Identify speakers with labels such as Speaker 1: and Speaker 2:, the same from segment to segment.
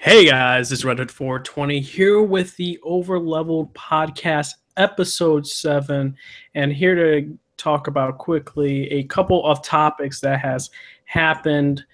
Speaker 1: Hey guys, it's Red Hood 420 here with the Overleveled Podcast, episode 7, and here to talk about quickly a couple of topics that has happened,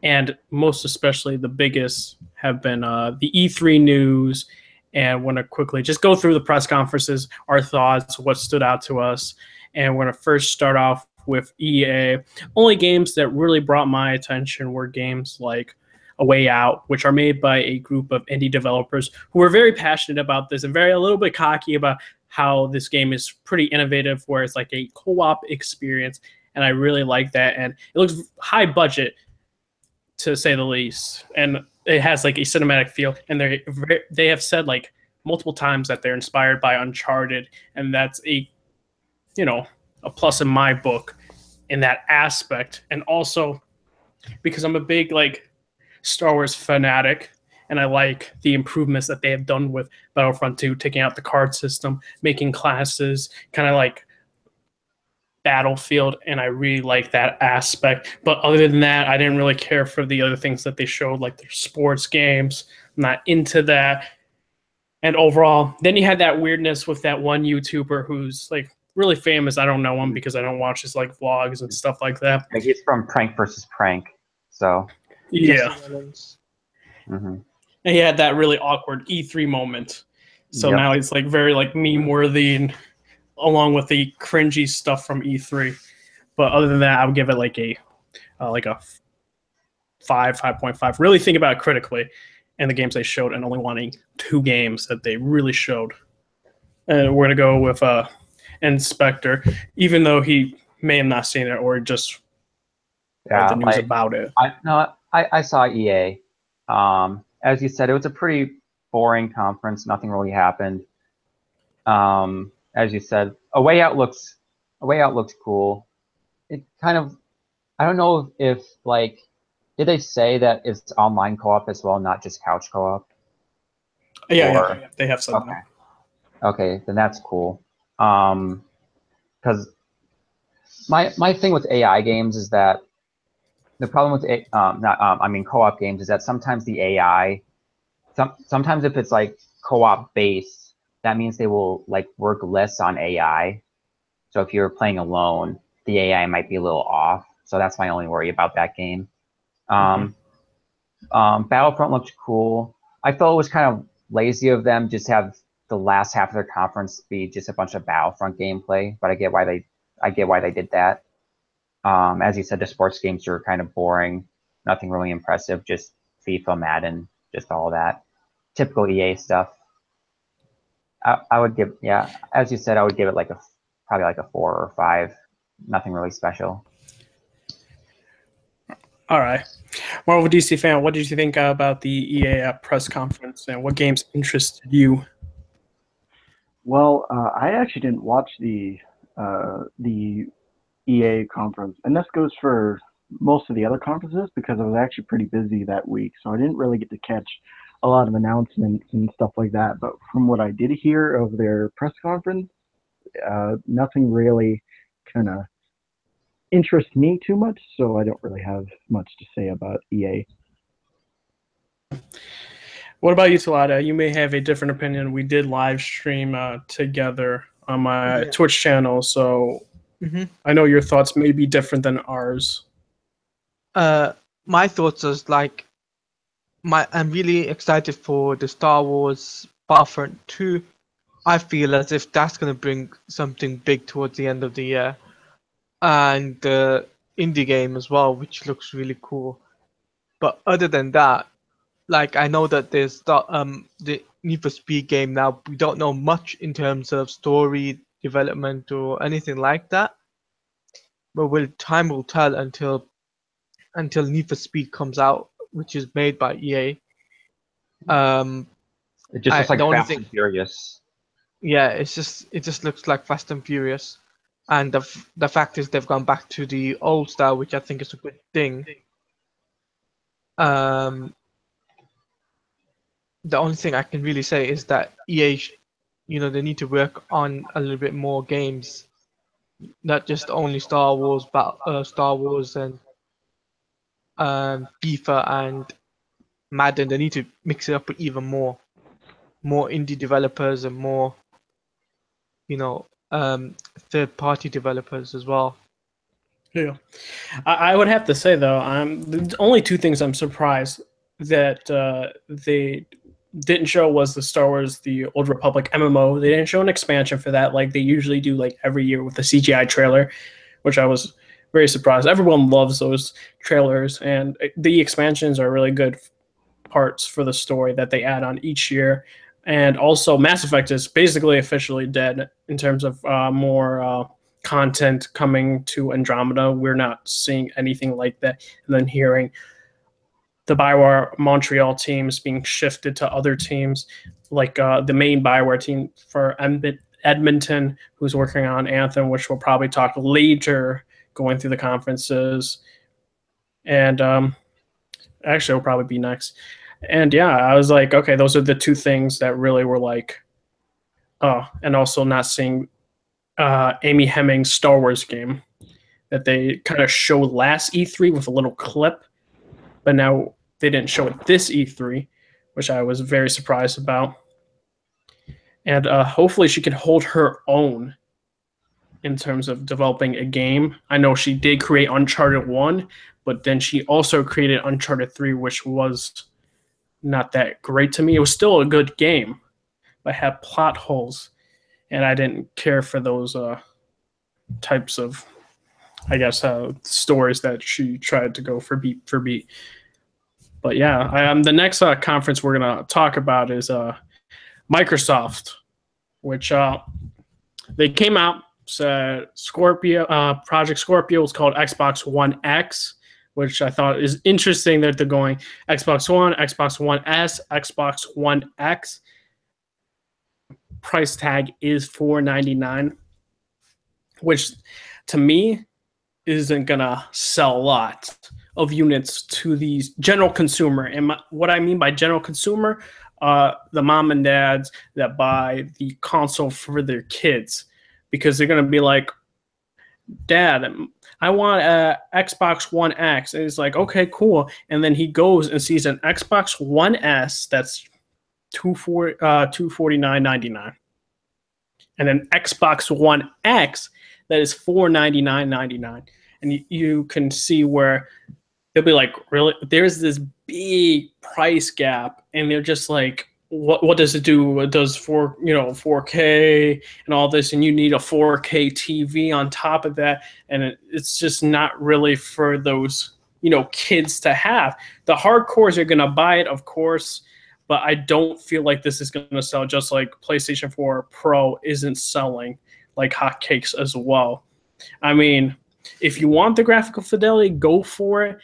Speaker 1: and most especially the biggest have been the E3 news, and want to quickly just go through the press conferences, our thoughts, what stood out to us, and we're going to first start off with EA. Only games that really brought my attention were games like A Way Out, which are made by a group of indie developers who are very passionate about this and a little bit cocky about how this game is pretty innovative, where it's like a co-op experience, and I really like that. And it looks high budget, to say the least, and it has like a cinematic feel. And they have said like multiple times that they're inspired by Uncharted, and that's a plus in my book in that aspect. And also because I'm a big Star Wars fanatic, and I like the improvements that they have done with Battlefront 2, taking out the card system, making classes kind of like Battlefield, and I really like that aspect. But other than that, I didn't really care for the other things that they showed, like their sports games. I'm not into that. And overall, then you had that weirdness with that one YouTuber who's like really famous. I don't know him because I don't watch his like vlogs and stuff like that.
Speaker 2: Like he's from Prank versus Prank, so
Speaker 1: yeah.
Speaker 2: Mm-hmm.
Speaker 1: And he had that really awkward E3 moment. So now it's like very like meme worthy, and along with the cringy stuff from E3. But other than that, I would give it like a 5.5. Really think about it critically and the games they showed, and only wanting 2 games that they really showed. And we're gonna go with Inspector, even though he may have not seen it or just read the news about it.
Speaker 2: I saw EA. As you said, it was a pretty boring conference. Nothing really happened. As you said, A Way Out looks cool. It kind of, I don't know if like, did they say that it's online co-op as well, not just couch co-op?
Speaker 1: Yeah, they have said that.
Speaker 2: Okay, then that's cool. Because my thing with AI games is that the problem with co-op games is that sometimes the AI, sometimes if it's like co-op based, that means they will like work less on AI. So if you're playing alone, the AI might be a little off. So that's my only worry about that game. Battlefront looked cool. I felt it was kind of lazy of them just have the last half of their conference be just a bunch of Battlefront gameplay, but I get why they did that. As you said, the sports games are kind of boring, nothing really impressive, just FIFA, Madden, just all that typical EA stuff. I would give, as you said, I would give it probably like a 4 or 5. Nothing really special.
Speaker 1: All right. Marvel DC fan, what did you think about the EA press conference, and what games interested you?
Speaker 3: Well, I actually didn't watch the EA conference, and this goes for most of the other conferences because I was actually pretty busy that week, so I didn't really get to catch a lot of announcements and stuff like that. But from what I did hear of their press conference, nothing really kind of interests me too much, so I don't really have much to say about EA.
Speaker 1: What about you, Talada? You may have a different opinion. We did live stream together on my Twitch channel, so I know your thoughts may be different than ours.
Speaker 4: My thoughts is I'm really excited for the Star Wars Battlefront 2. I feel as if that's going to bring something big towards the end of the year. And the indie game as well, which looks really cool. But other than that, I know that there's the Need for Speed game now. We don't know much in terms of story development or anything like that. But time will tell until Need for Speed comes out, which is made by EA.
Speaker 2: It just looks like Fast and Furious.
Speaker 4: Yeah, it just looks like Fast and Furious, and the fact is they've gone back to the old style, which I think is a good thing. The only thing I can really say is that EA, they need to work on a little bit more games, not just only Star Wars, but Star Wars and FIFA and Madden, they need to mix it up with even more indie developers and more, third-party developers as well.
Speaker 1: Yeah, I would have to say though, the only two things I'm surprised that they didn't show was the Star Wars: The Old Republic MMO. They didn't show an expansion for that like they usually do, like every year with the CGI trailer, which I was very surprised. Everyone loves those trailers, and the expansions are really good parts for the story that they add on each year. And also, Mass Effect is basically officially dead in terms of more content coming to Andromeda. We're not seeing anything like that. And then hearing the Bioware Montreal teams being shifted to other teams, like the main Bioware team for Edmonton, who's working on Anthem, which we'll probably talk later going through the conferences. And actually, it'll probably be next. And yeah, I was like, okay, those are the two things that really were like, and also not seeing Amy Hemming's Star Wars game that they kind of showed last E3 with a little clip, but now they didn't show it this E3, which I was very surprised about. And hopefully she can hold her own in terms of developing a game. I know she did create Uncharted 1, but then she also created Uncharted 3, which was not that great to me. It was still a good game, but had plot holes, and I didn't care for those types of, I guess, stories that she tried to go for beat for beat. But yeah, the next conference we're gonna talk about is Microsoft, which they came out, said Project Scorpio was called Xbox One X, which I thought is interesting that they're going Xbox One, Xbox One S, Xbox One X. Price tag is $499, which to me isn't gonna sell a lot of units to the general consumer. And what I mean by general consumer, the mom and dads that buy the console for their kids, because they're gonna be like, Dad, I want a Xbox One X. And he's like, okay, cool. And then he goes and sees an Xbox One S that's $249.99, and an Xbox One X that is $499.99. And you can see where they'll be like, really? There's this big price gap, and they're just like, what does it do? It does 4K and all this, and you need a 4K TV on top of that, and it's just not really for those kids to have. The hardcores are gonna buy it, of course, but I don't feel like this is gonna sell, just like PlayStation 4 Pro isn't selling like hotcakes as well. I mean, if you want the graphical fidelity, go for it.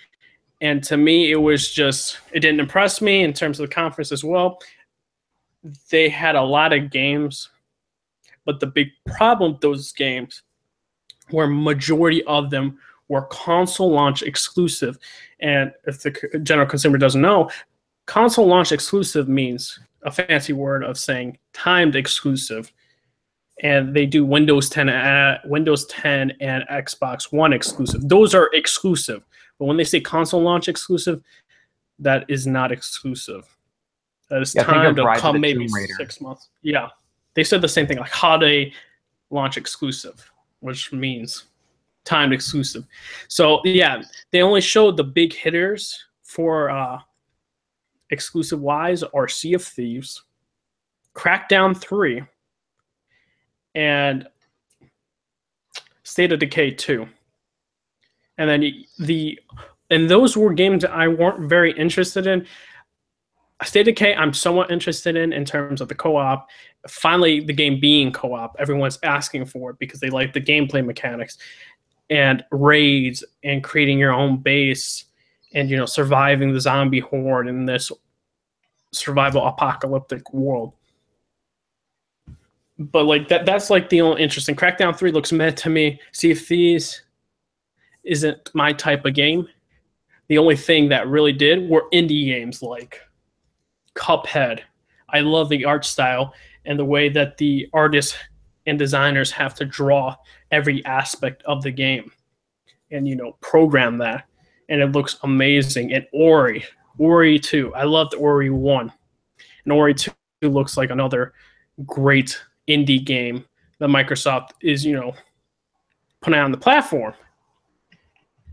Speaker 1: And to me, it didn't impress me in terms of the conference as well. They had a lot of games, but the big problem with those games were majority of them were console launch exclusive. And if the general consumer doesn't know, console launch exclusive means a fancy word of saying timed exclusive. And they do Windows 10 and Xbox One exclusive. Those are exclusive. But when they say console launch exclusive, that is not exclusive. That is timed to come maybe 6 months. Yeah. They said the same thing, like holiday launch exclusive, which means timed exclusive. So yeah, they only showed the big hitters for exclusive wise are Sea of Thieves, Crackdown 3, and State of Decay 2. And then those were games that I weren't very interested in. State of Decay, I'm somewhat interested in terms of the co-op. Finally, the game being co-op, everyone's asking for it because they like the gameplay mechanics and raids and creating your own base and surviving the zombie horde in this survival apocalyptic world. But like that's like the only interesting. Crackdown 3 looks meh to me. Sea of Thieves isn't my type of game. The only thing that really did were indie games like Cuphead. I love the art style and the way that the artists and designers have to draw every aspect of the game and program that, and it looks amazing. And Ori, Ori 2. I loved Ori 1. And Ori 2 looks like another great indie game that Microsoft is, putting on the platform.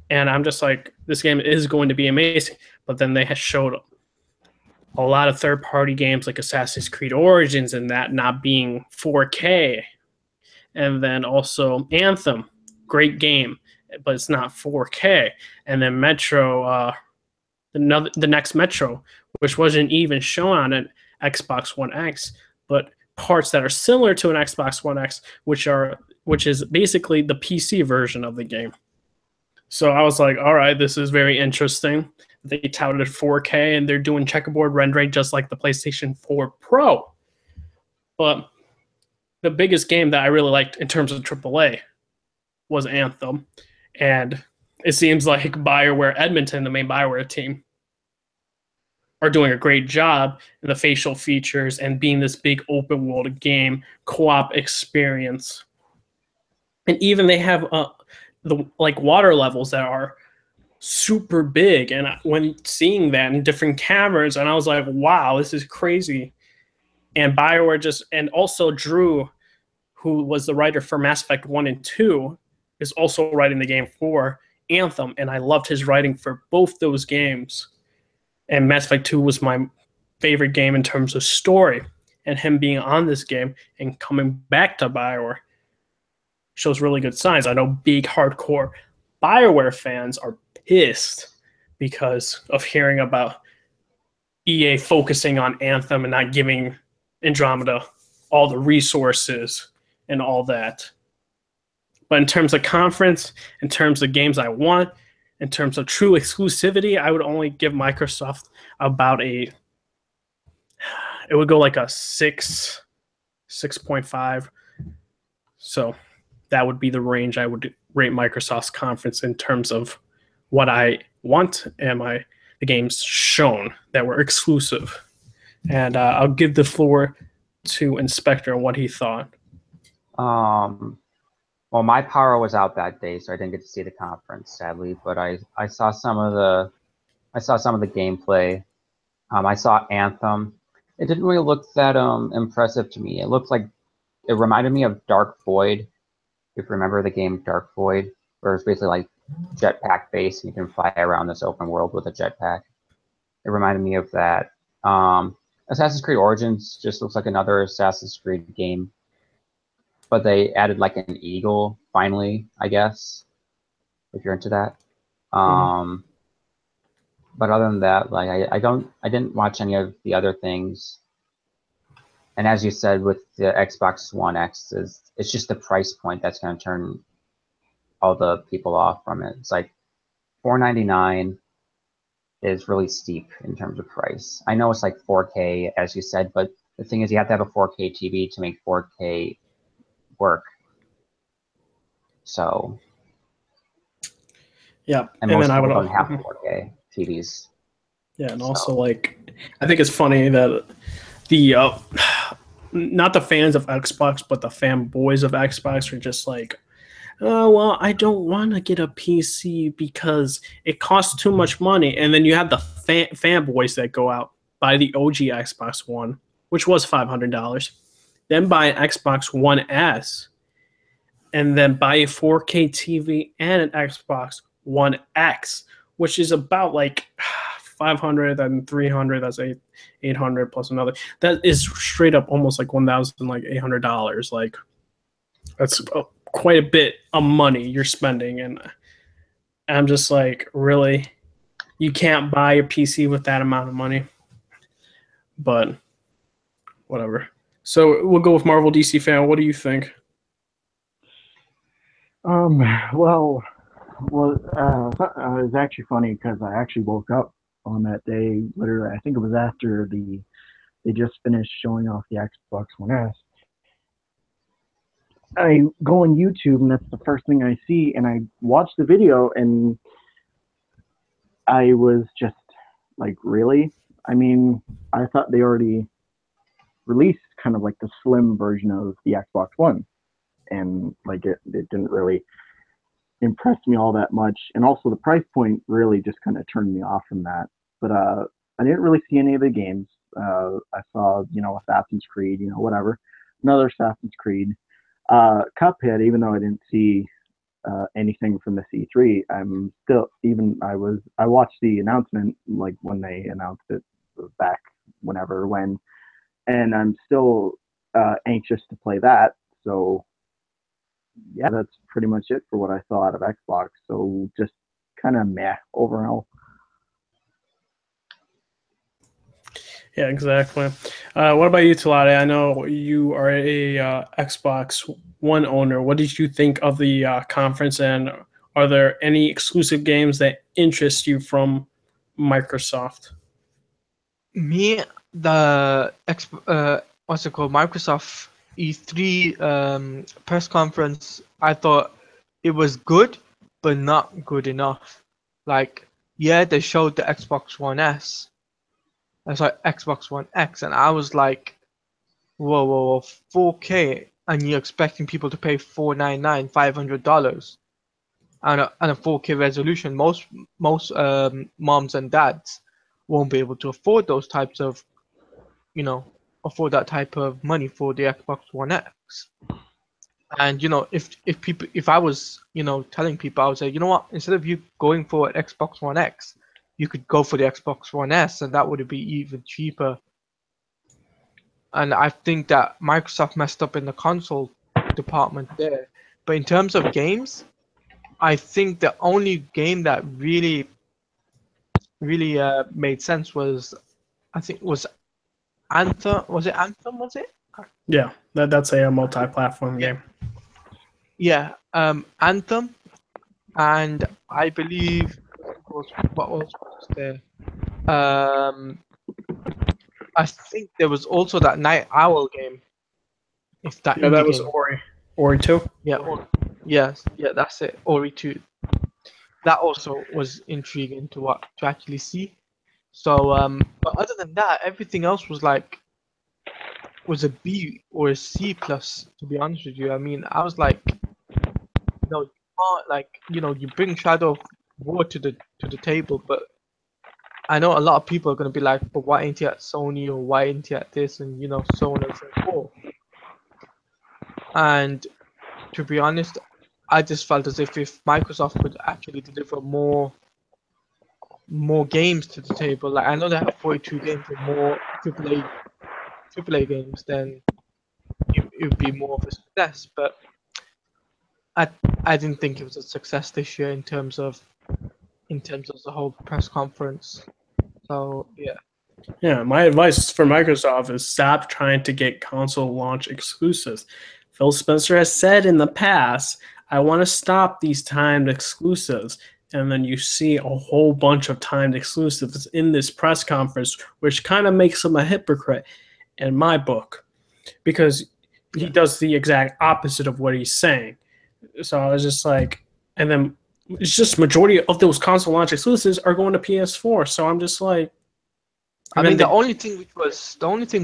Speaker 1: And I'm just like, this game is going to be amazing. But then they have showed a lot of third-party games like Assassin's Creed Origins and that not being 4K. And then also Anthem, great game, but it's not 4K. And then Metro, the next Metro, which wasn't even shown on an Xbox One X, but parts that are similar to an Xbox One X, which is basically the PC version of the game. So I was like, all right, this is very interesting. They touted 4K and they're doing checkerboard rendering just like the PlayStation 4 Pro. But the biggest game that I really liked in terms of AAA was Anthem. And it seems like BioWare Edmonton, the main BioWare team, are doing a great job in the facial features and being this big open world game co-op experience. And even they have the water levels that are super big. And when seeing that in different cameras, and I was like, wow, this is crazy. And BioWare and also Drew, who was the writer for Mass Effect 1 and 2, is also writing the game for Anthem. And I loved his writing for both those games. And Mass Effect 2 was my favorite game in terms of story. And him being on this game and coming back to BioWare shows really good signs. I know big, hardcore BioWare fans are pissed because of hearing about EA focusing on Anthem and not giving Andromeda all the resources and all that. But in terms of conference, in terms of games I want, in terms of true exclusivity, I would only give Microsoft about it would go like a 6.5. So that would be the range I would rate Microsoft's conference in terms of what I want and the games shown that were exclusive. And I'll give the floor to Inspector on what he thought.
Speaker 2: Well, my power was out that day, so I didn't get to see the conference, sadly. But I saw some of the gameplay. I saw Anthem. It didn't really look that impressive to me. It reminded me of Dark Void. If you remember the game Dark Void, where it's basically like jetpack based, and you can fly around this open world with a jetpack. It reminded me of that. Assassin's Creed Origins just looks like another Assassin's Creed game, but they added like an eagle finally, I guess, if you're into that. But other than that, like I didn't watch any of the other things. And as you said, with the Xbox One X, it's just the price point that's going to turn all the people off from it. It's like $499 is really steep in terms of price. I know it's like 4K, as you said, but the thing is you have to have a 4K TV to make 4K work. So,
Speaker 1: yeah,
Speaker 2: and most people don't have 4K TVs.
Speaker 1: Yeah, and also like I think it's funny that the not the fans of Xbox, but the fanboys of Xbox are just like, oh, well, I don't want to get a PC because it costs too much money. And then you have the fanboys that go out, buy the OG Xbox One, which was $500, then buy an Xbox One S, and then buy a 4K TV and an Xbox One X, which is about like 500 and 300. That's 800 plus another. That is straight up almost like $1,800. Like that's quite a bit of money you're spending, and I'm just like, really, you can't buy a PC with that amount of money. But whatever. So we'll go with Marvel DC fan. What do you think?
Speaker 3: Well, it was actually funny because I actually woke up on that day. Literally, I think it was after they just finished showing off the Xbox One S. I go on YouTube, and that's the first thing I see, and I watch the video, and I was just like, really? I mean, I thought they already released kind of like the slim version of the Xbox One, and like it didn't really impress me all that much, and also the price point really just kind of turned me off from that. but I didn't really see any of the games. I saw, Assassin's Creed, whatever, another Assassin's Creed. Cuphead, even though I didn't see anything from the C3, I'm still I watched the announcement like when they announced it back when, and I'm still anxious to play that. So yeah, that's pretty much it for what I saw out of Xbox. So just kind of meh overall.
Speaker 1: Yeah, exactly. What about you, Talade? I know you are a Xbox One owner. What did you think of the conference, and are there any exclusive games that interest you from Microsoft?
Speaker 4: Me, the what's it called? Microsoft E3 press conference. I thought it was good, but not good enough. Like, yeah, they showed the Xbox One S. Sorry, Xbox One X, and I was like, whoa, 4K, and you're expecting people to pay $499, $500, and a 4K resolution. Most moms and dads won't be able to afford those types of, afford that type of money for the Xbox One X. And if I was telling people, I would say, you know what, instead of you going for an Xbox One X, you could go for the Xbox One S, and that would be even cheaper. And I think that Microsoft messed up in the console department there. But in terms of games, I think the only game that really made sense was, I think, was Anthem. Was it Anthem? Was it?
Speaker 1: Yeah, that's a multi-platform game.
Speaker 4: Yeah, Anthem, and I believe what else was there? I think there was also that Night Owl game. If that
Speaker 1: that was
Speaker 4: game.
Speaker 1: Ori 2.
Speaker 4: Yeah, yeah, that's it. Ori 2. That also was intriguing to actually see. So, but other than that, everything else was a B or a C plus. To be honest with you, I mean, I was like, you bring Shadow of War to the table, but I know a lot of people are gonna be like, but why ain't he at Sony, or why ain't he at this, and so on and so forth. And to be honest, I just felt as if Microsoft could actually deliver more games to the table. Like, I know they have 42 games, and more AAA games, then it would be more of a success. But I didn't think it was a success this year in terms of the whole press conference. So yeah.
Speaker 1: Yeah, my advice for Microsoft is stop trying to get console launch exclusives. Phil Spencer has said in the past, I want to stop these timed exclusives. And then you see a whole bunch of timed exclusives in this press conference, which kind of makes him a hypocrite in my book, because he does the exact opposite of what he's saying. So I was just like, and then it's just majority of those console launch exclusives are going to PS4. So I'm just like,
Speaker 4: I mean, the only thing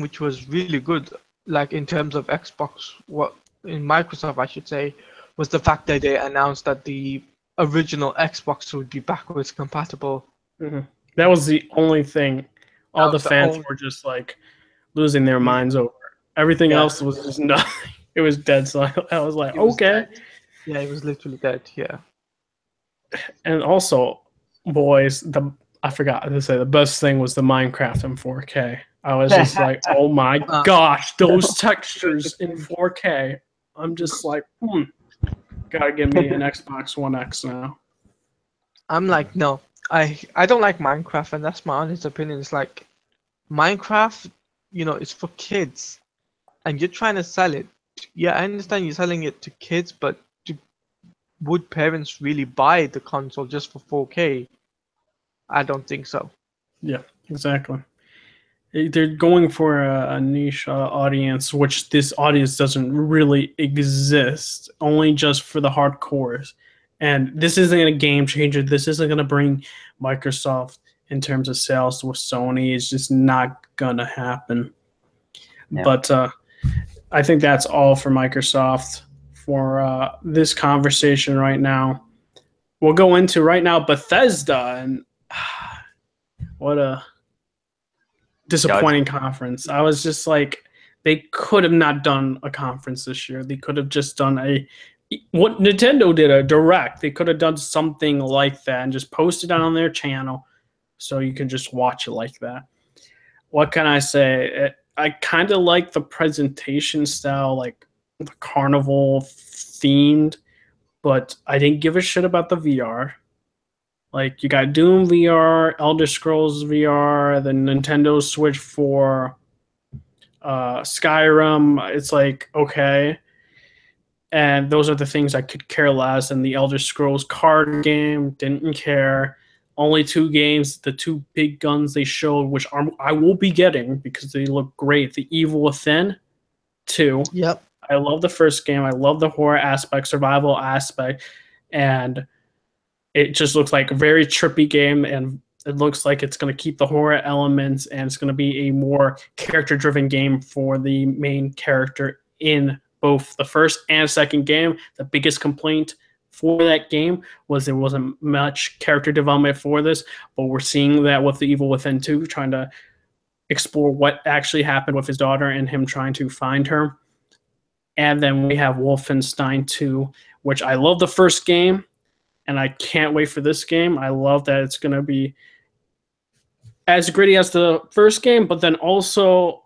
Speaker 4: which was really good, like in terms of Xbox, in Microsoft, I should say, was the fact that they announced that the original Xbox would be backwards compatible.
Speaker 1: Mm-hmm. That was the only thing. All the fans were just like losing their minds over. Everything else was just nothing. It was dead. So I was like, okay.
Speaker 4: Yeah, it was literally dead. Yeah.
Speaker 1: And also, boys, I forgot to say the best thing was the Minecraft in 4K. I was just like, oh my gosh, those textures in 4K. I'm just like, gotta give me an Xbox One X now.
Speaker 4: I'm like, no, I don't like Minecraft, and that's my honest opinion. It's like, Minecraft, it's for kids, and you're trying to sell it. Yeah, I understand you're selling it to kids, but would parents really buy the console just for 4K? I don't think so.
Speaker 1: Yeah, exactly. They're going for a niche audience, which this audience doesn't really exist, only just for the hardcores. And this isn't a game changer. This isn't going to bring Microsoft in terms of sales with Sony. It's just not going to happen. Yeah. But I think that's all for Microsoft for this conversation right now. We'll go into right now Bethesda, and What a disappointing conference. I was just like, they could have not done a conference this year. They could have just done what Nintendo did, a direct. They could have done something like that and just posted it on their channel so you can just watch it like that. What can I say? I kind of like the presentation style, like the carnival themed, but I didn't give a shit about the VR. Like, you got Doom VR, Elder Scrolls VR, the Nintendo Switch for Skyrim. It's like, okay. And those are the things I could care less. And the Elder Scrolls card game, didn't care. Only 2 games, the 2 big guns they showed, which I will be getting because they look great. The Evil Within 2.
Speaker 4: Yep.
Speaker 1: I love the first game. I love the horror aspect, survival aspect. And it just looks like a very trippy game. And it looks like it's going to keep the horror elements. And it's going to be a more character-driven game for the main character in both the first and second game. The biggest complaint for that game was there wasn't much character development for this, but we're seeing that with the Evil Within 2, trying to explore what actually happened with his daughter and him trying to find her. And then we have Wolfenstein 2, which I love the first game, and I can't wait for this game. I love that it's going to be as gritty as the first game, but then also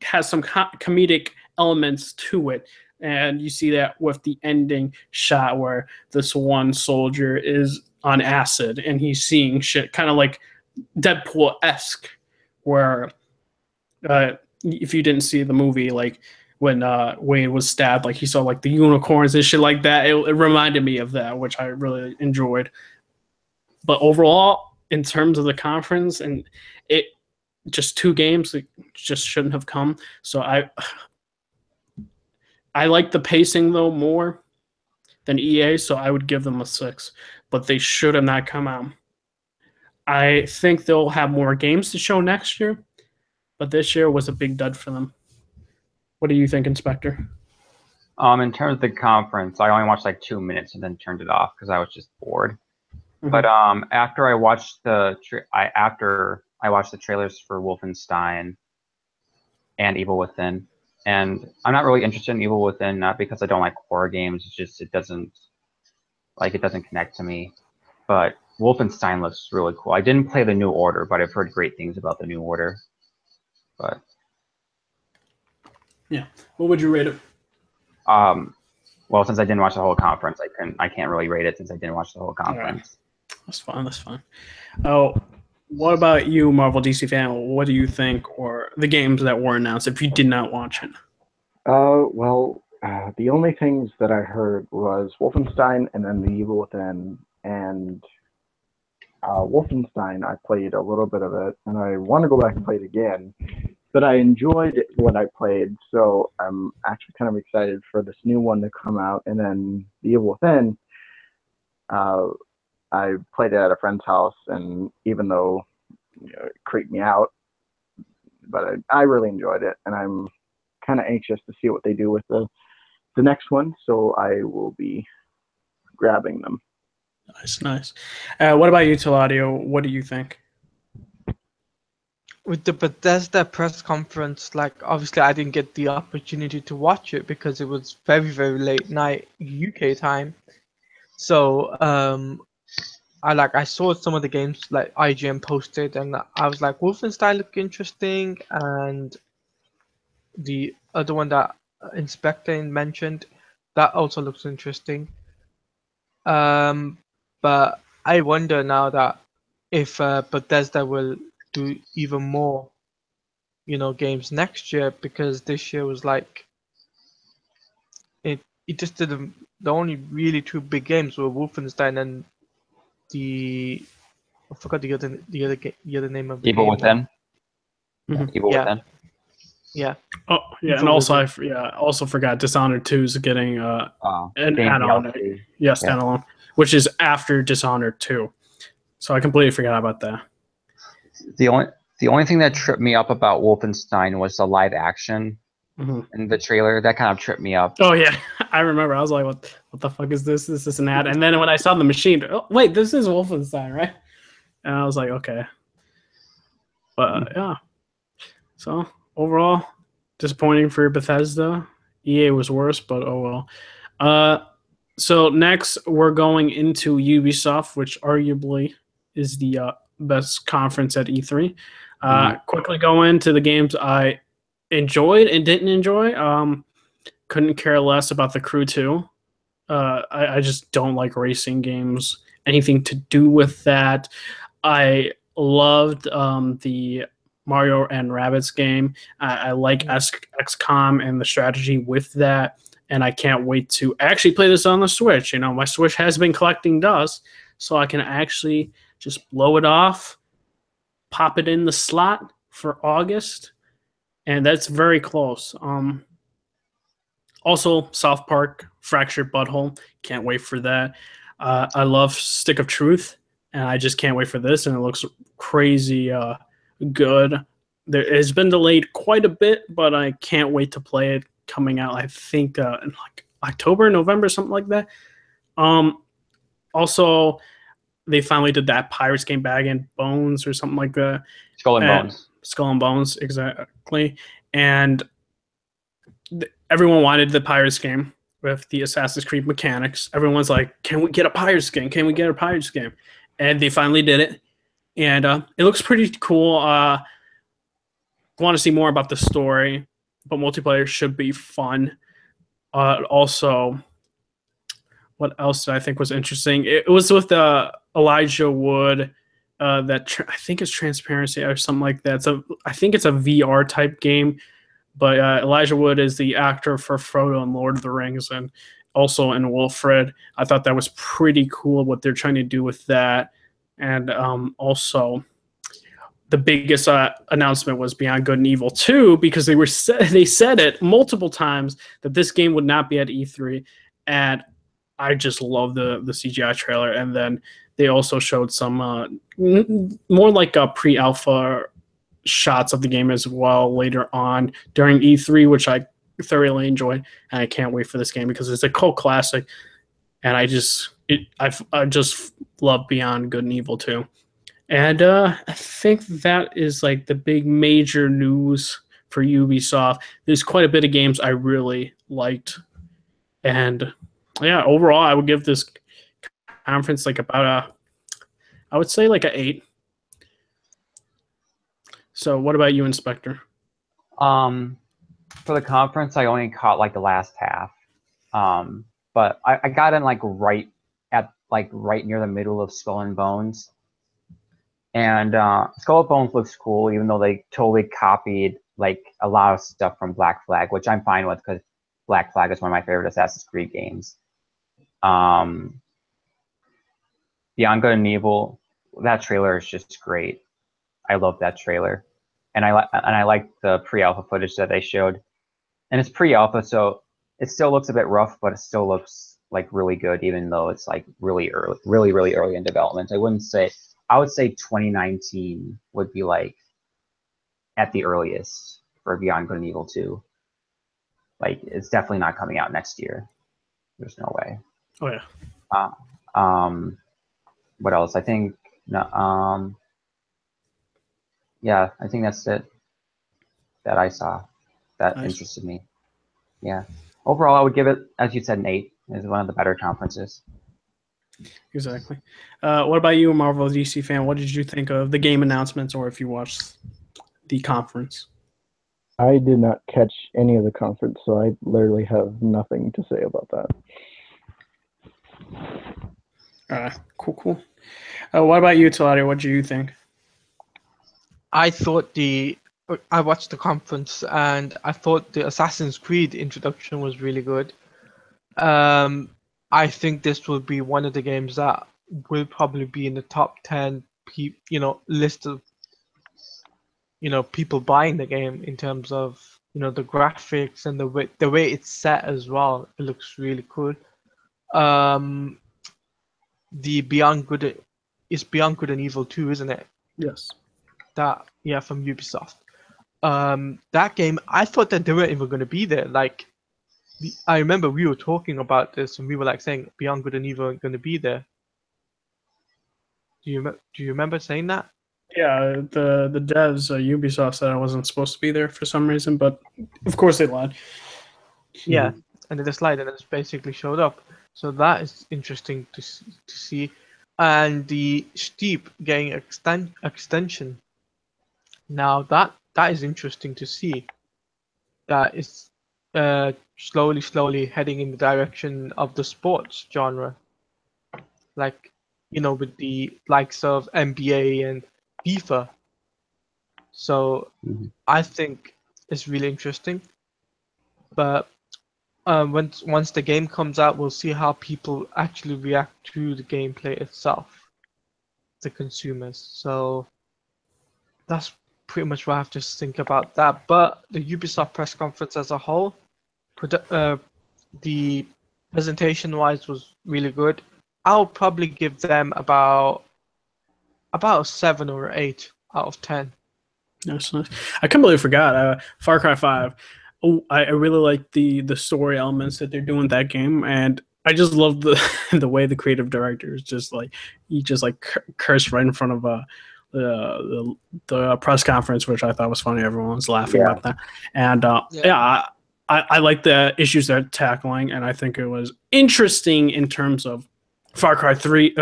Speaker 1: has some comedic elements to it. And you see that with the ending shot where this one soldier is on acid and he's seeing shit, kind of like Deadpool-esque, where if you didn't see the movie, like when Wayne was stabbed, like he saw like the unicorns and shit like that. It reminded me of that, which I really enjoyed. But overall, in terms of the conference, and it just 2 games, it just shouldn't have come. So I like the pacing, though, more than EA, so I would give them a 6. But they should have not come out. I think they'll have more games to show next year, but this year was a big dud for them. What do you think, Inspector?
Speaker 2: In terms of the conference, I only watched like 2 minutes and then turned it off because I was just bored. Mm-hmm. But after I watched the trailers for Wolfenstein and Evil Within, and I'm not really interested in Evil Within, not because I don't like horror games. It's just it doesn't connect to me. But Wolfenstein looks really cool. I didn't play the New Order, but I've heard great things about the New Order. But
Speaker 1: yeah, what would you rate it?
Speaker 2: Well, since I didn't watch the whole conference, I can't really rate it since I didn't watch the whole conference.
Speaker 1: Right. That's fine. Oh, what about you, Marvel DC fan? What do you think, or the games that were announced if you did not watch it?
Speaker 3: The only things that I heard was Wolfenstein and then the Evil Within. And Wolfenstein, I played a little bit of it, and I want to go back and play it again. But I enjoyed what I played, so I'm actually kind of excited for this new one to come out. And then the Evil Within, I played it at a friend's house, and even though it creeped me out, but I really enjoyed it, and I'm kind of anxious to see what they do with the next one, so I will be grabbing them.
Speaker 1: Nice. What about you, Taladio? What do you think?
Speaker 4: With the Bethesda press conference, like, obviously I didn't get the opportunity to watch it because it was very, very late night UK time. So I saw some of the games like IGN posted, and I was like, Wolfenstein looked interesting, and the other one that Inspector mentioned, that also looks interesting. But I wonder now that if Bethesda will do even more, games next year, because this year was like it just did the only really 2 big games were Wolfenstein and I forgot the other name of the
Speaker 2: Evil
Speaker 4: game.
Speaker 2: Within.
Speaker 1: Mm-hmm.
Speaker 2: Evil Within.
Speaker 4: Yeah.
Speaker 1: Oh yeah, and also I also forgot Dishonored 2 is getting an add-on. Yeah, standalone, which is after Dishonored 2. So I completely forgot about that.
Speaker 2: The only thing that tripped me up about Wolfenstein was the live action in the trailer. That kind of tripped me up.
Speaker 1: Oh yeah, I remember. I was like, "What the fuck is this? This is an ad." And then when I saw the machine, oh, wait, this is Wolfenstein, right? And I was like, "Okay." But yeah, so overall, disappointing for Bethesda. EA was worse, but oh well. So next we're going into Ubisoft, which arguably is the best conference at E3. Quickly go into the games I enjoyed and didn't enjoy. Couldn't care less about the Crew 2. I just don't like racing games. Anything to do with that. I loved the Mario and Rabbids game. I like XCOM and the strategy with that, and I can't wait to actually play this on the Switch. You know, my Switch has been collecting dust, so I can actually just blow it off, pop it in the slot for August, and that's very close. Also, South Park, Fractured Butthole. Can't wait for that. I love Stick of Truth, and I just can't wait for this, and it looks crazy good. It has been delayed quite a bit, but I can't wait to play it coming out, I think, in like October, November, something like that. Also, they finally did that Pirates game, Bag and Bones or something like that.
Speaker 2: Skull and Bones.
Speaker 1: Skull and Bones, exactly. And everyone wanted the Pirates game with the Assassin's Creed mechanics. Everyone's like, can we get a Pirates game? Can we get a Pirates game? And they finally did it. And it looks pretty cool. Want to see more about the story, but multiplayer should be fun. Also, what else did I think was interesting? It was with Elijah Wood. I think it's Transparency or something like that. I think it's a VR type game. But Elijah Wood is the actor for Frodo in Lord of the Rings and also in Wilfred. I thought that was pretty cool what they're trying to do with that. And also, the biggest announcement was Beyond Good and Evil 2 because they said it multiple times that this game would not be at E3. And I just love the CGI trailer. And then they also showed some more like a pre-alpha shots of the game as well later on during E3, which I thoroughly enjoyed, and I can't wait for this game because it's a cult classic, and I just love Beyond Good and Evil 2. And I think that is like the big major news for Ubisoft. There's quite a bit of games I really liked, and yeah, overall I would give this conference like I would say like an 8. So what about you, Inspector?
Speaker 2: For the conference, I only caught like the last half. But I got in like right near the middle of Skull and Bones. And Skull and Bones looks cool, even though they totally copied like a lot of stuff from Black Flag, which I'm fine with because Black Flag is one of my favorite Assassin's Creed games. Beyond Good and Evil, that trailer is just great. I love that trailer, and I like the pre-alpha footage that they showed. And it's pre-alpha, so it still looks a bit rough, but it still looks like really good, even though it's like really early in development. I would say 2019 would be like at the earliest for Beyond Good and Evil 2. Like it's definitely not coming out next year. There's no way.
Speaker 1: Oh yeah.
Speaker 2: What else? I think yeah, I think that's it that I saw that interested me. Yeah. Overall, I would give it, as you said, an 8. It's one of the better conferences.
Speaker 1: Exactly. What about you, a Marvel DC fan? What did you think of the game announcements, or if you watched the conference?
Speaker 3: I did not catch any of the conference, so I literally have nothing to say about that.
Speaker 1: Cool. What about you, Taladio? What do you think?
Speaker 4: I watched the conference and I thought the Assassin's Creed introduction was really good. I think this will be one of the games that will probably be in the top 10 list of people buying the game in terms of the graphics and the way it's set as well. It looks really cool. The Beyond Good and Evil 2, isn't it?
Speaker 1: Yes.
Speaker 4: That from Ubisoft. That game, I thought that they weren't even going to be there. Like, I remember we were talking about this and we were like saying Beyond Good and Evil aren't going to be there. Do you remember saying that?
Speaker 1: Yeah, the devs, Ubisoft said I wasn't supposed to be there for some reason, but of course they lied.
Speaker 4: Yeah, and then the slide and it's basically showed up. So that is interesting to see. And the Steep getting extension. Now that is interesting to see. That is slowly heading in the direction of the sports genre. Like, with the likes of NBA and FIFA. So I think it's really interesting. But once the game comes out, we'll see how people actually react to the gameplay itself, the consumers. So that's pretty much what I have to think about that. But the Ubisoft press conference as a whole, the presentation-wise was really good. I'll probably give them about a 7 or 8 out of 10.
Speaker 1: That's nice. I completely forgot. Far Cry 5. Oh, I really like the story elements that they're doing with that game, and I just love the way the creative director is just like he just like cursed right in front of the press conference, which I thought was funny. Everyone was laughing about that, and I like the issues they're tackling, and I think it was interesting in terms of Far Cry 3,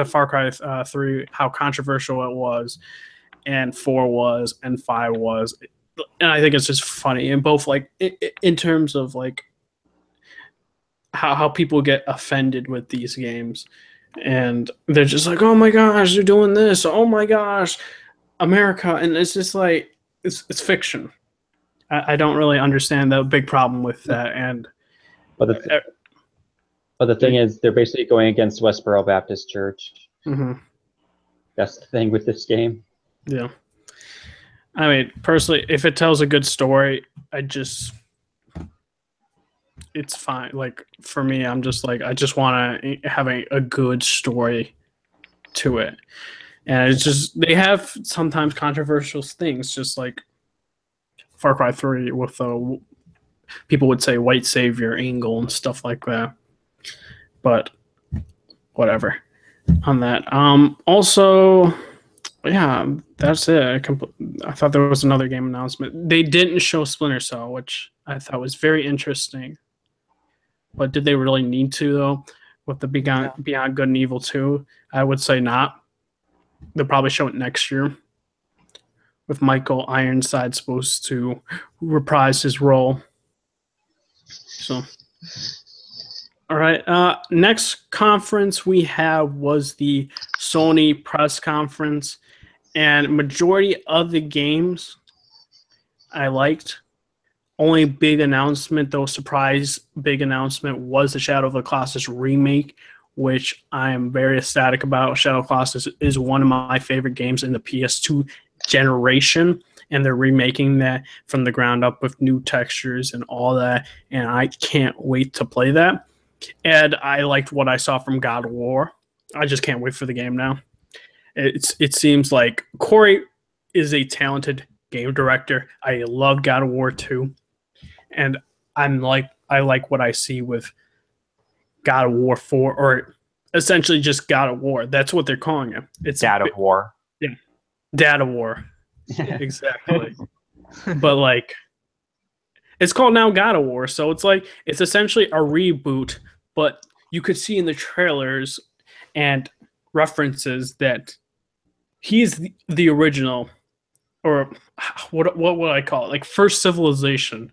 Speaker 1: how controversial it was, and 4 was, and 5 was. And I think it's just funny, and both like in terms of like how people get offended with these games, and they're just like, oh my gosh, they're doing this, oh my gosh, America, and it's just like it's fiction. I don't really understand the big problem with that, and
Speaker 2: but the thing is, they're basically going against Westboro Baptist Church.
Speaker 1: Mm-hmm.
Speaker 2: That's the thing with this game.
Speaker 1: Yeah. I mean, personally, if it tells a good story, it's fine. Like, for me, I'm just like, I just want to have a good story to it. And it's just, they have sometimes controversial things, just like Far Cry 3 with people would say white savior angle and stuff like that. But whatever on that. Also, yeah, that's it. I thought there was another game announcement. They didn't show Splinter Cell, which I thought was very interesting. But did they really need to, though, with the Beyond Good and Evil 2? I would say not. They'll probably show it next year, with Michael Ironside supposed to reprise his role. So, all right. Next conference we have was the Sony press conference. And majority of the games I liked. Only big announcement, though, surprise big announcement was the Shadow of the Colossus remake, which I am very ecstatic about. Shadow of the Colossus is one of my favorite games in the PS2 generation, and they're remaking that from the ground up with new textures and all that, and I can't wait to play that. And I liked what I saw from God of War. I just can't wait for the game now. It seems like Corey is a talented game director. I love God of War 2. And I like what I see with God of War 4, or essentially just God of War. That's what they're calling it. It's
Speaker 2: Dad of War.
Speaker 1: Yeah. Dad of War. Exactly. But like it's called now God of War, so it's essentially a reboot, but you could see in the trailers and references that he's the original, or what would I call it? Like first civilization.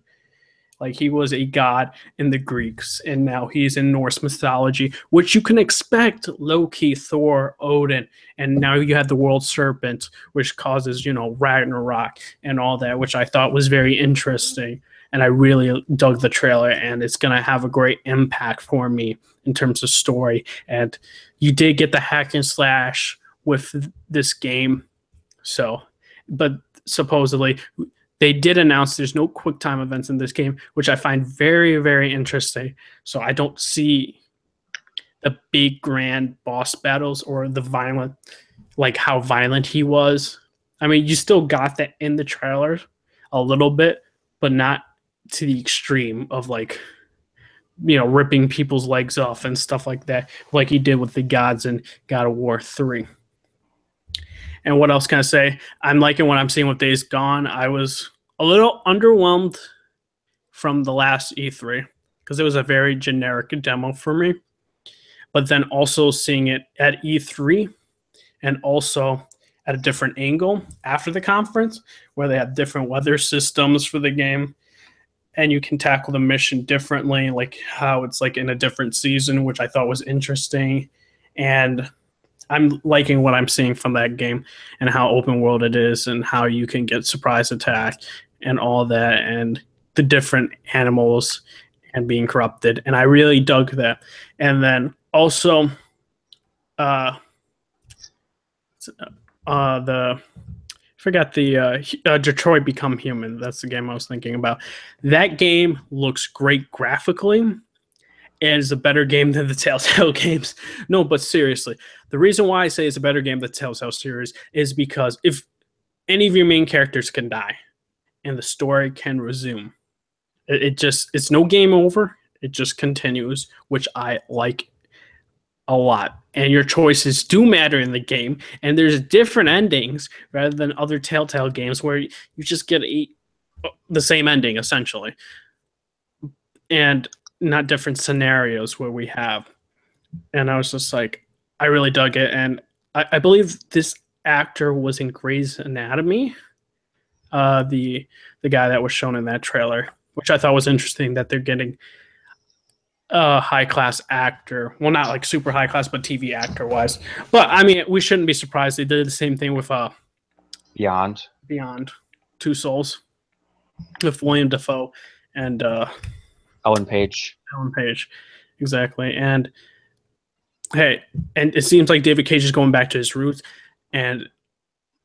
Speaker 1: Like he was a god in the Greeks, and now he's in Norse mythology, which you can expect Loki, Thor, Odin, and now you have the world serpent, which causes, Ragnarok and all that, which I thought was very interesting. And I really dug the trailer, and it's going to have a great impact for me in terms of story. And you did get the hack and slash with this game. So, but supposedly they did announce there's no quick time events in this game, which I find very, very interesting. So I don't see the big grand boss battles or the violent, like how violent he was. I mean, you still got that in the trailer a little bit, but not to the extreme of ripping people's legs off and stuff like that, like he did with the gods in God of War 3. And what else can I say? I'm liking what I'm seeing with Days Gone. I was a little underwhelmed from the last E3 because it was a very generic demo for me. But then also seeing it at E3 and also at a different angle after the conference where they have different weather systems for the game and you can tackle the mission differently, like how it's like in a different season, which I thought was interesting. And I'm liking what I'm seeing from that game and how open world it is and how you can get surprise attack and all that and the different animals and being corrupted. And I really dug that. And then also Detroit Become Human. That's the game I was thinking about. That game looks great graphically and is a better game than the Telltale games. No, but seriously, the reason why I say it's a better game than the Telltale series is because if any of your main characters can die and the story can resume, it's no game over. It just continues, which I like a lot. And your choices do matter in the game. And there's different endings rather than other Telltale games where you just get the same ending, essentially. And not different scenarios where we have. And I was just like, I really dug it. And I believe this actor was in Grey's Anatomy, the guy that was shown in that trailer, which I thought was interesting that they're getting a high-class actor. Well, not like super high-class, but TV actor-wise. But, I mean, we shouldn't be surprised. They did the same thing with
Speaker 2: Beyond
Speaker 1: Two Souls with William Dafoe and
Speaker 2: Ellen Page.
Speaker 1: Exactly. And, hey, and it seems like David Cage is going back to his roots and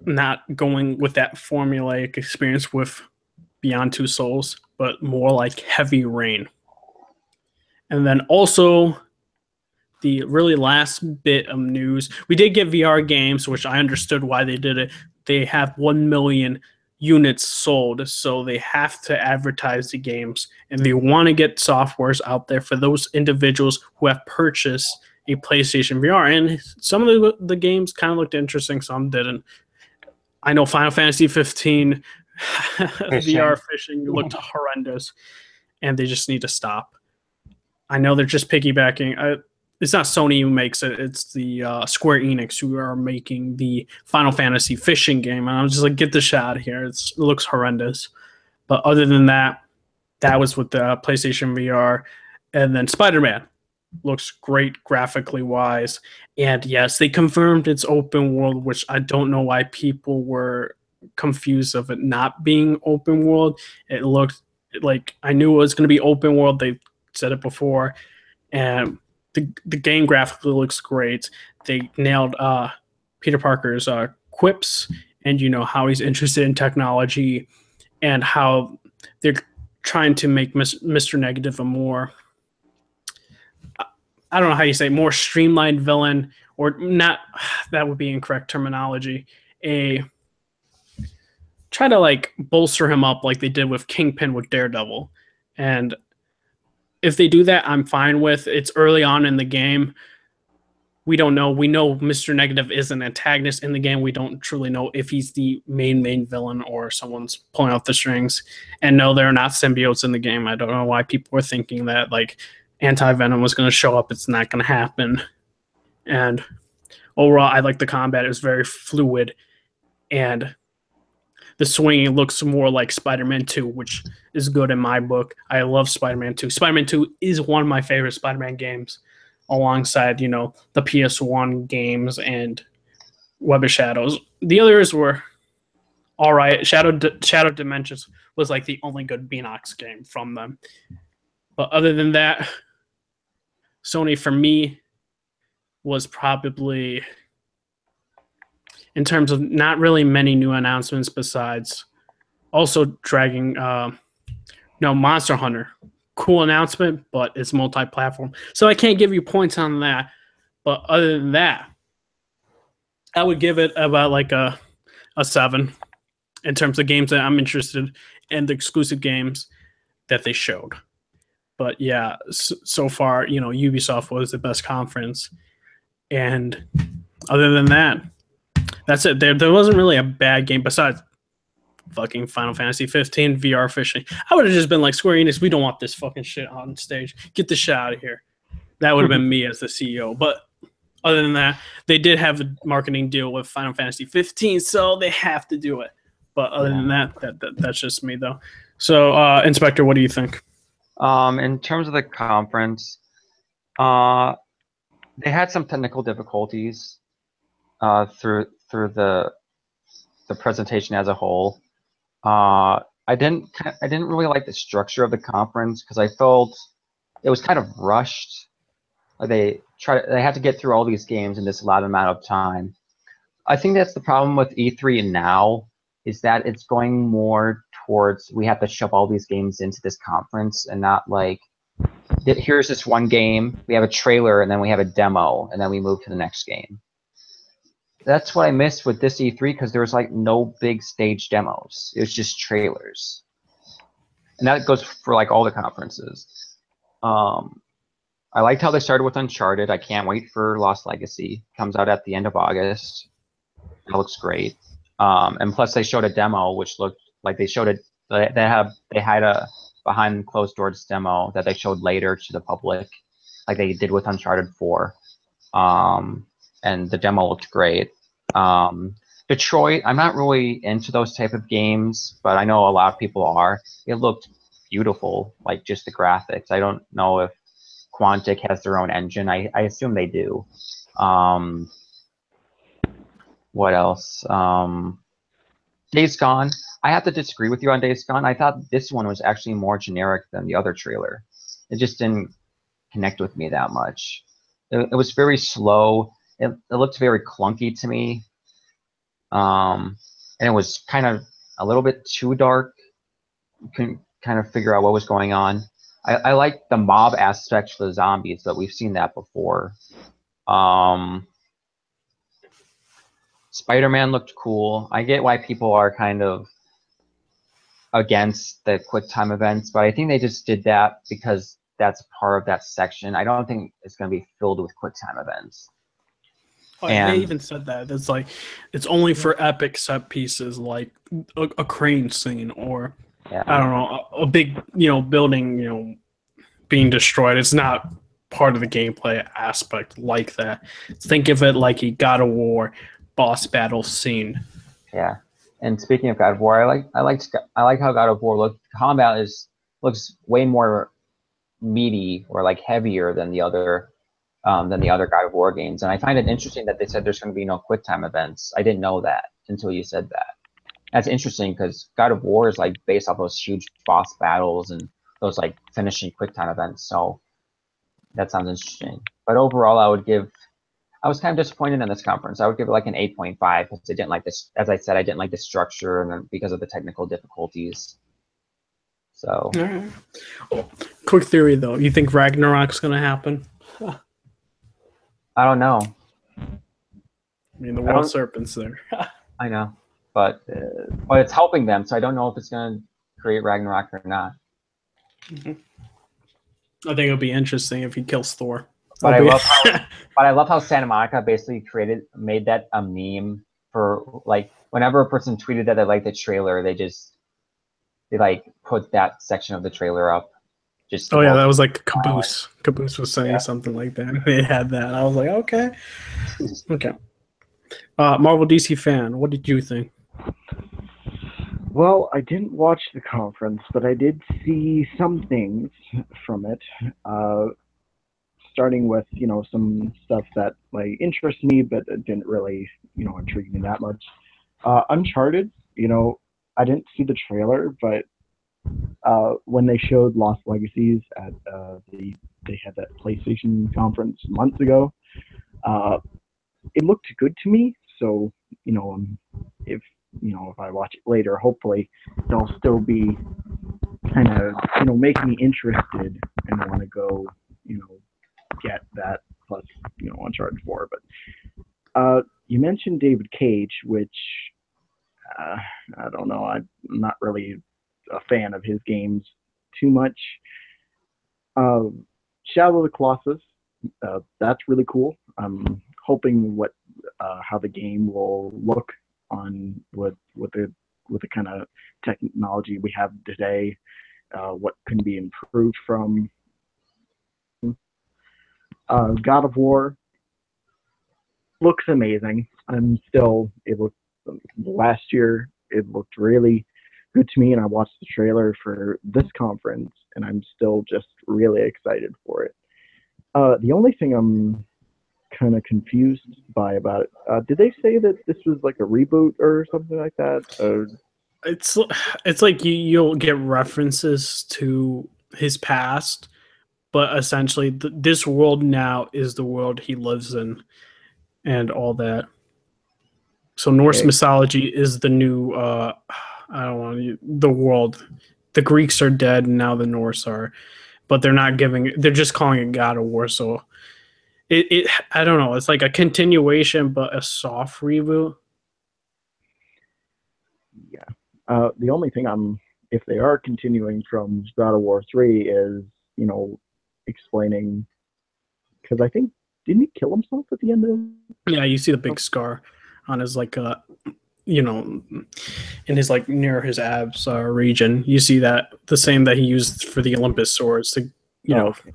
Speaker 1: not going with that formulaic experience with Beyond Two Souls, but more like Heavy Rain. And then also the really last bit of news, we did get VR games, which I understood why they did it. They have 1 million units sold, so they have to advertise the games. And they want to get softwares out there for those individuals who have purchased a PlayStation VR. And some of the games kind of looked interesting, some didn't. I know Final Fantasy 15 VR fishing looked horrendous, and they just need to stop. I know they're just piggybacking. It's not Sony who makes it. It's the Square Enix who are making the Final Fantasy fishing game. And I'm just like, get this shit out of here. It looks horrendous. But other than that, that was with the PlayStation VR. And then Spider-Man looks great graphically wise. And yes, they confirmed it's open world, which I don't know why people were confused of it not being open world. It looked like I knew it was going to be open world. They said it before, and the game graphically looks great. They nailed Peter Parker's quips and how he's interested in technology and how they're trying to make Mr. Negative a more, I don't know how you say, more streamlined villain, or not, that would be incorrect terminology, try to like bolster him up like they did with Kingpin with Daredevil. And if they do that, I'm fine with. It's early on in the game. We don't know. We know Mr. Negative is an antagonist in the game. We don't truly know if he's the main villain or someone's pulling out the strings. And no, there are not symbiotes in the game. I don't know why people were thinking that like Anti-Venom was going to show up. It's not going to happen. And overall, I like the combat. It was very fluid. And the swinging looks more like Spider-Man 2, which is good in my book. I love Spider-Man 2. Spider-Man 2 is one of my favorite Spider-Man games, alongside, the PS1 games and Web of Shadows. The others were all right. Shadow Dimensions was like the only good Beanox game from them. But other than that, Sony for me was probably, in terms of not really many new announcements besides also dragging Monster Hunter. Cool announcement, but it's multi-platform. So I can't give you points on that. But other than that, I would give it about like a 7 in terms of games that I'm interested in, the exclusive games that they showed. But yeah, so far, Ubisoft was the best conference. And other than that, That's it. There wasn't really a bad game besides fucking Final Fantasy 15 VR fishing. I would have just been like, Square Enix, we don't want this fucking shit on stage. Get this shit out of here. That would have been me as the CEO. But other than that, they did have a marketing deal with Final Fantasy 15, so they have to do it. But other than that's just me, though. So, Inspector, what do you think?
Speaker 2: In terms of the conference, they had some technical difficulties through the presentation as a whole. I didn't really like the structure of the conference because I felt it was kind of rushed. They had to get through all these games in this allotted amount of time. I think that's the problem with E3 now, is that it's going more towards we have to shove all these games into this conference and not like here's this one game, we have a trailer, and then we have a demo, and then we move to the next game. That's what I missed with this E3 because there was like no big stage demos. It was just trailers. And that goes for like all the conferences. I liked how they started with Uncharted. I can't wait for Lost Legacy. Comes out at the end of August. It looks great. And plus they showed a demo which looked like they had a behind closed doors demo that they showed later to the public, like they did with Uncharted 4. And the demo looked great. Detroit, I'm not really into those type of games, but I know a lot of people are. It looked beautiful, like just the graphics. I don't know if Quantic has their own engine. I assume they do. What else? Days Gone. I have to disagree with you on Days Gone. I thought this one was actually more generic than the other trailer. It just didn't connect with me that much. It was very slow. It looked very clunky to me. And it was kind of a little bit too dark. You couldn't kind of figure out what was going on. I like the mob aspect for the zombies, but we've seen that before. Spider-Man looked cool. I get why people are kind of against the QuickTime events, but I think they just did that because that's part of that section. I don't think it's going to be filled with QuickTime events.
Speaker 1: Oh, and they even said that it's like it's only for epic set pieces, like a crane scene or I don't know, a big building being destroyed. It's not part of the gameplay aspect like that. Think of it like a God of War boss battle scene.
Speaker 2: Yeah, and speaking of God of War, I like how God of War looks. Combat looks way more meaty or like heavier than the other God of War games, and I find it interesting that they said there's going to be no QuickTime events. I didn't know that until you said that. That's interesting because God of War is like based off those huge boss battles and those like finishing QuickTime events. So that sounds interesting. But overall, I was kind of disappointed in this conference. I would give it like an 8.5 because I didn't like this. As I said, I didn't like the structure and then because of the technical difficulties. So,
Speaker 1: all right. Oh, quick theory though, you think Ragnarok's going to happen?
Speaker 2: I don't know.
Speaker 1: I mean, the World Serpent's there.
Speaker 2: I know, but it's helping them, so I don't know if it's going to create Ragnarok or not.
Speaker 1: Mm-hmm. I think it'll be interesting if he kills Thor.
Speaker 2: But I love how Santa Monica basically made that a meme for like whenever a person tweeted that they liked the trailer, they like put that section of the trailer up.
Speaker 1: That was like Caboose. Caboose was saying something like that. They had that. I was like, okay. Marvel DC fan, what did you think?
Speaker 3: Well, I didn't watch the conference, but I did see some things from it. Starting with some stuff that like interests me, but it didn't really intrigue me that much. Uncharted, I didn't see the trailer, but when they showed Lost Legacies at they had that PlayStation conference months ago, it looked good to me. So if I watch it later, hopefully it'll still be kind of making me interested and want to go get that plus Uncharted 4. But you mentioned David Cage, which I don't know. I'm not really a fan of his games too much. Shadow of the Colossus, that's really cool. I'm hoping what how the game will look on with the kind of technology we have today, what can be improved from. God of War looks amazing. Last year it looked really good to me, and I watched the trailer for this conference, and I'm still just really excited for it. The only thing I'm kind of confused by about it, did they say that this was like a reboot or something like that?
Speaker 1: It's like you'll get references to his past, but essentially this world now is the world he lives in and all that. So Norse mythology is the new the world. The Greeks are dead and now the Norse are, but they're just calling it God of War. So it I don't know, it's like a continuation but a soft reboot.
Speaker 3: Yeah. The only thing if they are continuing from God of War 3 is, explaining, because I think, didn't he kill himself at the end of?
Speaker 1: Yeah, you see the big scar on his in his near his abs region. You see that the same that he used for the Olympus swords to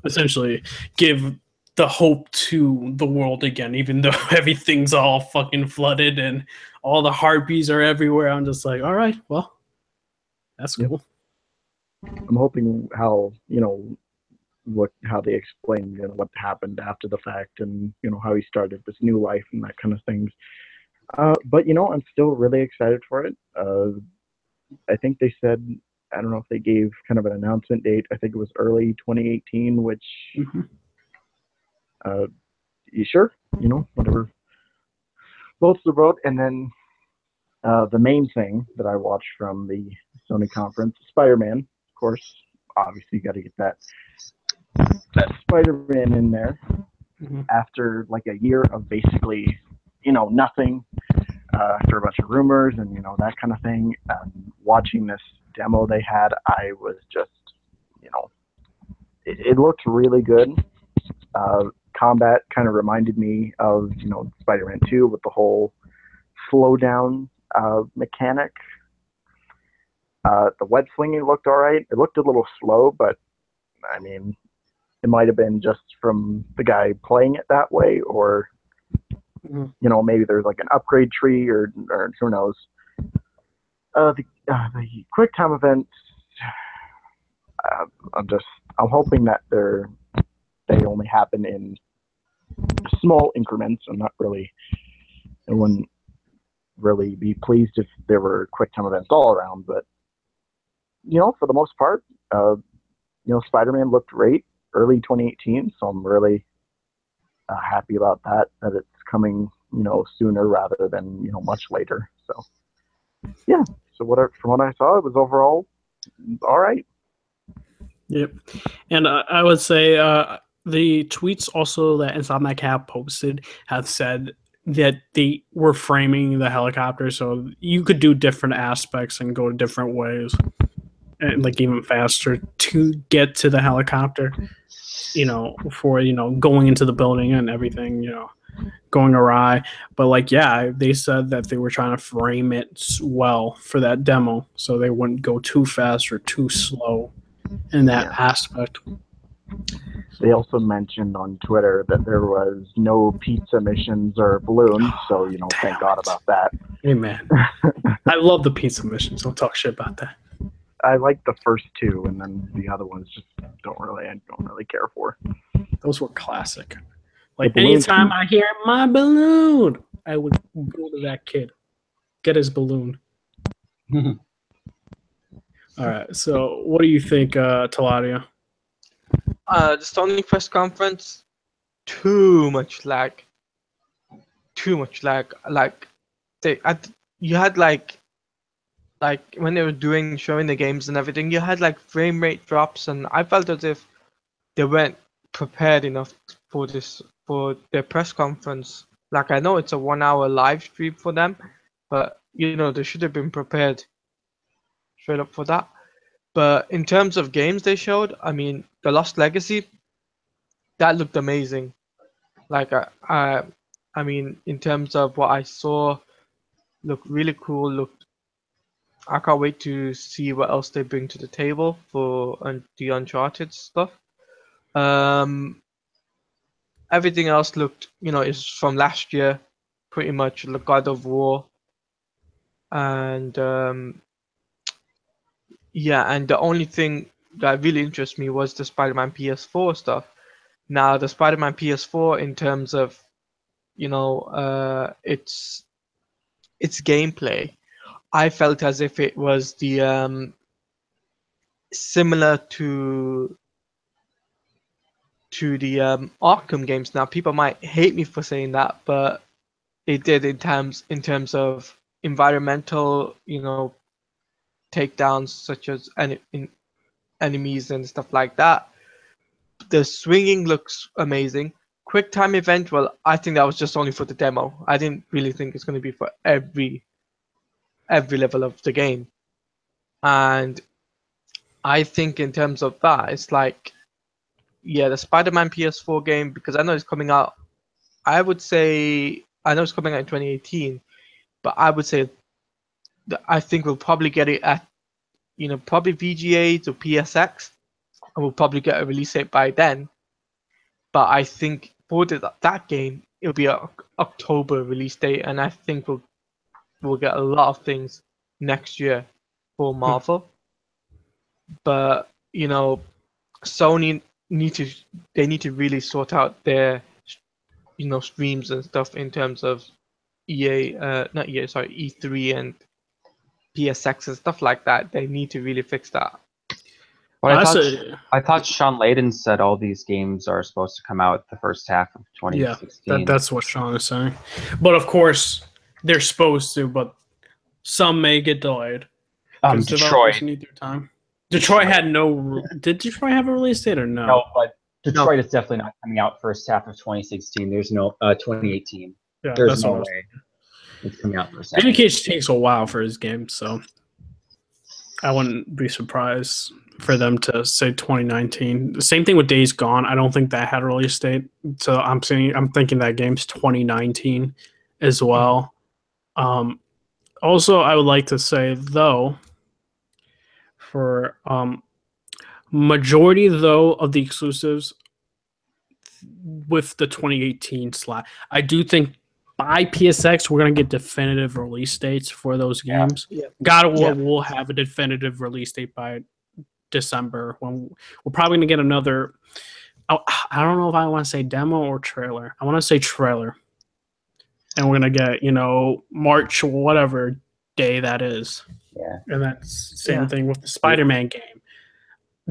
Speaker 1: essentially give the hope to the world again, even though everything's all fucking flooded and all the harpies are everywhere. I'm just like, all right, well, that's cool.
Speaker 3: I'm hoping how they explain what happened after the fact, and how he started this new life and that kind of things. But I'm still really excited for it. I think they said, I don't know if they gave kind of an announcement date. I think it was early 2018, which you sure? Whatever floats the boat. And then the main thing that I watched from the Sony conference, Spider-Man, of course. Obviously, you got to get that Spider-Man in there after like a year of basically, nothing, after a bunch of rumors and, that kind of thing. Watching this demo they had, I was just, it looked really good. Combat kind of reminded me of, Spider-Man 2 with the whole slowdown mechanic. The web slinging looked all right. It looked a little slow, but I mean, it might have been just from the guy playing it that way, or maybe there's like an upgrade tree, or who knows. The quick time events, I'm hoping that they only happen in small increments. I wouldn't really be pleased if there were quick time events all around, but for the most part, Spider-Man looked great early 2018, so I'm really happy about that it's coming, sooner rather than, much later. So, yeah. So from what I saw, it was overall all right.
Speaker 1: Yep. And I would say the tweets also that Insomniac have posted have said that they were framing the helicopter so you could do different aspects and go different ways, and like even faster to get to the helicopter, for, going into the building and everything, going awry. But they said that they were trying to frame it well for that demo so they wouldn't go too fast or too slow in that aspect.
Speaker 3: They also mentioned on Twitter that there was no pizza missions or balloons, so thank God about that.
Speaker 1: Amen. I love the pizza missions. Don't talk shit about that.
Speaker 3: I like the first two, and then the other ones I don't really care for.
Speaker 1: Those were classic. Like anytime I hear my balloon, I would go to that kid, get his balloon. All right. So, what do you think, Taladia?
Speaker 4: The Sony press conference, too much lag. Like you had like when they were showing the games and everything, you had like frame rate drops, and I felt as if they weren't prepared enough for their press conference. Like, I know it's a 1 hour live stream for them, but they should have been prepared straight up for that. But in terms of games they showed, I mean, The Lost Legacy, that looked amazing. Like, I I mean, in terms of what I saw, looked really cool. I can't wait to see what else they bring to the table for the Uncharted stuff. Everything else looked, is from last year, pretty much the God of War, and yeah, and the only thing that really interests me was the Spider-Man PS4 stuff. Now, the Spider-Man PS4, in terms of, its gameplay, I felt as if it was the similar to the Arkham games. Now, people might hate me for saying that, but it did in terms of environmental, takedowns such as enemies and stuff like that. The swinging looks amazing. Quick time event, well, I think that was just only for the demo. I didn't really think it's going to be for every level of the game. And I think in terms of that, it's like, yeah, the Spider-Man PS4 game, because I know it's coming out, I know it's coming out in 2018, but I would say that I think we'll probably get it at, probably VGA to PSX, and we'll probably get a release date by then. But I think for that game, it'll be an October release date, and I think we'll get a lot of things next year for Marvel. But Sony need to really sort out their streams and stuff in terms of E3 and PSX and stuff like that. They need to really fix that.
Speaker 2: But I thought Sean Layden said all these games are supposed to come out the first half of 2016.
Speaker 1: Yeah, that's what Sean is saying. But of course, they're supposed to, but some may get delayed.
Speaker 2: Detroit
Speaker 1: need their time. Detroit had no. Did Detroit have a release date or no?
Speaker 2: No, but Detroit is definitely not coming out first half of 2016. There's no 2018.
Speaker 1: Yeah,
Speaker 2: there's no way it's coming out first half.
Speaker 1: David Cage takes a while for his game, so I wouldn't be surprised for them to say 2019. The same thing with Days Gone. I don't think that had a release date, so I'm thinking that game's 2019 as well. Also, I would like to say though, for majority though of the exclusives with the 2018 slot, I do think by PSX we're gonna get definitive release dates for those games.
Speaker 4: Yeah.
Speaker 1: God of War will have a definitive release date by December, when we're probably gonna get another. I don't know if I want to say demo or trailer. I want to say trailer, and we're gonna get March whatever day that is.
Speaker 2: Yeah,
Speaker 1: and that's same thing with the Spider-Man game.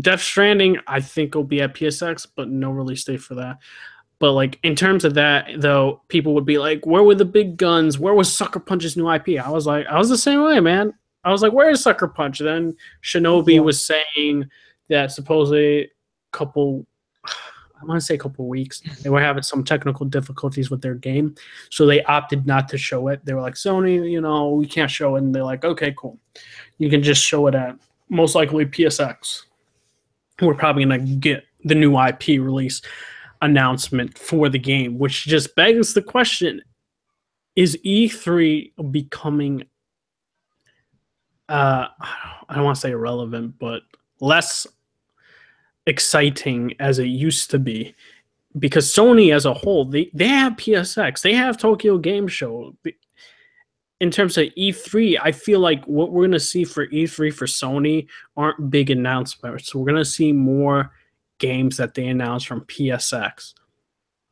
Speaker 1: Death Stranding, I think will be at PSX, but no release date for that. But like in terms of that, though, people would be like, "Where were the big guns? Where was Sucker Punch's new IP?" I was the same way, man. I was like, "Where is Sucker Punch?" Then Shinobi was saying that supposedly a couple weeks, they were having some technical difficulties with their game, so they opted not to show it. They were like, "Sony, we can't show it," and they're like, "Okay, cool, you can just show it at most likely PSX." We're probably gonna get the new IP release announcement for the game, which just begs the question: is E3 becoming I don't want to say irrelevant, but less exciting as it used to be? Because Sony as a whole, they have PSX, they have Tokyo Game Show. In terms of E3, I feel like what we're going to see for E3 for Sony aren't big announcements. We're going to see more games that they announce from PSX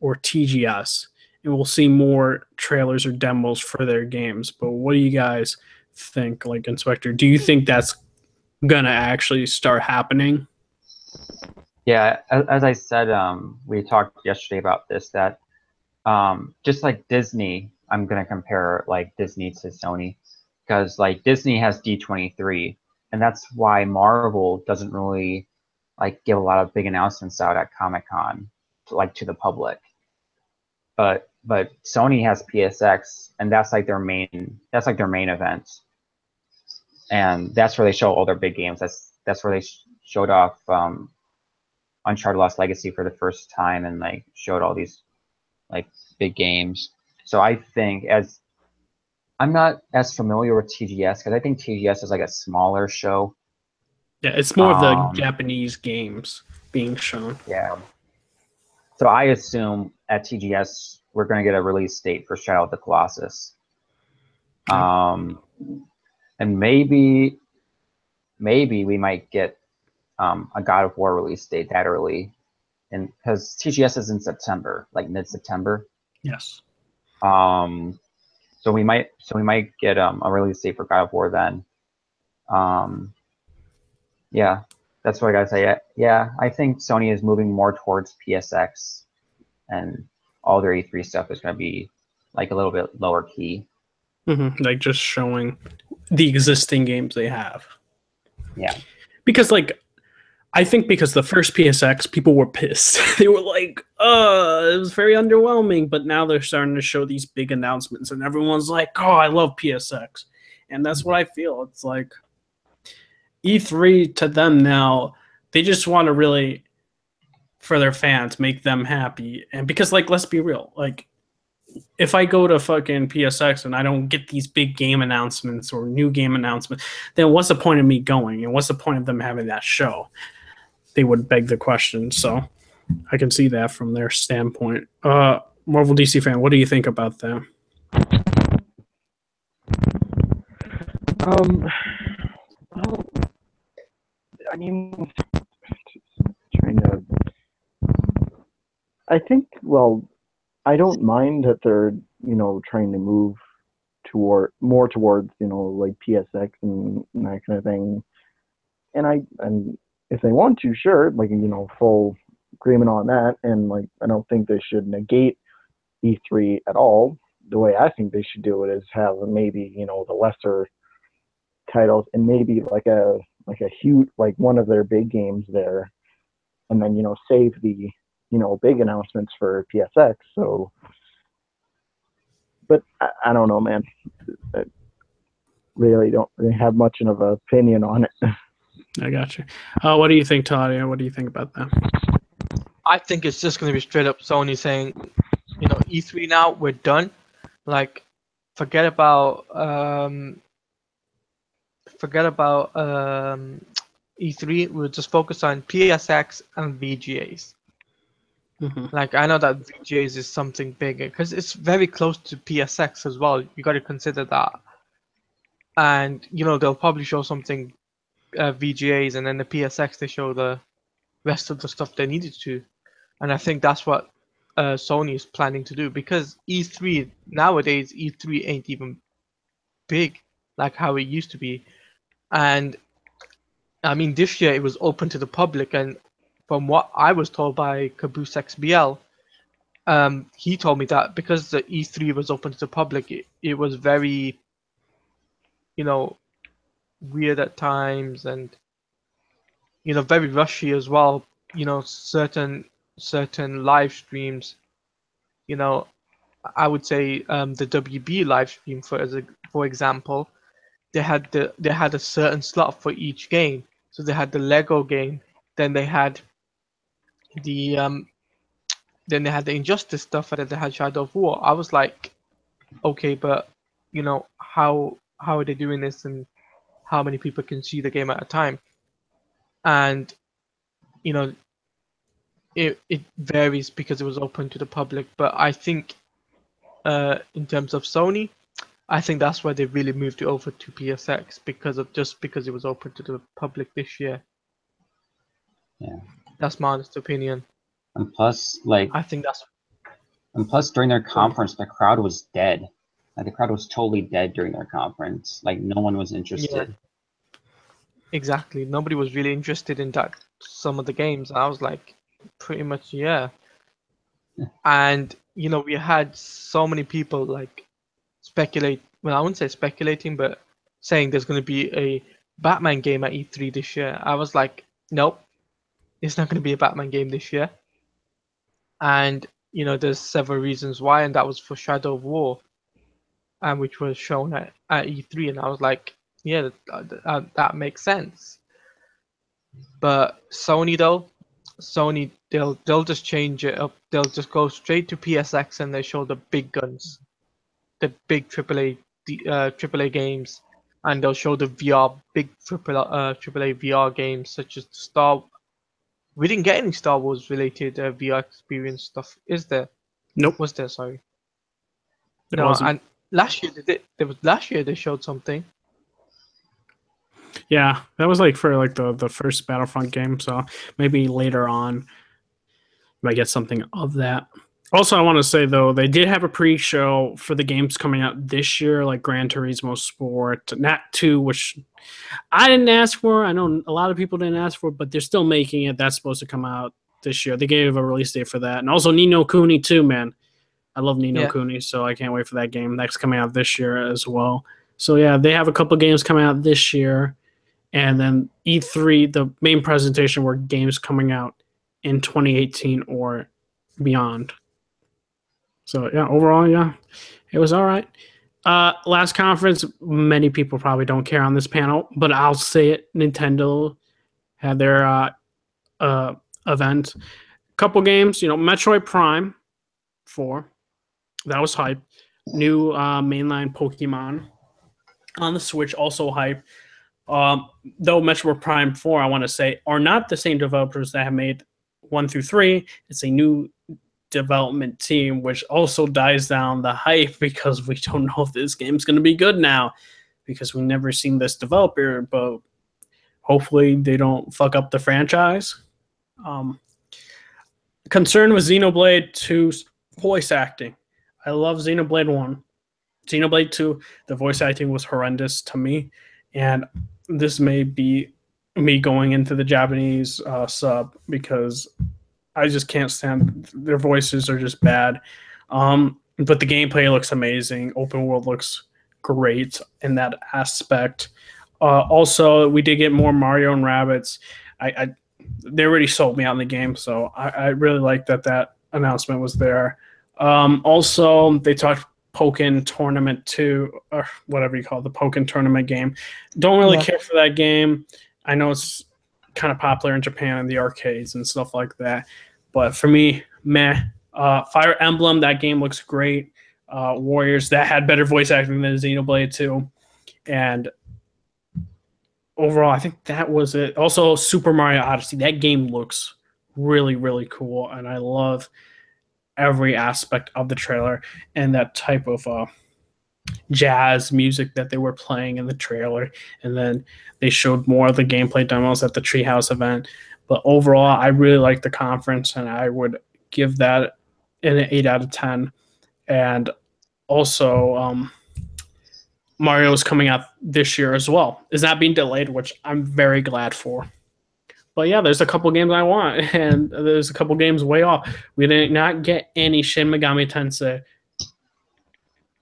Speaker 1: or TGS, and we'll see more trailers or demos for their games. But what do you guys think, like Inspector? Do you think that's going to actually start happening?
Speaker 2: Yeah, as I said, we talked yesterday about this, that just like Disney, I'm going to compare like Disney to Sony, because like Disney has D23, and that's why Marvel doesn't really like give a lot of big announcements out at Comic-Con to the public. But Sony has PSX, and that's like their main event. And that's where they show all their big games. That's where they showed off Uncharted Lost Legacy for the first time, and like showed all these like big games. So I think I'm not as familiar with TGS because I think TGS is like a smaller show.
Speaker 1: Yeah, it's more of the
Speaker 2: Um,
Speaker 1: Japanese games being shown.
Speaker 2: Yeah. So I assume at TGS we're going to get a release date for Shadow of the Colossus. And maybe we might get a God of War release date that early, and because TGS is in September, like mid-September.
Speaker 1: Yes.
Speaker 2: So we might get a release date for God of War then. Yeah, that's what I gotta say. Yeah, I think Sony is moving more towards PSX, and all their E3 stuff is gonna be like a little bit lower key.
Speaker 1: Like just showing the existing games they have.
Speaker 2: Yeah.
Speaker 1: Because I think because the first PSX, people were pissed. They were like, it was very underwhelming. But now they're starting to show these big announcements, and everyone's like, oh, I love PSX. And that's what I feel. It's like E3 to them now, they just want to really, for their fans, make them happy. And because, let's be real, if I go to fucking PSX and I don't get these big game announcements or new game announcements, then what's the point of me going? And what's the point of them having that show? They would beg the question. So I can see that from their standpoint. Marvel DC fan, what do you think about that?
Speaker 3: Well, I mean, trying to. I think. Well, I don't mind that they're trying to move more towards like PSX and that kind of thing. And if they want to, sure, full agreement on that. And I don't think they should negate E3 at all. The way I think they should do it is have maybe the lesser titles and maybe like a huge one of their big games there, and then save the big announcements for PSX. So, but I don't know, man. I really don't have much of an opinion on it.
Speaker 1: I got you. What do you think, Talia? What do you think about that?
Speaker 4: I think it's just going to be straight up Sony saying, E3 now, we're done. Forget about E3. We'll just focus on PSX and VGAs. I know that VGAs is something bigger because it's very close to PSX as well. You got to consider that. And they'll probably show something VGAs, and then the PSX they show the rest of the stuff they needed to. And I think that's what Sony is planning to do, because E3 nowadays, E3 ain't even big like how it used to be. And I mean, this year it was open to the public, and from what I was told by Caboose XBL, he told me that because the E3 was open to the public, it was very, weird at times, and very rushy as well. Certain live streams, I would say the WB live stream for example, they had a certain slot for each game. So they had the Lego game, then they had the Injustice stuff, and then they had Shadow of War. I was like, okay, but how are they doing this, and how many people can see the game at a time? And it varies because it was open to the public. But I think in terms of Sony, I think that's why they really moved it over to PSX because it was open to the public this year.
Speaker 2: Yeah.
Speaker 4: That's my honest opinion.
Speaker 2: And plus,
Speaker 4: I think that's.
Speaker 2: And plus, during their conference, the crowd was dead. The crowd was totally dead during their conference. No one was interested.
Speaker 4: Yeah. Exactly. Nobody was really interested in some of the games. I was like, pretty much, yeah. And we had so many people speculate. Well, I wouldn't say speculating, but saying there's going to be a Batman game at E3 this year. I was like, nope, it's not going to be a Batman game this year. And there's several reasons why, and that was for Shadow of War, and which was shown at E3, and I was like, yeah, that makes sense. But Sony though, they'll just change it up. They'll just go straight to PSX and they show the big guns. the big AAA games, and they'll show the big AAA VR games such as Star. We didn't get any Star Wars related VR experience stuff, is there?
Speaker 1: Nope,
Speaker 4: Was there? Sorry.
Speaker 1: it
Speaker 4: No,
Speaker 1: wasn't.
Speaker 4: and last year last year they showed something.
Speaker 1: Yeah, that was like for like the first Battlefront game, so maybe later on might get something of that. Also, I want to say though, they did have a pre-show for the games coming out this year, like Gran Turismo Sport, Nat 2, which I didn't ask for. I know a lot of people didn't ask for, but they're still making it. That's supposed to come out this year. They gave a release date for that, and also Ni no Kuni too, man. I love Ni no Kuni, so I can't wait for that game. That's coming out this year as well. So yeah, they have a couple games coming out this year. And then E3, the main presentation were games coming out in 2018 or beyond. So, yeah, overall, yeah, it was all right. Last conference, many people probably don't care on this panel, but I'll say it. Nintendo had their event. Couple games, Metroid Prime 4. That was hype. New mainline Pokemon on the Switch, also hype. Though Metroid Prime 4, I want to say, are not the same developers that have made 1 through 3. It's a new development team, which also dies down the hype because we don't know if this game's going to be good now because we've never seen this developer, but hopefully they don't fuck up the franchise. Concern with Xenoblade 2's voice acting. I love Xenoblade 1. Xenoblade 2, the voice acting was horrendous to me, and this may be me going into the Japanese sub because I just can't stand their voices are just bad. But the gameplay looks amazing. Open world looks great in that aspect. Also, we did get more Mario and Rabbids. They already sold me on the game, so I really like that announcement was there. Also, they talked Pokken Tournament 2, or whatever you call it, the Pokken Tournament game. Don't really care for that game. I know it's kind of popular in Japan in the arcades and stuff like that. But for me, meh. Fire Emblem, that game looks great. Warriors, that had better voice acting than Xenoblade 2. And overall, I think that was it. Also, Super Mario Odyssey, that game looks really, really cool. And I love every aspect of the trailer and that type of jazz music that they were playing in the trailer. And then they showed more of the gameplay demos at the Treehouse event. But overall, I really like the conference, and I would give that an 8 out of 10. And also, Mario is coming out this year as well. It's not being delayed, which I'm very glad for. But yeah, there's a couple games I want, and there's a couple games way off. We did not get any Shin Megami Tensei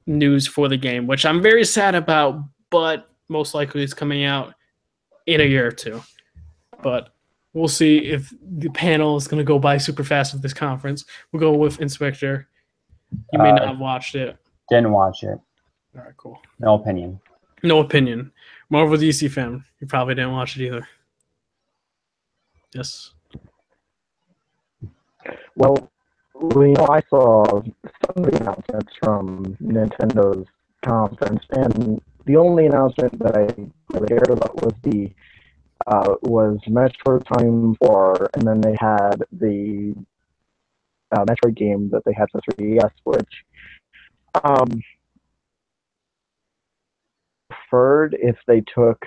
Speaker 1: news for the game, which I'm very sad about, but most likely it's coming out in a year or two. But we'll see if the panel is going to go by super fast with this conference. We'll go with Inspector. You may not have watched it.
Speaker 2: Didn't watch it.
Speaker 1: All right, cool.
Speaker 2: No opinion.
Speaker 1: No opinion. Marvel DC fan. You probably didn't watch it either. Yes.
Speaker 3: Well, I saw some of the announcements from Nintendo's conference, and the only announcement that I really cared about was Metroid Prime 4, and then they had the Metroid game that they had for 3DS, which preferred if they took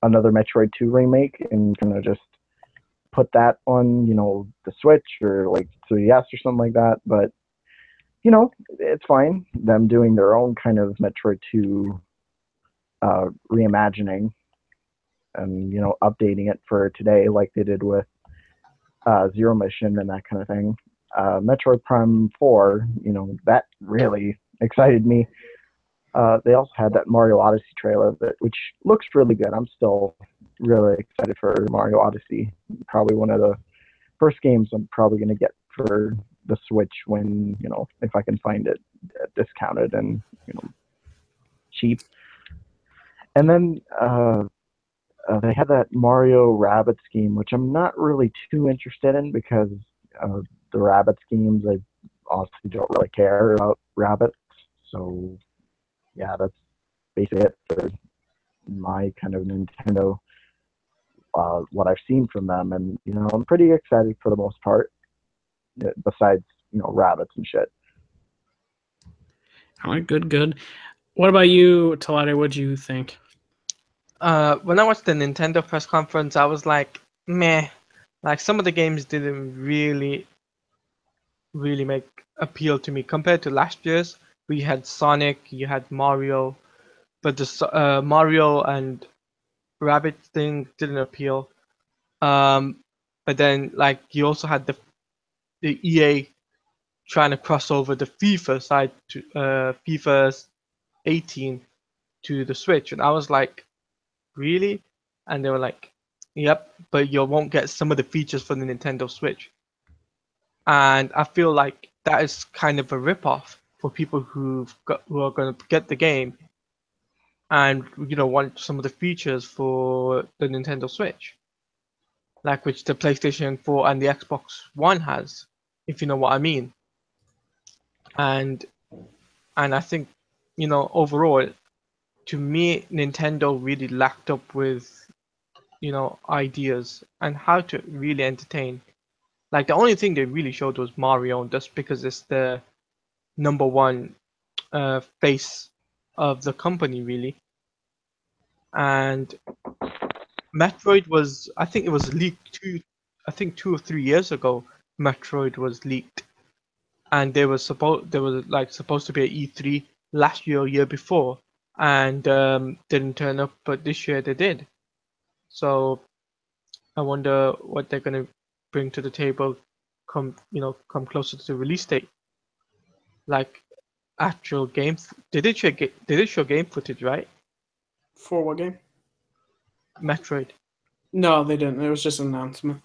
Speaker 3: another Metroid 2 remake and kind of just put that on, the Switch or like 3DS or something like that. But, it's fine. Them doing their own kind of Metroid 2 reimagining and, updating it for today like they did with Zero Mission and that kind of thing. Metroid Prime 4, that really excited me. They also had that Mario Odyssey trailer, which looks really good. I'm still really excited for Mario Odyssey. Probably one of the first games I'm probably going to get for the Switch when, if I can find it discounted and, cheap. And then they had that Mario Rabbids game, which I'm not really too interested in because the Rabbids games, I honestly don't really care about Rabbids. So yeah, that's basically it for my kind of Nintendo. What I've seen from them, and I'm pretty excited for the most part. Besides, rabbits and shit.
Speaker 1: All right, good. What about you, Talade? What do you think?
Speaker 4: When I watched the Nintendo press conference, I was like, meh. Like some of the games didn't really make appeal to me compared to last year's. We had Sonic, you had Mario, but the Mario and Rabbit thing didn't appeal. But then like you also had the EA trying to cross over the FIFA side to FIFA 18 to the Switch, and I was like, really? And they were like, yep, but you won't get some of the features for the Nintendo Switch. And I feel like that is kind of a rip-off for people who are going to get the game and want some of the features for the Nintendo Switch, like which the PlayStation 4 and the Xbox One has, if you know what I mean. And I think overall, to me, Nintendo really lacked up with ideas and how to really entertain. Like the only thing they really showed was Mario, just because it's the number one face of the company, really. And Metroid was, I think it was leaked 2 or 3 years ago. Metroid was leaked, and there was supposed to be an E3 last year or year before, and didn't turn up, but this year they did. So I wonder what they're gonna bring to the table come closer to the release date. Like actual game. They did show game footage, right?
Speaker 1: For what game?
Speaker 4: Metroid.
Speaker 1: No, they didn't. It was just an announcement.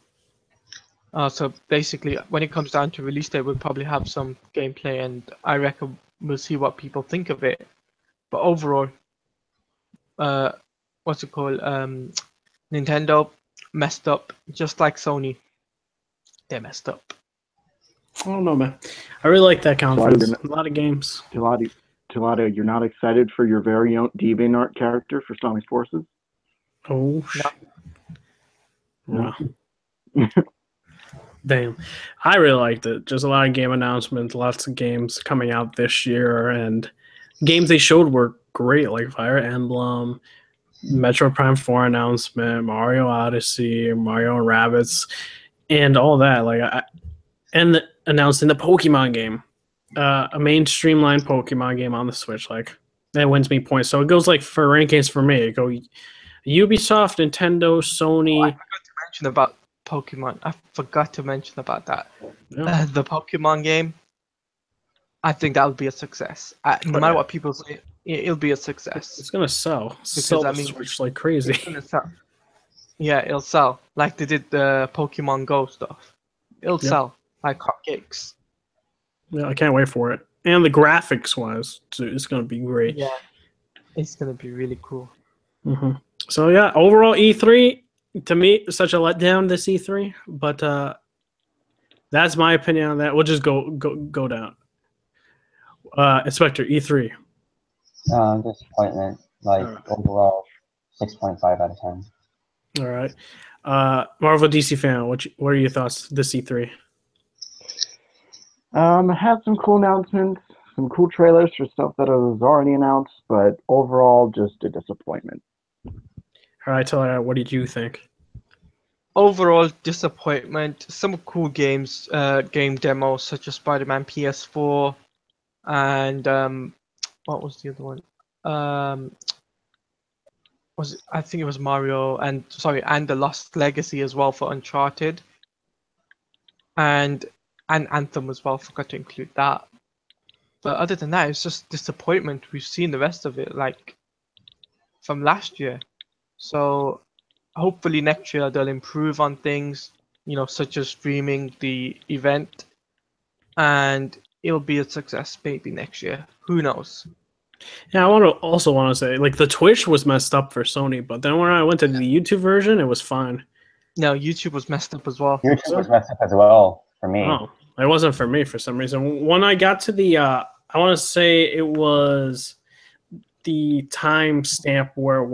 Speaker 4: So basically, when it comes down to release date, we'll probably have some gameplay, and I reckon we'll see what people think of it. But overall, what's it called? Nintendo messed up, just like Sony. They messed up.
Speaker 1: I don't know, man. I really like that conference. A lot of games.
Speaker 3: Talado, you're not excited for your very own DeviantArt character for Sonic Forces?
Speaker 1: Oh, shit. No.
Speaker 3: No.
Speaker 1: Damn. I really liked it. Just a lot of game announcements, lots of games coming out this year, and games they showed were great, like Fire Emblem, Metro Prime 4 announcement, Mario Odyssey, Mario and Rabbids, and all that. And announcing the Pokemon game, a main streamlined Pokemon game on the Switch. Like that wins me points. So it goes like for rankings for me. It go Ubisoft, Nintendo, Sony.
Speaker 4: Oh, I forgot to mention about Pokemon. I forgot to mention about that.
Speaker 1: Yeah.
Speaker 4: The Pokemon game. I think that would be a success. No matter what people say, it'll be a success.
Speaker 1: It's gonna sell. Sell the Switch like crazy.
Speaker 4: It's gonna sell. Yeah, it'll sell like they did the Pokemon Go stuff. It'll sell like hotcakes.
Speaker 1: Yeah, I can't wait for it. And the graphics wise, it's gonna be great.
Speaker 4: Yeah, it's gonna be really cool.
Speaker 1: Mm-hmm. So yeah, overall E3 to me such a letdown this E3, but that's my opinion on that. We'll just go down. Inspector E3.
Speaker 2: Disappointment. Overall, 6.5 out of 10.
Speaker 1: All right. Marvel DC fan, what are your thoughts this E3?
Speaker 3: Had some cool announcements, some cool trailers for stuff that was already announced, but overall, just a disappointment.
Speaker 1: All right, Tyler, what did you think?
Speaker 4: Overall disappointment. Some cool games, game demos such as Spider-Man PS4, and what was the other one? I think it was Mario and the Lost Legacy as well for Uncharted, and Anthem as well. Forgot to include that. But other than that, it's just disappointment. We've seen the rest of it like from last year. So hopefully next year they'll improve on things, such as streaming the event, and it'll be a success maybe next year. Who knows?
Speaker 1: Yeah, I want to say like the Twitch was messed up for Sony, but then when I went to the YouTube version, it was fine.
Speaker 4: No, YouTube was messed up as well.
Speaker 2: YouTube was messed up as well for me.
Speaker 1: Oh, it wasn't for me for some reason. When I got to the I want to say it was the time stamp where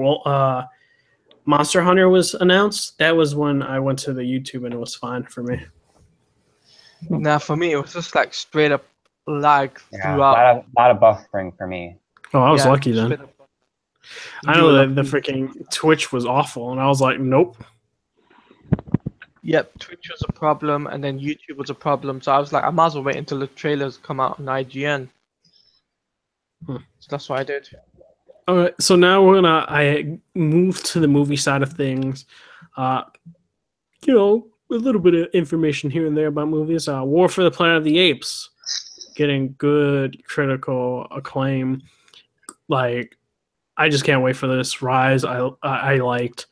Speaker 1: Monster Hunter was announced. That was when I went to the YouTube and it was fine for me.
Speaker 4: Now, for me, it was just like straight up lag
Speaker 2: Yeah,
Speaker 4: throughout.
Speaker 2: a lot of buffering for me.
Speaker 1: Oh, I was
Speaker 4: Yeah,
Speaker 1: lucky then.
Speaker 4: straight up.
Speaker 1: I
Speaker 4: You
Speaker 1: know
Speaker 4: were
Speaker 1: that the
Speaker 4: lucky.
Speaker 1: freaking Twitch was awful, and I was like, nope.
Speaker 4: Yep, Twitch was a problem, and then YouTube was a problem. So I was like, I might as well wait until the trailers come out on IGN.
Speaker 1: Hmm.
Speaker 4: So that's what I did.
Speaker 1: All right, so now I move to the movie side of things. You know, a little bit of information here and there about movies. War for the Planet of the Apes, getting good critical acclaim. Like, I just can't wait for this. Rise, I liked.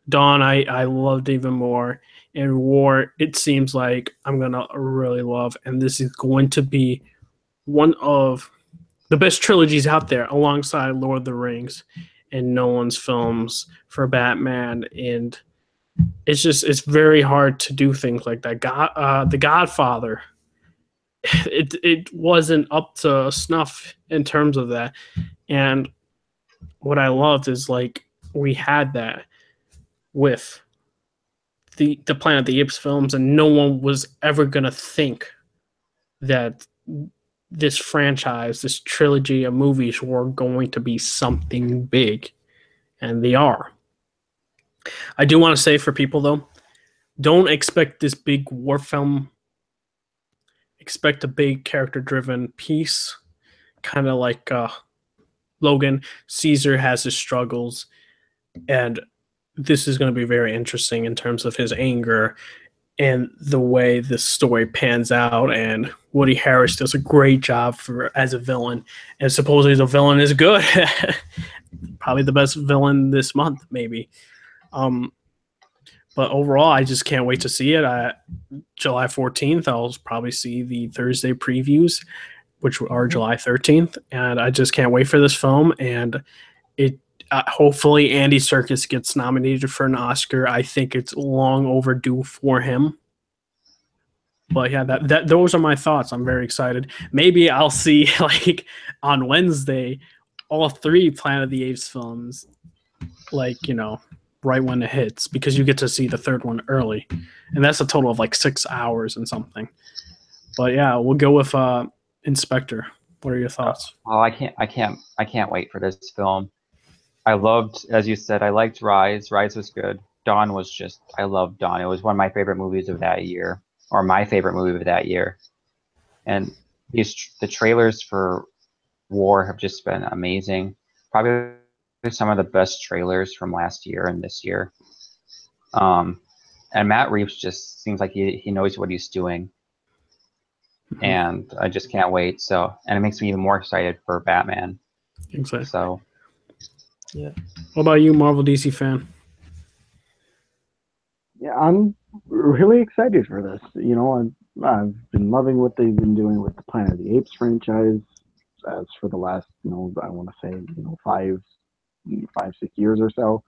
Speaker 1: Dawn, I loved even more. And War, it seems like I'm gonna really love. And this is going to be one of the best trilogies out there, alongside Lord of the Rings and Nolan's films for Batman. And it's very hard to do things like that. The Godfather, it wasn't up to snuff in terms of that. And what I loved is like we had that with the Planet of the Apes films, and no one was ever gonna think that this franchise, this trilogy of movies, were going to be something big, and they are. I do want to say for people though, don't expect this big war film. Expect a big character-driven piece, kind of like Logan. Caesar has his struggles, and this is going to be very interesting in terms of his anger and the way this story pans out. And Woody Harris does a great job as a villain, and supposedly the villain is good. Probably the best villain this month, maybe. But overall, I just can't wait to see it. July 14th, I'll probably see the Thursday previews, which are July 13th, and I just can't wait for this film. And it hopefully Andy Serkis gets nominated for an Oscar. I think it's long overdue for him. But yeah, that those are my thoughts. I'm very excited. Maybe I'll see like on Wednesday all 3 Planet of the Apes films, like, you know, right when it hits, because you get to see the third one early, and that's a total of like 6 hours and something. But yeah, we'll go with Inspector. What are your thoughts?
Speaker 2: Oh, I can't wait for this film. I loved, as you said, I liked Rise. Rise was good. Dawn was just, I loved Dawn. It was one of my favorite movies of that year, or my favorite movie of that year. And the trailers for War have just been amazing. Probably some of the best trailers from last year and this year. And Matt Reeves just seems like he knows what he's doing. Mm-hmm. And I just can't wait. So, and it makes me even more excited for Batman.
Speaker 1: Exactly.
Speaker 2: So,
Speaker 4: yeah.
Speaker 1: What about you, Marvel DC fan?
Speaker 3: Yeah, I'm really excited for this. You know, I've been loving what they've been doing with the Planet of the Apes franchise as for the last, you know, I want to say, you know, 5-6 years or so.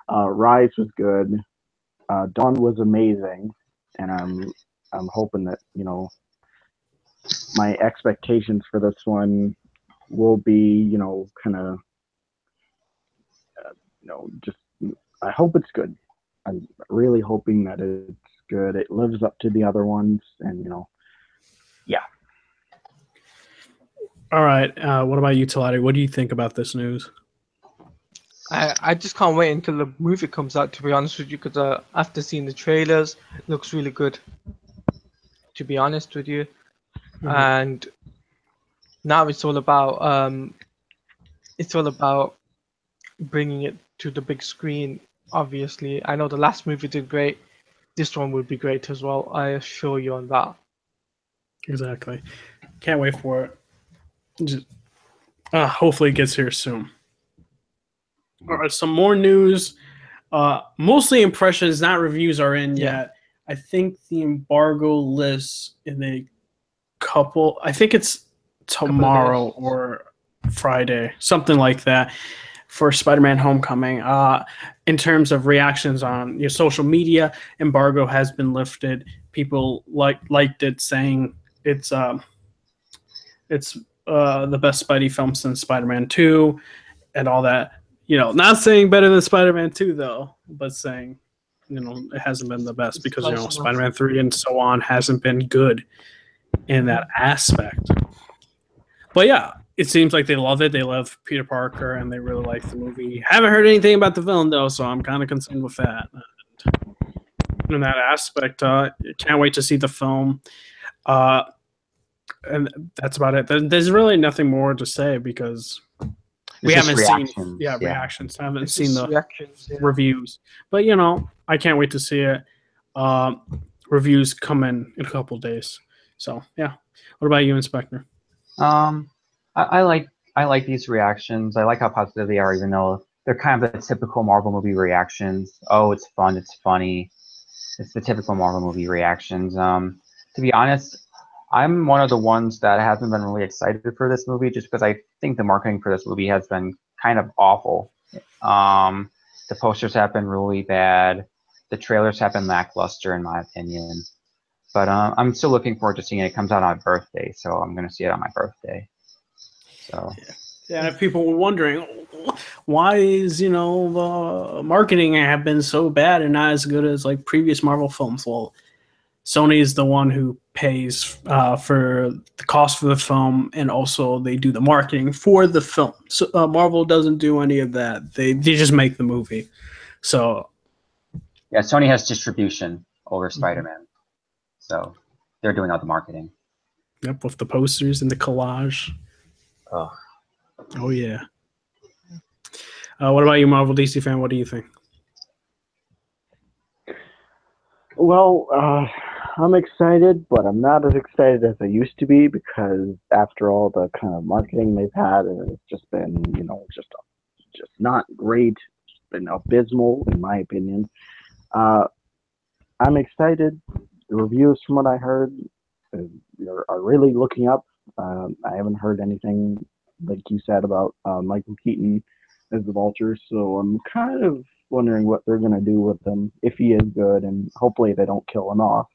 Speaker 3: Rise was good. Dawn was amazing, and I'm hoping that, you know, my expectations for this one will be, you know, kind of, you know, just, I hope it's good. I'm really hoping that it's good. It lives up to the other ones, and, you know, yeah.
Speaker 1: All right. What about you, Talati? What do you think about this news?
Speaker 4: I just can't wait until the movie comes out, to be honest with you, because after seeing the trailers, it looks really good, to be honest with you. Mm-hmm. And now it's all about bringing it to the big screen. Obviously, I know the last movie did great. This one will be great as well. I assure you on that.
Speaker 1: Exactly. Can't wait for it. Just, hopefully it gets here soon. All right, some more news. Mostly impressions, not reviews, are in yet. I think the embargo lists in a couple. I think it's tomorrow or Friday, something like that, for Spider-Man: Homecoming. In terms of reactions on your social media, embargo has been lifted. People liked it, saying it's the best Spidey film since Spider-Man 2 and all that. Not saying better than Spider-Man 2 though, but saying it hasn't been the best because Spider-Man 3 and so on hasn't been good in that aspect. But yeah, it seems like they love it. They love Peter Parker and they really like the movie. Haven't heard anything about the villain though, so I'm kind of concerned with that. And in that aspect, can't wait to see the film. And that's about it. There's really nothing more to say because we haven't seen reactions. I haven't seen the reviews. But I can't wait to see it. Reviews come in a couple of days. So yeah. What about you, Inspector?
Speaker 2: I like these reactions. I like how positive they are, even though they're kind of the typical Marvel movie reactions. Oh, it's fun, it's funny. It's the typical Marvel movie reactions. To be honest, I'm one of the ones that hasn't been really excited for this movie just because I think the marketing for this movie has been kind of awful. The posters have been really bad. The trailers have been lackluster, in my opinion. But I'm still looking forward to seeing it. It comes out on my birthday, so I'm going to see it on my birthday. So.
Speaker 1: Yeah, if people were wondering why is the marketing have been so bad and not as good as like previous Marvel films. Well, Sony is the one who pays for the cost for the film, and also they do the marketing for the film. So Marvel doesn't do any of that. They just make the movie. So
Speaker 2: yeah, Sony has distribution over Spider-Man, so they're doing all the marketing.
Speaker 1: Yep, with the posters and the collage. Oh yeah. What about you, Marvel DC fan? What do you think?
Speaker 3: Well, I'm excited, but I'm not as excited as I used to be because after all the kind of marketing they've had, it's just been, just not great. It's been abysmal, in my opinion. I'm excited. The reviews, from what I heard, are really looking up. I haven't heard anything like you said about Michael Keaton as the Vulture, so I'm kind of wondering what they're going to do with him if he is good, and hopefully they don't kill him off,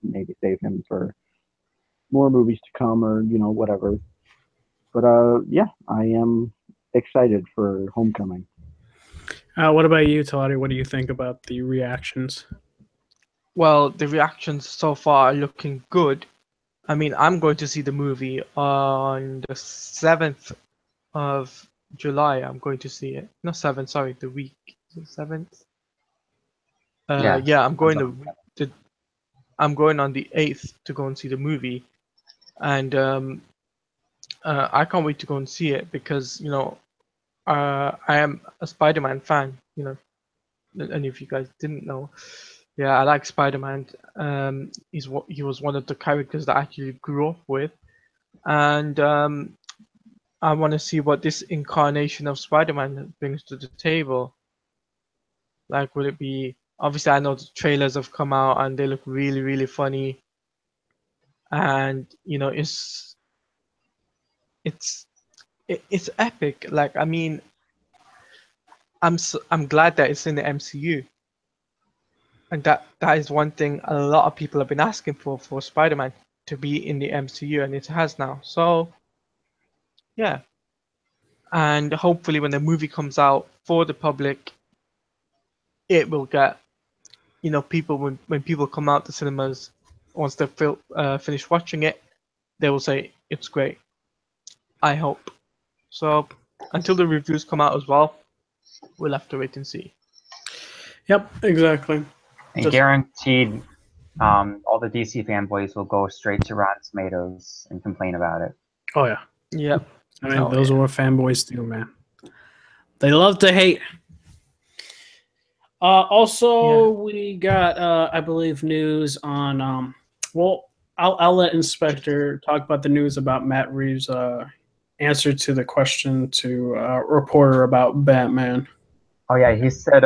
Speaker 3: maybe save him for more movies to come or, whatever. But yeah, I am excited for Homecoming.
Speaker 1: What about you, Talati? What do you think about the reactions?
Speaker 4: Well, the reactions so far are looking good. I mean, I'm going to see the movie on the 7th of July. I'm going to see it. Not 7th, sorry, the week. Is it 7th? Yeah, I'm going I'm going on the 8th to go and see the movie. And I can't wait to go and see it because, I am a Spider-Man fan, any of you guys didn't know. Yeah, I like Spider-Man. He was one of the characters that I actually grew up with, and I want to see what this incarnation of Spider-Man brings to the table. Like, would it be? Obviously, I know the trailers have come out and they look really, really funny, and it's epic. Like, I mean, I'm glad that it's in the MCU. And that is one thing a lot of people have been asking for Spider-Man to be in the MCU, and it has now. So, yeah. And hopefully when the movie comes out for the public, it will get, people, when people come out to cinemas, once they've finished watching it, they will say, it's great. I hope. So, until the reviews come out as well, we'll have to wait and see.
Speaker 1: Yep, exactly.
Speaker 2: And guaranteed, all the DC fanboys will go straight to Rotten Tomatoes and complain about it.
Speaker 1: Oh yeah.
Speaker 4: Yep.
Speaker 1: I mean, those are what fanboys do, man. They love to hate. We got, I believe, news on. I'll let Inspector talk about the news about Matt Reeves' answer to the question to a reporter about Batman.
Speaker 2: Oh yeah, he said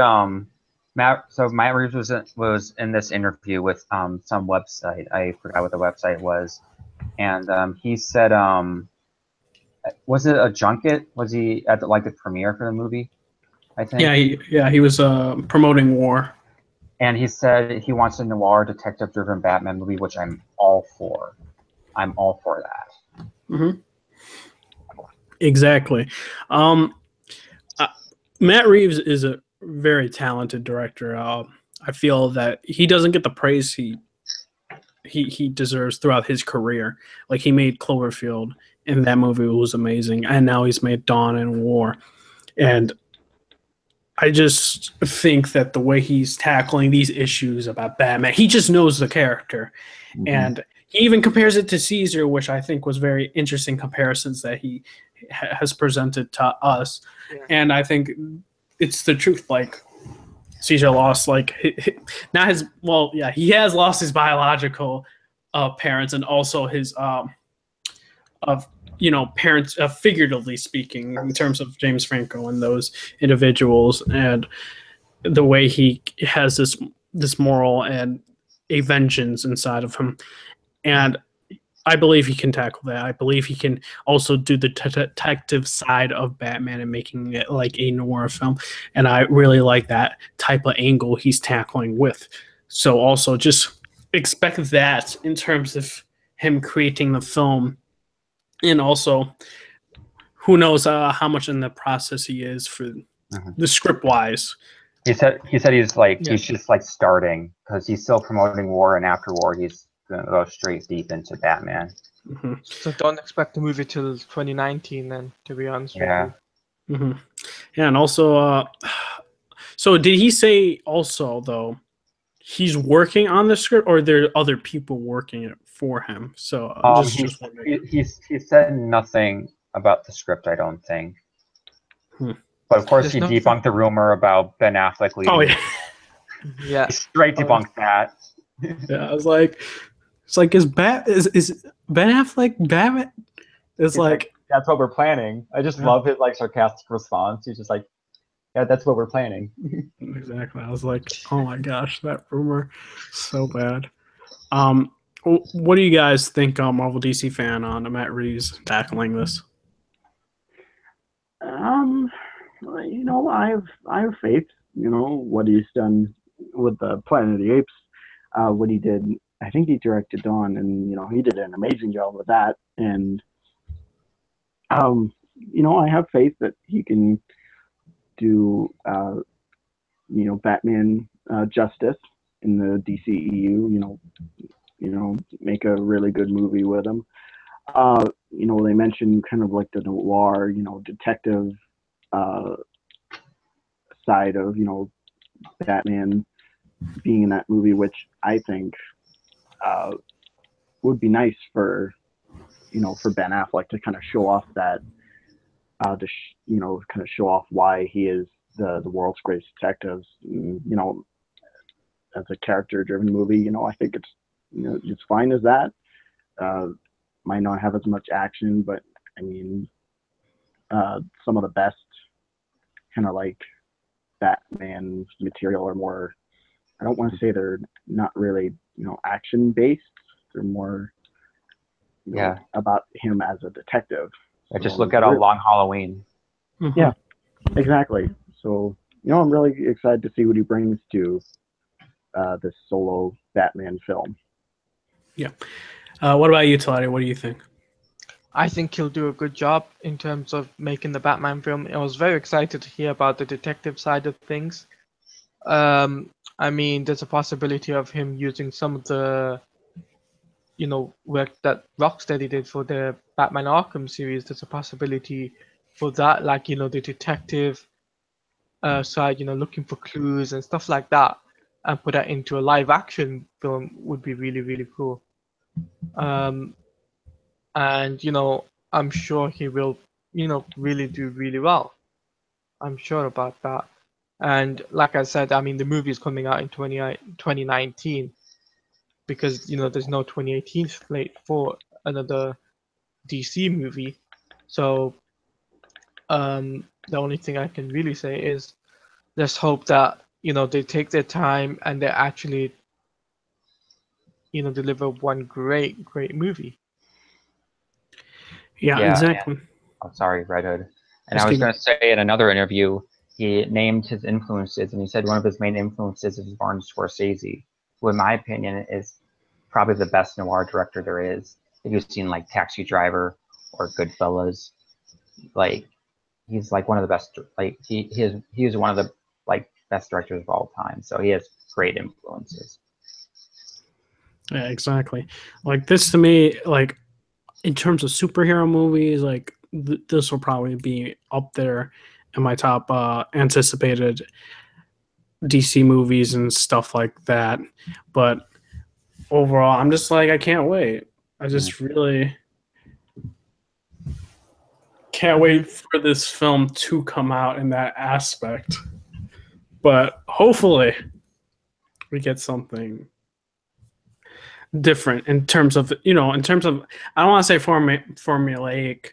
Speaker 2: Matt Reeves was in this interview with some website. I forgot what the website was, and he said, was it a junket? Was he at the premiere for the movie? I think.
Speaker 1: He was promoting War.
Speaker 2: And he said he wants a noir detective-driven Batman movie, which I'm all for. I'm all for that.
Speaker 1: Mm-hmm. Exactly. Matt Reeves is a very talented director. I feel that he doesn't get the praise he deserves throughout his career. Like, he made Cloverfield, and that movie was amazing, and now he's made Dawn and War. And I just think that the way he's tackling these issues about Batman, he just knows the character.
Speaker 2: Mhm.
Speaker 1: And he even compares it to Caesar, which I think was very interesting comparisons that he has presented to us.
Speaker 4: Yeah.
Speaker 1: And I think it's the truth. Like, Caesar lost, like, not his, well, yeah, he has lost his biological parents, and also his parents, figuratively speaking, in terms of James Franco and those individuals, and the way he has this moral and a vengeance inside of him. And I believe he can tackle that. I believe he can also do the detective side of Batman and making it like a noir film. And I really like that type of angle he's tackling with. So also just expect that in terms of him creating the film. And also, who knows how much in the process he is for the script wise.
Speaker 2: He said he's like
Speaker 4: Yeah.
Speaker 2: he's just like starting because he's still promoting War, and after War he's gonna go straight deep into Batman.
Speaker 1: Mm-hmm.
Speaker 4: So don't expect the movie till 2019 then, to be honest
Speaker 2: Yeah.
Speaker 4: with
Speaker 1: Mm-hmm. Yeah, and also, so did he say also, though, he's working on the script, or there are other people working it for him? So just wondering.
Speaker 2: He said nothing about the script, I don't think. But of course,
Speaker 4: There's
Speaker 2: he
Speaker 4: nothing-
Speaker 2: debunked the rumor about Ben Affleck leading.
Speaker 1: Oh, yeah.
Speaker 4: you. Yeah.
Speaker 2: He straight debunked that.
Speaker 1: Yeah, I was like, it's like, is Ben Affleck Batman? It's like,
Speaker 2: that's what we're planning. I just
Speaker 1: Yeah.
Speaker 2: love his like sarcastic response. He's just like, yeah, that's what we're planning.
Speaker 1: exactly. I was like, oh my gosh, that rumor, so bad. What do you guys think, Marvel DC fan, on Matt Reeves tackling this?
Speaker 3: I have faith. What he's done with the Planet of the Apes, what he did. I think he directed Dawn, and he did an amazing job with that. And I have faith that he can do Batman justice in the DCEU. Make a really good movie with him. They mentioned kind of like the noir, detective side of Batman being in that movie, which I think would be nice for Ben Affleck to kind of show off that, kind of show off why he is the world's greatest detective. As a character-driven movie, I think it's fine as that. Might not have as much action, but I mean, some of the best kind of like Batman material are more, I don't want to say they're not really, action based. They're more, about him as a detective.
Speaker 2: I just look at a Long Halloween.
Speaker 1: Mm-hmm.
Speaker 3: Yeah, exactly. So, I'm really excited to see what he brings to this solo Batman film.
Speaker 1: Yeah. What about you, Talati? What do you think?
Speaker 4: I think he'll do a good job in terms of making the Batman film. I was very excited to hear about the detective side of things. I mean, there's a possibility of him using some of the, work that Rocksteady did for the Batman Arkham series. There's a possibility for that, like, the detective side, looking for clues and stuff like that, and put that into a live action film would be really, really cool. And I'm sure he will really do really well. I'm sure about that. And like I said, I mean, the movie is coming out in 2019 because there's no 2018 slate for another DC movie. So the only thing I can really say is let's hope that they take their time and they actually deliver one great movie.
Speaker 1: Yeah, exactly.
Speaker 2: I'm sorry, Red Hood. And
Speaker 1: Just
Speaker 2: I was going to say in another interview, he named his influences, and he said one of his main influences is Martin Scorsese, who, in my opinion, is probably the best noir director there is. If you've seen like Taxi Driver or Goodfellas. Like, he's like one of the best. Like he is one of the like best directors of all time. So he has great influences.
Speaker 1: Yeah, exactly. Like this to me, like in terms of superhero movies, like this will probably be up there in my top anticipated DC movies and stuff like that. But overall, I'm just like, I can't wait. I just really can't wait for this film to come out in that aspect. But hopefully we get something different in terms of, I don't want to say formulaic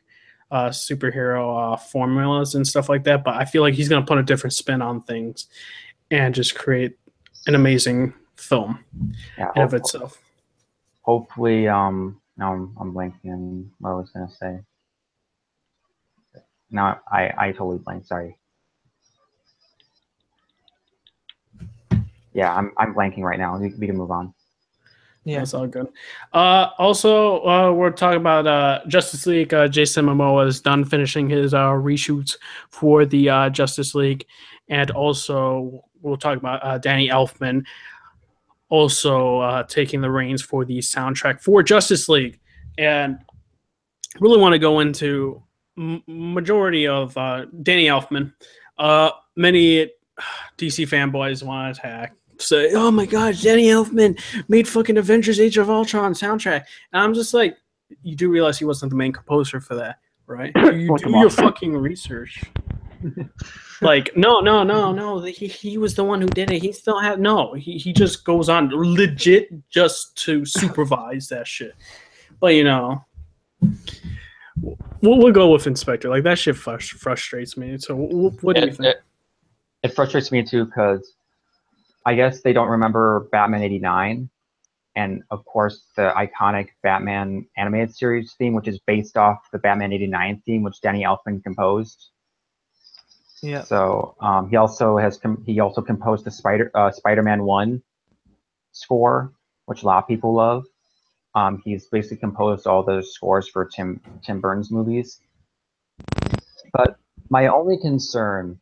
Speaker 1: superhero formulas and stuff like that, but I feel like he's going to put a different spin on things and just create an amazing film in of itself.
Speaker 2: Hopefully, now I'm blanking what I was going to say. Now I totally blanked. Sorry. Yeah, I'm blanking right now. We can move on.
Speaker 1: Yeah, that's all good. Also, we're talking about Justice League. Jason Momoa is done finishing his reshoots for the Justice League, and also we'll talk about Danny Elfman also taking the reins for the soundtrack for Justice League, and really want to go into majority of Danny Elfman. Many DC fanboys want to attack. Say, oh my God, Danny Elfman made fucking Avengers Age of Ultron soundtrack. And I'm just like, you do realize he wasn't the main composer for that, right? You do your fucking research. Like, no. He was the one who did it. He still had, he just goes on legit just to supervise that shit. But, we'll go with Inspector. Like, that shit frustrates me. So what do you think?
Speaker 2: It frustrates me too because I guess they don't remember Batman '89, and of course the iconic Batman animated series theme, which is based off the Batman '89 theme, which Danny Elfman composed.
Speaker 4: Yeah.
Speaker 2: So he also composed the Spider-Man 1 score, which a lot of people love. He's basically composed all those scores for Tim Burton's movies. But my only concern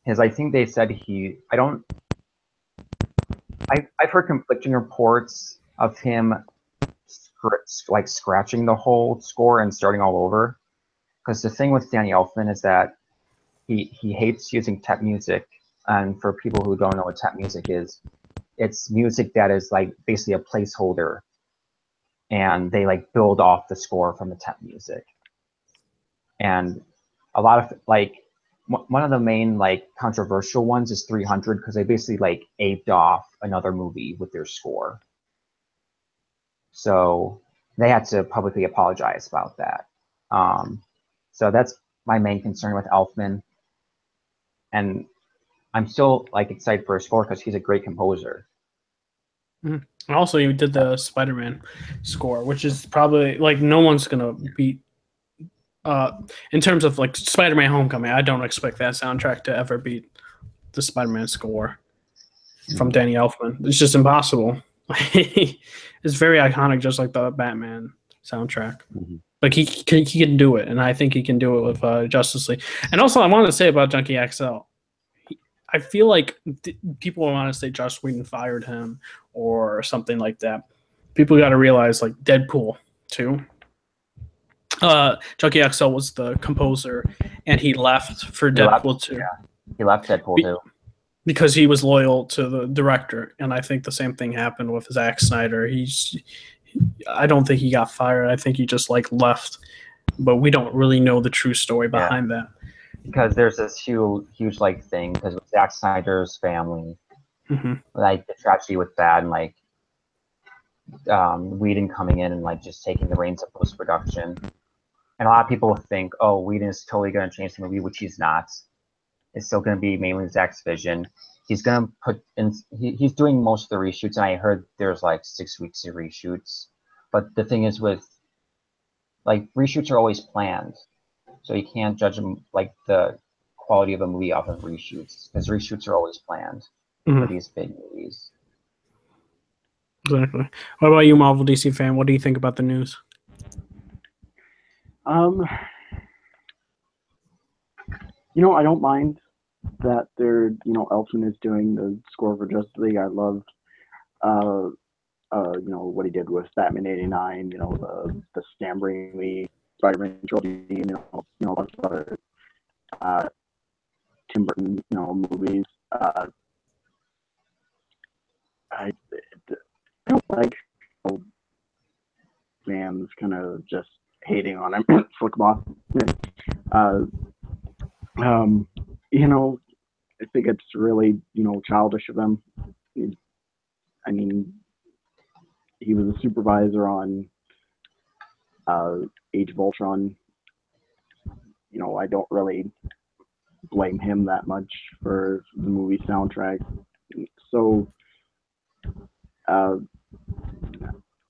Speaker 2: is I think they said I've heard conflicting reports of him scratching the whole score and starting all over. Because the thing with Danny Elfman is that he hates using tap music. And for people who don't know what tap music is, it's music that is like basically a placeholder. And they like build off the score from the tap music. And a lot of like, one of the main like controversial ones is 300 because they basically like aped off another movie with their score. So they had to publicly apologize about that. So that's my main concern with Elfman. And I'm still like excited for his score because he's a great composer.
Speaker 1: And also, you did the Spider-Man score, which is probably like no one's gonna beat. In terms of like Spider-Man Homecoming, I don't expect that soundtrack to ever beat the Spider-Man score from Danny Elfman. It's just impossible. It's very iconic, just like the Batman soundtrack. Mm-hmm. Like he can do it, and I think he can do it with Justice League. And also, I wanted to say about Junkie XL. I feel like people want to say Joss Whedon fired him or something like that. People got to realize, like Deadpool too. Junkie XL was the composer, and he left for Deadpool 2.
Speaker 2: Yeah, he left Deadpool 2.
Speaker 1: Because he was loyal to the director, and I think the same thing happened with Zack Snyder. I don't think he got fired. I think he just like left, but we don't really know the true story behind that.
Speaker 2: Because there's this huge like thing because with Zack Snyder's family, like the tragedy with that, and like Whedon coming in and like just taking the reins of post production. And a lot of people think, oh, Whedon is totally going to change the movie, which he's not. It's still going to be mainly Zack's vision. He's going to put in. He's doing most of the reshoots, and I heard there's like 6 weeks of reshoots. But the thing is, with like reshoots are always planned, so you can't judge them like the quality of a movie off of reshoots because reshoots are always planned for these big movies.
Speaker 1: Exactly. What about you, Marvel DC fan? What do you think about the news?
Speaker 3: Um, I don't mind that Elfman is doing the score for Justice League. I love, uh, what he did with Batman '89. The Sam Raimi Spider-Man trilogy. A bunch of other uh, Tim Burton, movies. I don't like how fans kind of just hating on him. Flick him off. Uh, I think it's really, childish of them. I mean, he was a supervisor on Age of Ultron. I don't really blame him that much for the movie soundtrack. So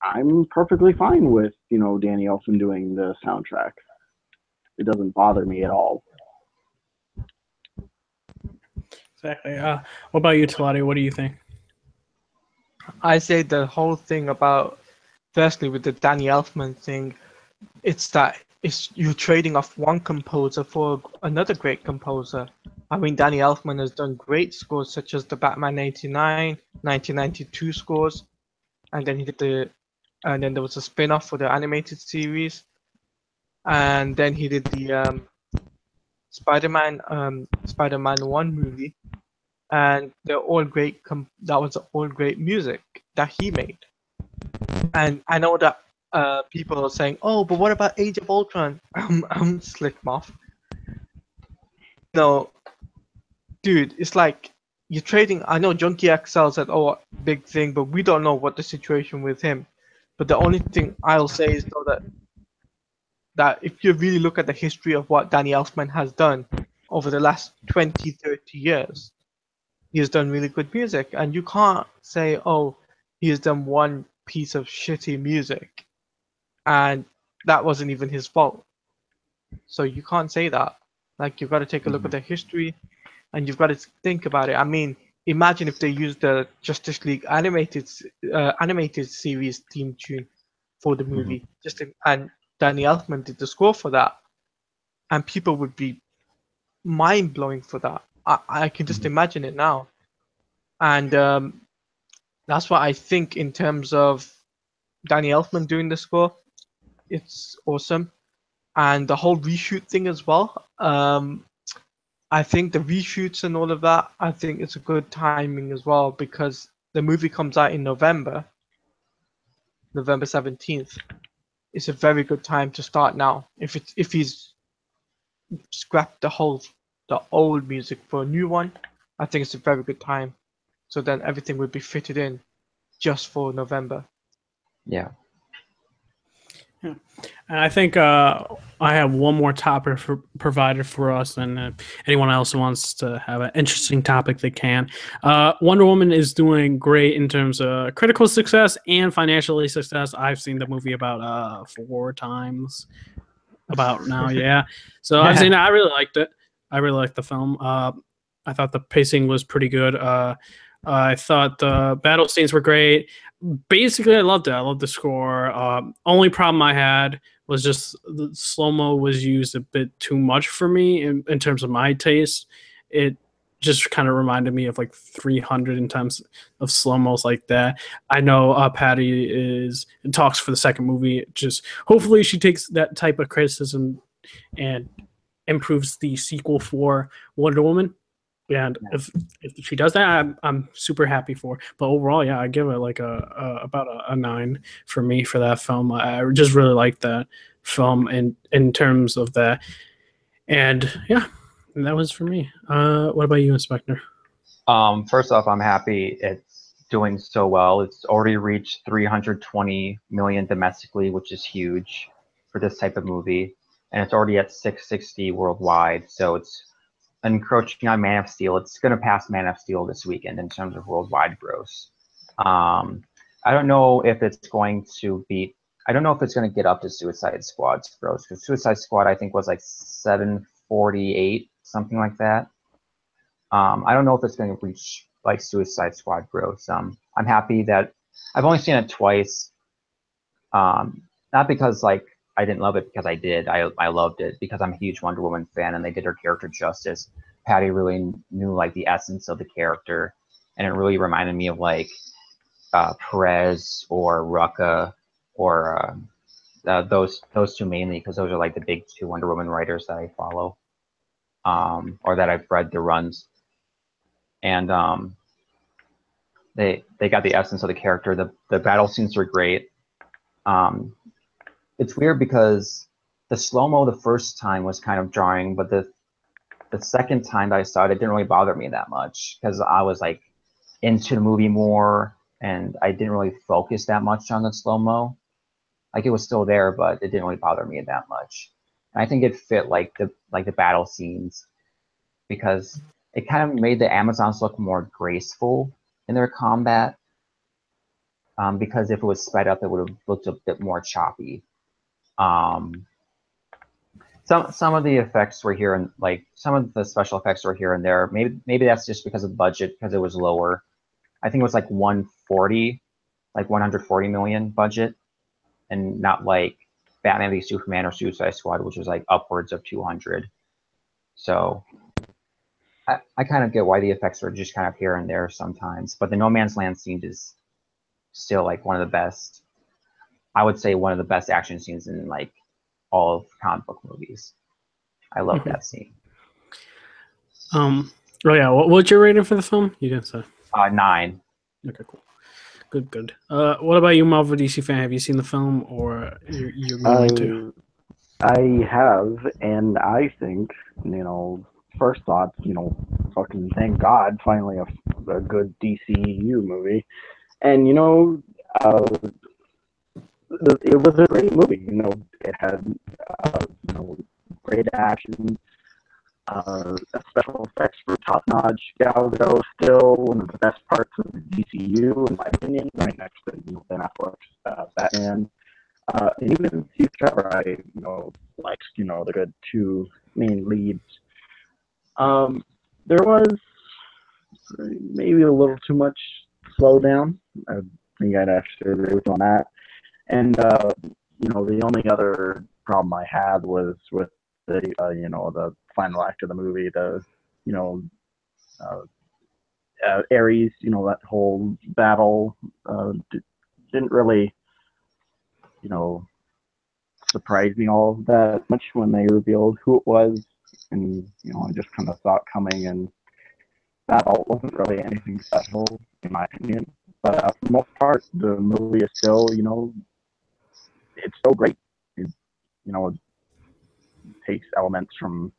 Speaker 3: I'm perfectly fine with, Danny Elfman doing the soundtrack. It doesn't bother me at all.
Speaker 1: Exactly. What about you, Talati? What do you think?
Speaker 4: I say the whole thing about, firstly, with the Danny Elfman thing, it's you're trading off one composer for another great composer. I mean, Danny Elfman has done great scores such as the Batman '89, 1992 scores, and then and then there was a spin-off for the animated series, and then he did the Spider-Man 1 movie, and they're all great. That was all great music that he made. And I know that people are saying, "Oh, but what about Age of Ultron?" I'm slick off. No, dude, it's like you're trading. I know Junkie XL said, "Oh, big thing," but we don't know what the situation with him. But the only thing I'll say is though that if you really look at the history of what Danny Elfman has done over the last 20, 30 years, he has done really good music, and you can't say, "Oh, he has done one piece of shitty music," and that wasn't even his fault. So you can't say that. Like, you've got to take a look at the history, and you've got to think about it. I mean, imagine if they used the Justice League animated series theme tune for the movie, and Danny Elfman did the score for that, and people would be mind blowing for that. I can just imagine it now, and that's what I think in terms of Danny Elfman doing the score. It's awesome, and the whole reshoot thing as well. I think the reshoots and all of that, I think it's a good timing as well, because the movie comes out in November 17th. It's a very good time to start now. If he's scrapped the old music for a new one, I think it's a very good time. So then everything would be fitted in just for November.
Speaker 2: Yeah.
Speaker 1: Yeah. And I think I have one more topic provided for us, and anyone else who wants to have an interesting topic, they can. Wonder Woman is doing great in terms of critical success and financially success. I've seen the movie about 4 times about now, yeah. So I've seen it. I really liked it. I really liked the film. I thought the pacing was pretty good. I thought the battle scenes were great. Basically, I loved it. I loved the score. Only problem I had was just the slow-mo was used a bit too much for me in terms of my taste. It just kind of reminded me of like 300 in terms of slow-mos like that. I know Patty talks for the second movie. Just hopefully she takes that type of criticism and improves the sequel for Wonder Woman. And if she does that, I'm super happy for. But overall, yeah, I give it like about a 9 for me for that film. I just really like that film in terms of that. And yeah, that was for me. What about you, Inspector?
Speaker 2: First off, I'm happy it's doing so well. It's already reached 320 million domestically, which is huge for this type of movie, and it's already at 660 worldwide. So it's encroaching on Man of Steel. It's going to pass Man of Steel this weekend in terms of worldwide gross. I don't know if it's going to beat. I don't know if it's going to get up to Suicide Squad's gross, because Suicide Squad I think was like 748, something like that. I don't know if it's going to reach like Suicide Squad gross. I'm happy that I've only seen it twice. Not because like I didn't love it because I did. I loved it because I'm a huge Wonder Woman fan, and they did her character justice. Patty really knew like the essence of the character, and it really reminded me of like Perez or Rucka or those two mainly, because those are like the big two Wonder Woman writers that I follow, or that I've read their runs, and they got the essence of the character. The battle scenes are great. It's weird because the slow-mo the first time was kind of jarring, but the second time that I saw it, it didn't really bother me that much because I was like into the movie more, and I didn't really focus that much on the slow-mo. Like it was still there, but it didn't really bother me that much. And I think it fit like the battle scenes because it kind of made the Amazons look more graceful in their combat. Because if it was sped up, it would have looked a bit more choppy. Some of the effects were here, and like some of the special effects were here and there. Maybe that's just because of budget, because it was lower. I think it was like 140 million budget, and not like Batman v Superman or Suicide Squad, which was like upwards of 200. So I kind of get why the effects are just kind of here and there sometimes. But the No Man's Land scene is still like one of the best. I would say one of the best action scenes in like all of comic book movies. I love that scene.
Speaker 1: Oh yeah, what's your rating for the film? You didn't say.
Speaker 2: 9.
Speaker 1: Okay, cool. Good. What about you, Marvel DC fan? Have you seen the film, or you're going to?
Speaker 3: I have, and I think, first thoughts, fucking thank God, finally a good DCU movie. And, it was a great movie. It had, great action. Special effects were top-notch. Gal Gadot still one of the best parts of the DCU, in my opinion, right next to Ben Affleck's Batman. And even Steve Trevor, I liked the good two main leads. There was maybe a little too much slowdown. I think I'd have to agree with you on that. And the only other problem I had was with the final act of the movie, Ares, that whole battle didn't really, surprise me all that much when they revealed who it was, and I just kind of saw it coming, and that all wasn't really anything special in my opinion. But for the most part, the movie is still, it's so great. It takes elements from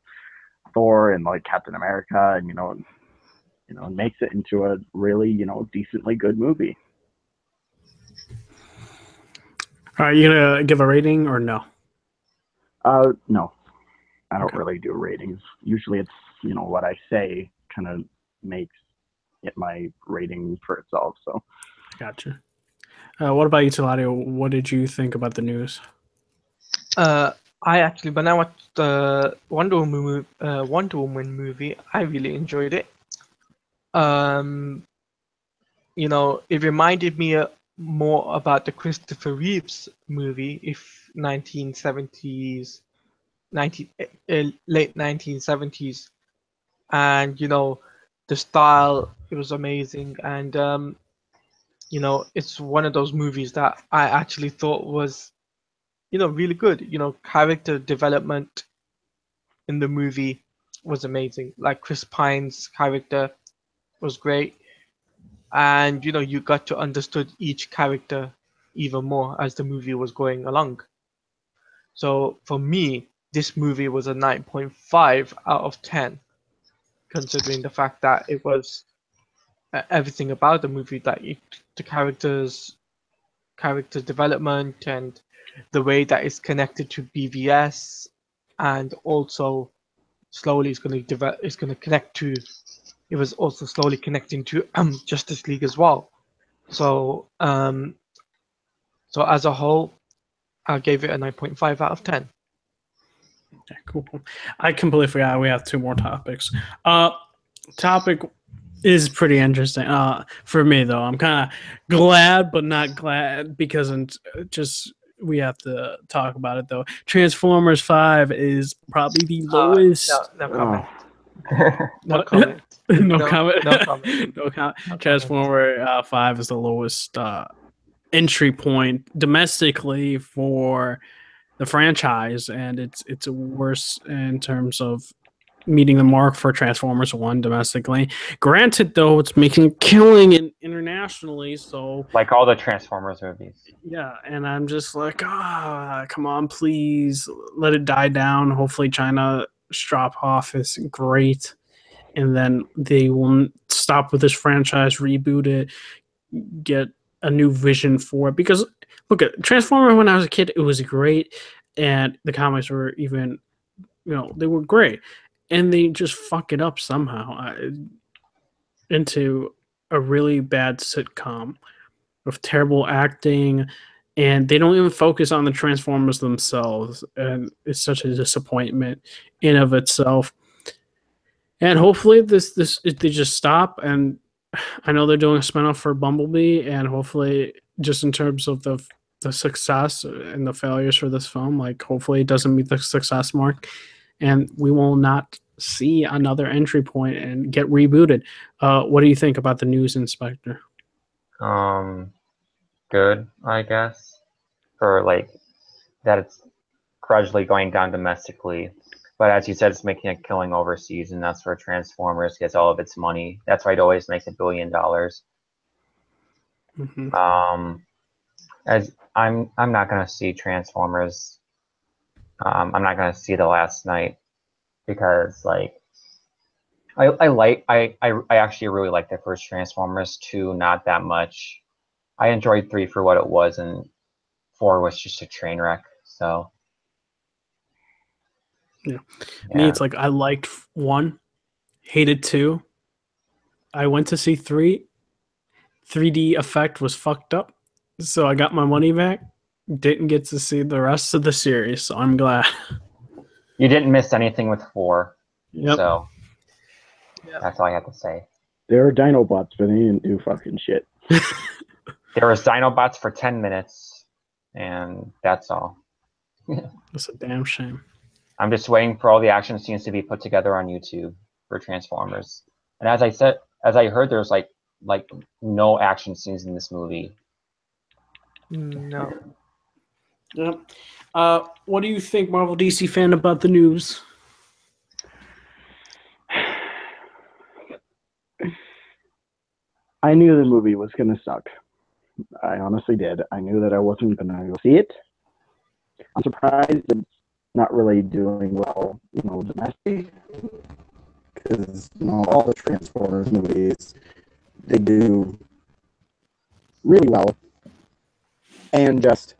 Speaker 3: Thor and like Captain America, and makes it into a really, decently good movie.
Speaker 1: All right, you gonna give a rating or no?
Speaker 3: No, I don't really do ratings. Usually, it's what I say kind of makes it my rating for itself. So,
Speaker 1: gotcha. What about you, Taladio? What did you think about the news?
Speaker 4: I actually, when I watched the Wonder Woman movie, I really enjoyed it. It reminded me more about the Christopher Reeves movie, late 1970s, and the style, it was amazing, and it's one of those movies that I actually thought was really good. Character development in the movie was amazing. Like Chris Pine's character was great, and you got to understood each character even more as the movie was going along. So for me, this movie was a 9.5 out of 10, considering the fact that it was everything about the movie, that the character development and the way that it's connected to BVS, and also slowly it's going to connect to. It was also slowly connecting to Justice League as well. So as a whole, I gave it a 9.5 out of 10.
Speaker 1: Okay, cool. I completely forgot we have two more topics. Topic is pretty interesting. For me though, I'm kind of glad but not glad, because just we have to talk about it though. Transformers 5 is probably the lowest.
Speaker 4: No comment. No
Speaker 1: What?
Speaker 4: comment.
Speaker 1: No comment.
Speaker 4: No comment.
Speaker 1: No comment.
Speaker 4: No
Speaker 1: Transformer 5 is the lowest entry point domestically for the franchise, and it's worse in terms of meeting the mark for Transformers 1 domestically. Granted, though, it's making a killing internationally, so
Speaker 2: like all the Transformers movies.
Speaker 1: yeah, and I'm just like, come on, please let it die down. Hopefully, China drop off is great, and then they will stop with this franchise, reboot it, get a new vision for it. Because look at Transformers when I was a kid, it was great, and the comics were even, they were great, and they just fuck it up somehow into a really bad sitcom with terrible acting, and they don't even focus on the Transformers themselves, and it's such a disappointment in of itself. And hopefully they just stop, and I know they're doing a spinoff for Bumblebee, and hopefully just in terms of the success and the failures for this film, like hopefully it doesn't meet the success mark, and we will not see another entry point and get rebooted. What do you think about the News Inspector?
Speaker 2: Good, I guess, for like that it's gradually going down domestically. But as you said, it's making a killing overseas, and that's where Transformers gets all of its money. That's why it always makes $1 billion.
Speaker 1: Mm-hmm.
Speaker 2: As I'm not gonna see Transformers. I'm not gonna see The Last Night because like I actually really like the first Transformers. 2 not that much. I enjoyed 3 for what it was, and 4 was just a train wreck. So
Speaker 1: yeah. Me, it's like I liked 1, hated 2. I went to see 3. 3D effect was fucked up, so I got my money back. Didn't get to see the rest of the series, so I'm glad.
Speaker 2: You didn't miss anything with 4.
Speaker 1: Yep.
Speaker 2: So that's all I have to say.
Speaker 3: There are Dinobots, but they didn't do fucking shit.
Speaker 2: There was Dinobots for 10 minutes, and that's all.
Speaker 1: That's a damn shame.
Speaker 2: I'm just waiting for all the action scenes to be put together on YouTube for Transformers. And as I heard, there's like no action scenes in this movie.
Speaker 4: No.
Speaker 1: Yep. What do you think, Marvel DC fan, about the news?
Speaker 3: I knew the movie was going to suck. I honestly did. I knew that I wasn't going to go see it. I'm surprised it's not really doing well, domestically. Because, all the Transformers movies, they do really well. And just,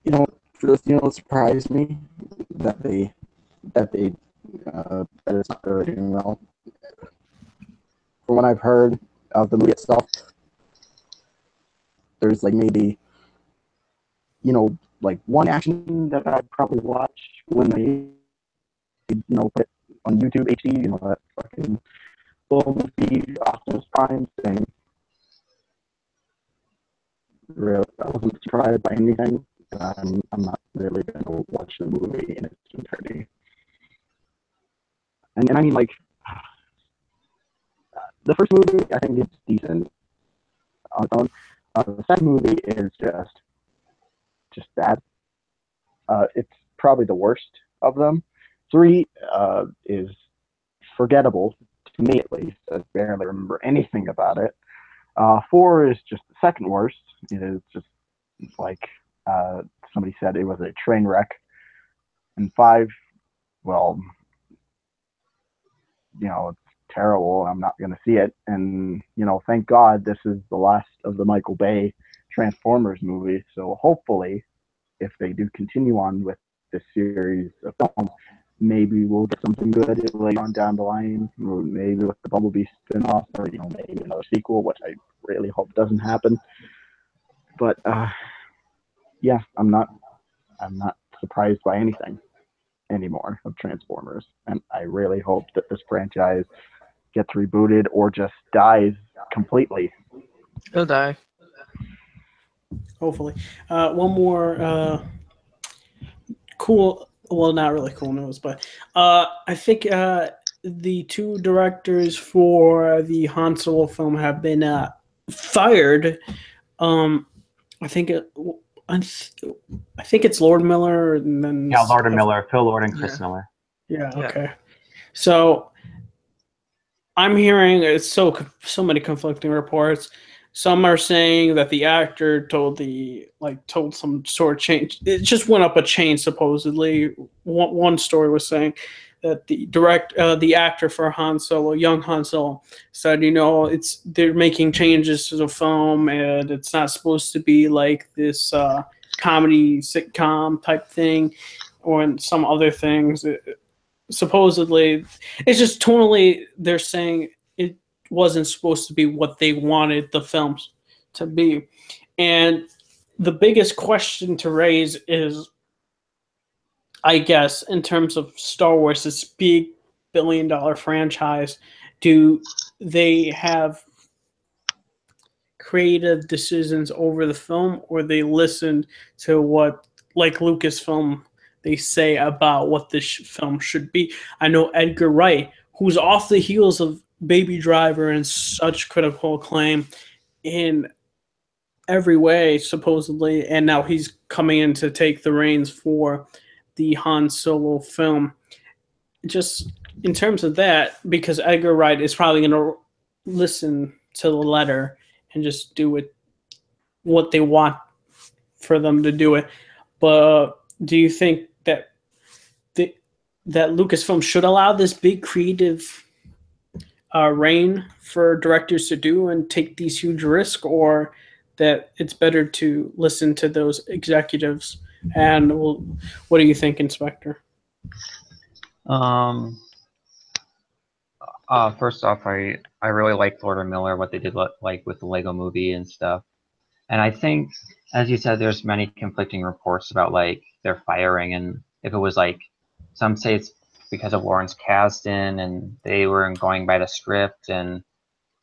Speaker 3: it surprised me that it's not really doing well. From what I've heard of the movie itself, there's like maybe, like one action that I'd probably watch when they, put it on YouTube HD, that fucking Bumblebee Optimus Prime thing. Really, I wasn't surprised by anything. I'm not really going to watch the movie in its entirety. And I mean, like, the first movie, I think it's decent on its own. The second movie is just bad. It's probably the worst of them. 3 is forgettable, to me at least. I barely remember anything about it. 4 is just the second worst. It is just like somebody said, it was a train wreck. And 5, well, it's terrible. I'm not going to see it. And, thank God this is the last of the Michael Bay Transformers movie. So hopefully, if they do continue on with this series of films, maybe we'll get something good later on down the line. Maybe with the Bumblebee spin-off, or, maybe another sequel, which I really hope doesn't happen. But, yeah, I'm not surprised by anything anymore of Transformers. And I really hope that this franchise gets rebooted or just dies completely.
Speaker 4: He'll die.
Speaker 1: Hopefully. One more cool, well, not really cool news, but I think the two directors for the Han Solo film have been fired. I think I think it's Lord Miller and then
Speaker 2: Yeah, Lord and Miller, Phil Lord and Chris
Speaker 4: Yeah.
Speaker 2: Miller.
Speaker 1: Yeah.
Speaker 4: Yeah.
Speaker 1: Okay. So I'm hearing it's so many conflicting reports. Some are saying that the actor told some sort of change. It just went up a chain supposedly. One story was saying that the actor for Han Solo, young Han Solo, said, they're making changes to the film and it's not supposed to be like this comedy sitcom type thing, or some other things. Supposedly, it's just tonally they're saying it wasn't supposed to be what they wanted the films to be. And the biggest question to raise is, I guess, in terms of Star Wars, this big billion-dollar franchise, do they have creative decisions over the film, or they listen to what, like Lucasfilm, they say about what this film should be? I know Edgar Wright, who's off the heels of Baby Driver and such critical acclaim in every way, supposedly, and now he's coming in to take the reins for the Han Solo film. Just in terms of that, because Edgar Wright is probably going to listen to the letter and just do it what they want for them to do it. But do you think that that Lucasfilm should allow this big creative reign for directors to do and take these huge risks, or that it's better to listen to those executives? And what do you think, Inspector?
Speaker 2: First off, I really like Lord and Miller, what they did like with the Lego Movie and stuff. And I think, as you said, there's many conflicting reports about like their firing, and if it was like, some say it's because of Lawrence Kasdan and they weren't going by the script, and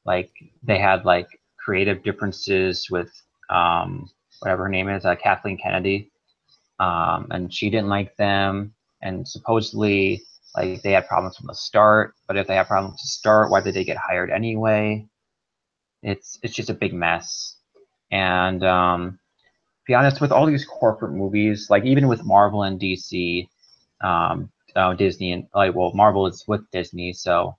Speaker 2: like they had like creative differences with whatever her name is, Kathleen Kennedy, and she didn't like them, and supposedly like they had problems from the start. But if they had problems to start, why did they get hired anyway? It's just a big mess. And to be honest, with all these corporate movies, like even with Marvel and DC, Disney, and Marvel is with Disney, so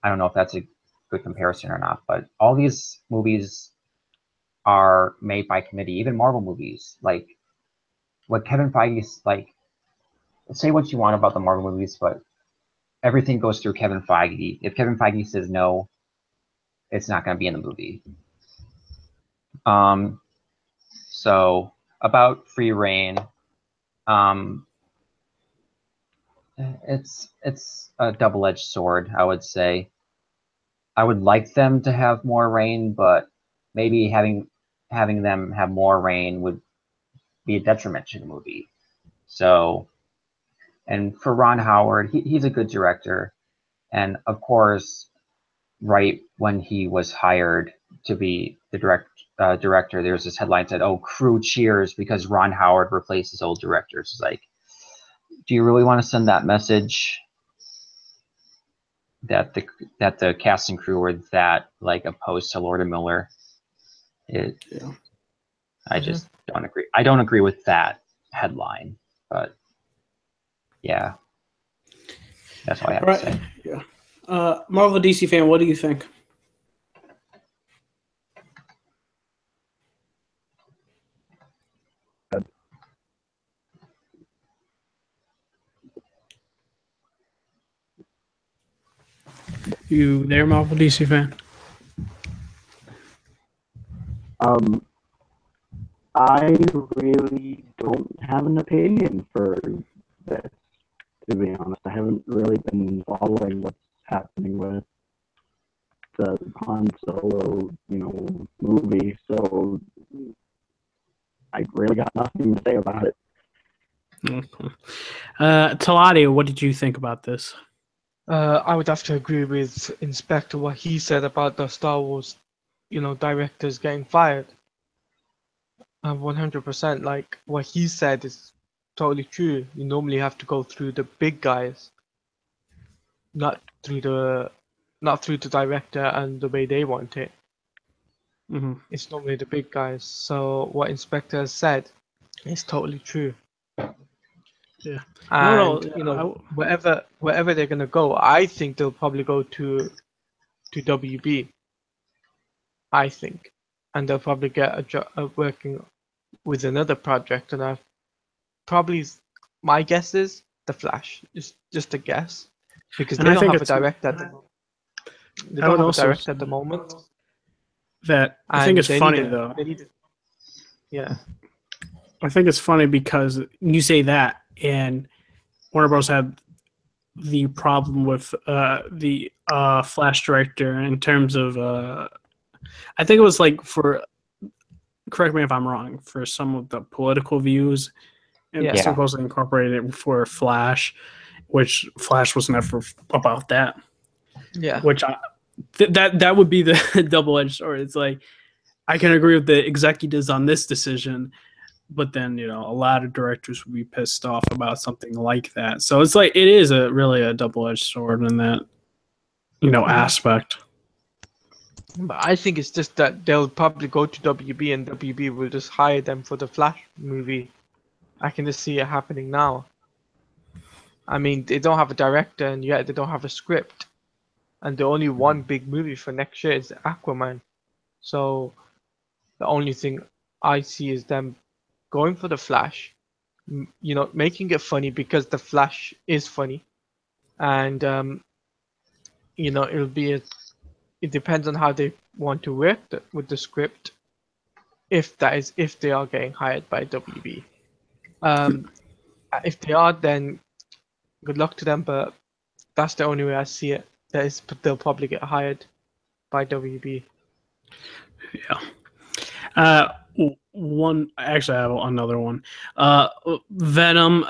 Speaker 2: I don't know if that's a good comparison or not. But all these movies are made by committee. Even Marvel movies, like what Kevin Feige's like. Say what you want about the Marvel movies, but everything goes through Kevin Feige. If Kevin Feige says no, it's not going to be in the movie. So about free reign, it's a double-edged sword, I would say. I would like them to have more reign, but maybe having them have more reign would be a detriment to the movie. So, and for Ron Howard, he's a good director, and of course, right when he was hired to be the director, there's this headline that said, "Oh, crew cheers because Ron Howard replaced his old directors." It's like, do you really want to send that message that the cast and crew were that like opposed to Lord and Miller? I just don't agree. I don't agree with that headline, but yeah, that's all I have to say.
Speaker 1: Yeah. Marvel DC fan, what do you think? You there, Marvel DC fan?
Speaker 3: I really don't have an opinion for this, to be honest. I haven't really been following what's happening with the Han Solo, movie, so I really got nothing to say about it.
Speaker 1: Okay. Taladio, what did you think about this?
Speaker 4: I would have to agree with Inspector what he said about the Star Wars, directors getting fired. 100%. Like what he said is totally true. You normally have to go through the big guys, not through the director and the way they want it.
Speaker 1: Mm-hmm.
Speaker 4: It's normally the big guys. So what Inspector has said is totally true.
Speaker 1: Yeah.
Speaker 4: And
Speaker 1: No,
Speaker 4: wherever they're gonna go, I think they'll probably go to WB. I think, and they'll probably get a job working with another project. And I probably, my guess is the Flash. Just a guess, because
Speaker 1: And
Speaker 4: they
Speaker 1: I
Speaker 4: don't
Speaker 1: think
Speaker 4: have a
Speaker 1: it's-
Speaker 4: director at the moment. They
Speaker 1: I
Speaker 4: don't
Speaker 1: would
Speaker 4: have a
Speaker 1: also
Speaker 4: director at the moment.
Speaker 1: that I think
Speaker 4: And
Speaker 1: it's
Speaker 4: they
Speaker 1: funny
Speaker 4: need
Speaker 1: though.
Speaker 4: Yeah.
Speaker 1: I think it's funny because you say that, and Warner Bros. Had the problem with the Flash director in terms of I think it was like for, correct me if I'm wrong, for some of the political views, and
Speaker 4: Yeah.
Speaker 1: supposedly incorporated it for Flash, which Flash was never about that.
Speaker 4: Yeah.
Speaker 1: Which that would be the double-edged sword. It's like I can agree with the executives on this decision, but then a lot of directors would be pissed off about something like that. So it's like it is really a double-edged sword in that aspect.
Speaker 4: But I think it's just that they'll probably go to WB and WB will just hire them for the Flash movie. I can just see it happening now. I mean, they don't have a director and yet they don't have a script. And the only one big movie for next year is Aquaman. So the only thing I see is them going for the Flash, making it funny because the Flash is funny. And, it depends on how they want to work with the script. If they are getting hired by WB. If they are, then good luck to them. But that's the only way I see it. They'll probably get hired by WB.
Speaker 1: Yeah. One actually, I have another one. Venom.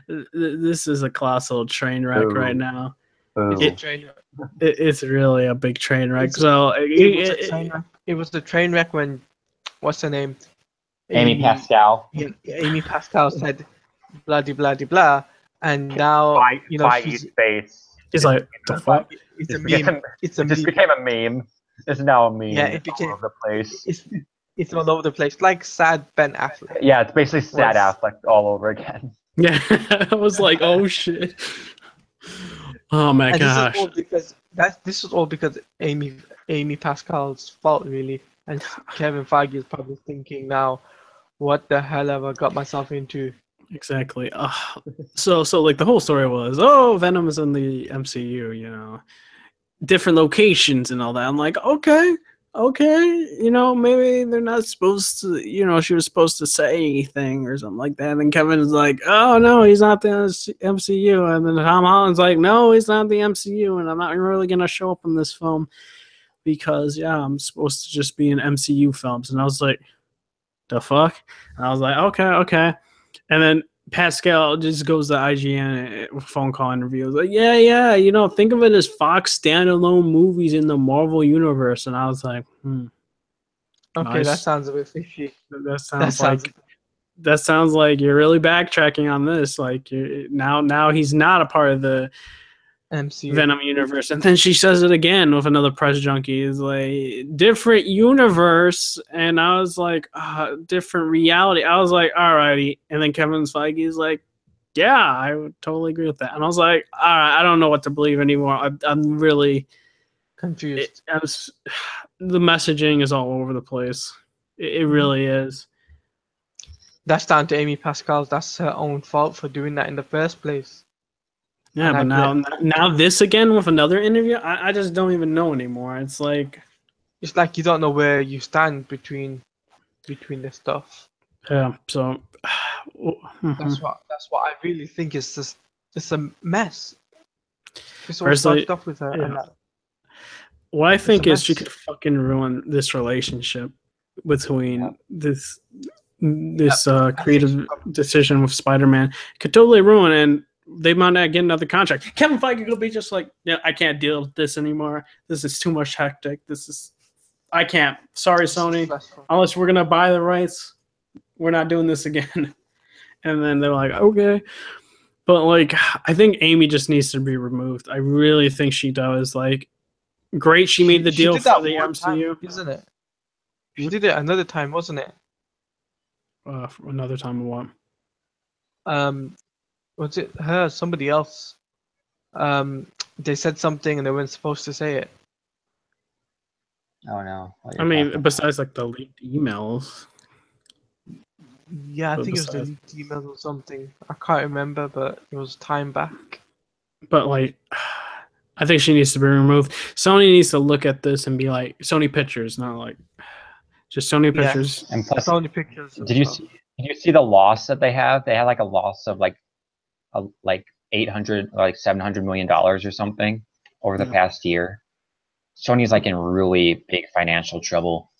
Speaker 1: This is a colossal train wreck right now. It's really a big train wreck.
Speaker 4: It was the train wreck when, what's her name?
Speaker 2: Amy Pascal.
Speaker 4: Amy Pascal said, blah de blah de blah, and now
Speaker 2: Feige's face.
Speaker 1: He's like, the fuck?
Speaker 4: It's a meme.
Speaker 2: It just became a meme. It's now a meme.
Speaker 4: Yeah, it became
Speaker 2: all over the place.
Speaker 4: It's all over the place, like sad Ben Affleck.
Speaker 2: Yeah, it's basically sad Affleck all over again.
Speaker 1: Yeah, I was like, oh shit. Oh my gosh.
Speaker 4: This is all because Amy Pascal's fault, really. And Kevin Feige is probably thinking now, what the hell have I got myself into?
Speaker 1: Exactly. So like the whole story was, Venom is in the MCU, different locations and all that. I'm like, okay, maybe they're not supposed to, she was supposed to say anything or something like that. And Kevin's like, oh no, he's not the MCU. And then Tom Holland's like, no, he's not the MCU, and I'm not really gonna show up in this film because I'm supposed to just be in MCU films. And I was like, the fuck? And I was like, okay. And then Pascal just goes to IGN phone call interview. Like, yeah, think of it as Fox standalone movies in the Marvel universe. And I was like,
Speaker 4: Okay,
Speaker 1: nice.
Speaker 4: That sounds a bit fishy.
Speaker 1: That sounds like you're really backtracking on this. Like now he's not a part of the
Speaker 4: MCU
Speaker 1: Venom universe. And then she says it again with another press junkie. Is like different universe, and I was like, different reality. I was like, alrighty. And then Kevin Feige is like, yeah, I would totally agree with that. And I was like, all right, I don't know what to believe anymore. I'm really
Speaker 4: confused.
Speaker 1: The messaging is all over the place. It really is.
Speaker 4: That's down to Amy Pascal. That's her own fault for doing that in the first place.
Speaker 1: Yeah, but now this again with another interview, I just don't even know anymore. It's like
Speaker 4: you don't know where you stand between the stuff.
Speaker 1: Yeah, so
Speaker 4: that's what I really think is just it's a mess. It's all
Speaker 1: Personally,
Speaker 4: fucked up with her.
Speaker 1: Yeah. What I think is she could fucking ruin this relationship between this creative decision with Spider-Man. Could totally ruin, and they might not get another contract. Kevin Feige could be just like, I can't deal with this anymore. This is too much hectic. I can't. Sorry, Sony. Unless we're gonna buy the rights, we're not doing this again. And then they're like, okay. But like, I think Amy just needs to be removed. I really think she does. Like, great, she made the deal for the MCU,
Speaker 4: isn't it? She did it another time, wasn't it?
Speaker 1: Another time what?
Speaker 4: Was it her? Somebody else? They said something and they weren't supposed to say it.
Speaker 2: Oh no.
Speaker 1: I mean, besides like the leaked emails.
Speaker 4: Yeah, I think it was the leaked emails or something. I can't remember, but it was time back.
Speaker 1: But like, I think she needs to be removed. Sony needs to look at this and be like, Sony Pictures, not like just Sony Pictures.
Speaker 2: And plus,
Speaker 4: Sony Pictures.
Speaker 2: Did you see the loss that they have? They had like a loss of like $800, like $700 million or something over the past year. Sony's like in really big financial trouble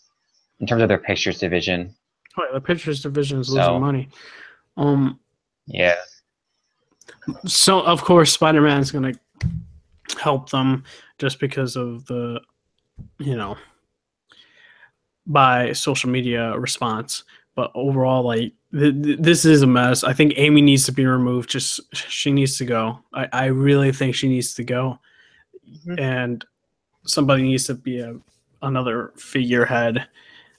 Speaker 2: in terms of their pictures division.
Speaker 1: Oh, yeah, the pictures division is losing money.
Speaker 2: Yeah.
Speaker 1: So of course Spider-Man is going to help them just because of the, by social media response. But overall, like this is a mess. I think Amy needs to be removed. She needs to go. I really think she needs to go, and somebody needs to be another figurehead.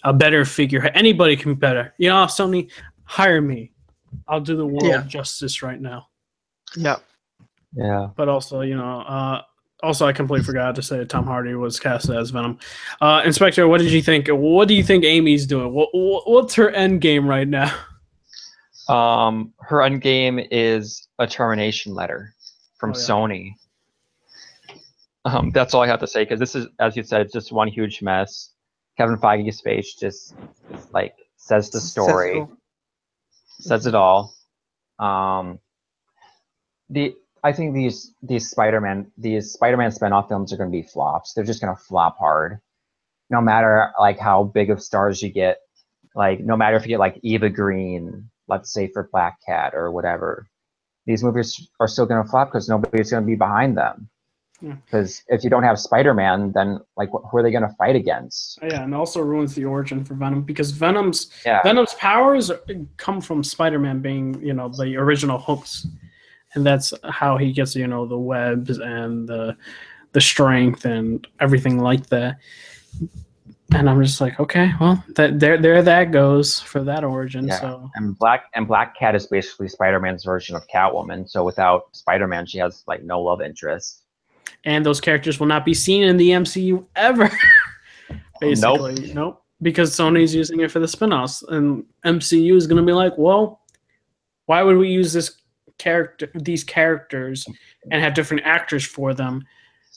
Speaker 1: A better figurehead. Anybody can be better. Sony, hire me. I'll do the world justice right now.
Speaker 4: Yeah.
Speaker 2: Yeah.
Speaker 1: But also, also I completely forgot to say Tom Hardy was cast as Venom. Inspector, what did you think? What do you think Amy's doing? What's her end game right now?
Speaker 2: Her end game is a termination letter from Sony. That's all I have to say because this is, as you said, it's just one huge mess. Kevin Feige's face just like says the story, says it all. I think these Spider-Man spinoff films are going to be flops. They're just going to flop hard, no matter like how big of stars you get. Like no matter if you get like Eva Green, let's say for Black Cat or whatever, these movies are still going to flop because nobody's going to be behind them. Because if you don't have Spider-Man, then like who are they going to fight against?
Speaker 1: Yeah, and also ruins the origin for Venom because Venom's powers come from Spider-Man being the original hooks, and that's how he gets the webs and the strength and everything like that. And I'm just like, okay, well, there that goes for that origin.
Speaker 2: Yeah.
Speaker 1: So
Speaker 2: and Black Cat is basically Spider-Man's version of Catwoman. So without Spider-Man, she has like no love interest.
Speaker 1: And those characters will not be seen in the MCU ever. Basically, nope. Because Sony's using it for the spin-offs, and MCU is going to be like, well, why would we use these characters and have different actors for them?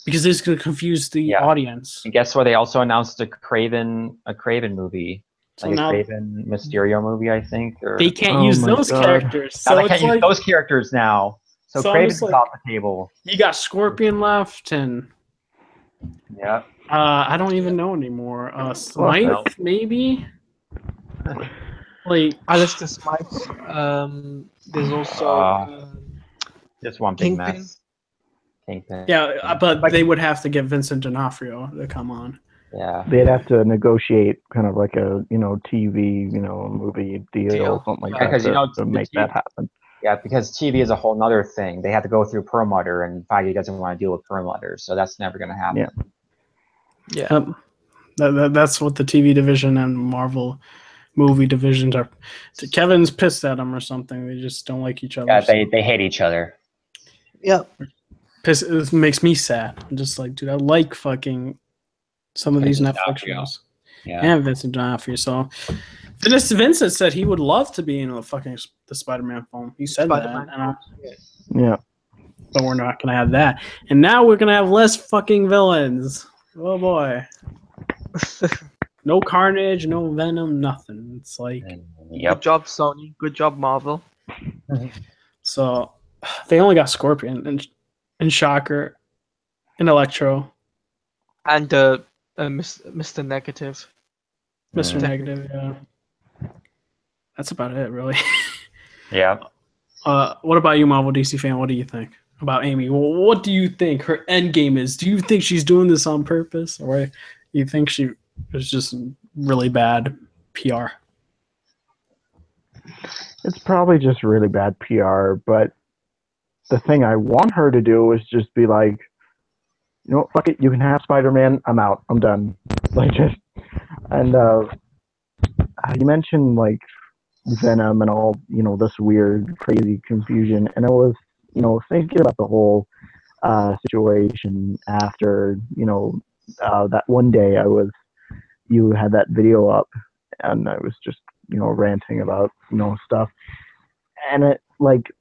Speaker 1: Because this is going to confuse the audience.
Speaker 2: And guess what? They also announced a Craven movie,
Speaker 1: so
Speaker 2: like a Craven Mysterio movie, I think. Or
Speaker 1: they can't use those characters.
Speaker 2: So they can't use those characters now. So Craven's off the table.
Speaker 1: You got Scorpion left, and I don't even know anymore. Smythe, maybe. Like
Speaker 4: Alistair Smythe. There's also
Speaker 2: just one big mess. Kingpin.
Speaker 1: Yeah, but they would have to get Vincent D'Onofrio to come on.
Speaker 2: Yeah,
Speaker 3: they'd have to negotiate kind of like a TV movie deal or something like that to make that happen.
Speaker 2: Yeah, because TV is a whole nother thing. They have to go through Perlmutter, and Feige doesn't want to deal with Perlmutter, so that's never going to happen.
Speaker 1: Yeah. That's what the TV division and Marvel movie divisions are. Kevin's pissed at them or something. They just don't like each other.
Speaker 2: Yeah, they hate each other.
Speaker 4: Yeah.
Speaker 1: It makes me sad. I'm just like, dude, I like fucking some of these Netflix shows.
Speaker 2: Yeah.
Speaker 1: And Vincent D'Onofrio. So Vincent said he would love to be in the Spider-Man film. He said that.
Speaker 3: Yeah.
Speaker 1: But we're not going to have that. And now we're going to have less fucking villains. Oh, boy. No Carnage, no Venom, nothing. It's like...
Speaker 4: Good job, Sony. Good job, Marvel.
Speaker 1: So they only got Scorpion and Shocker and Electro.
Speaker 4: And Mr. Negative.
Speaker 1: Mr. Negative, yeah. That's about it, really.
Speaker 2: Yeah.
Speaker 1: What about you, Marvel DC fan? What do you think about Amy? What do you think her end game is? Do you think she's doing this on purpose, or you think she It's just really bad PR.
Speaker 3: It's probably just really bad PR, but the thing I want her to do is just be like, you know what, fuck it, you can have Spider-Man, I'm out, I'm done. Like, just, and you mentioned, like, Venom and all, you know, this weird, crazy confusion, and I was, you know, thinking about the whole situation after, you know, that one day you had that video up, and I was just, you know, ranting about, you know, stuff, and it, like,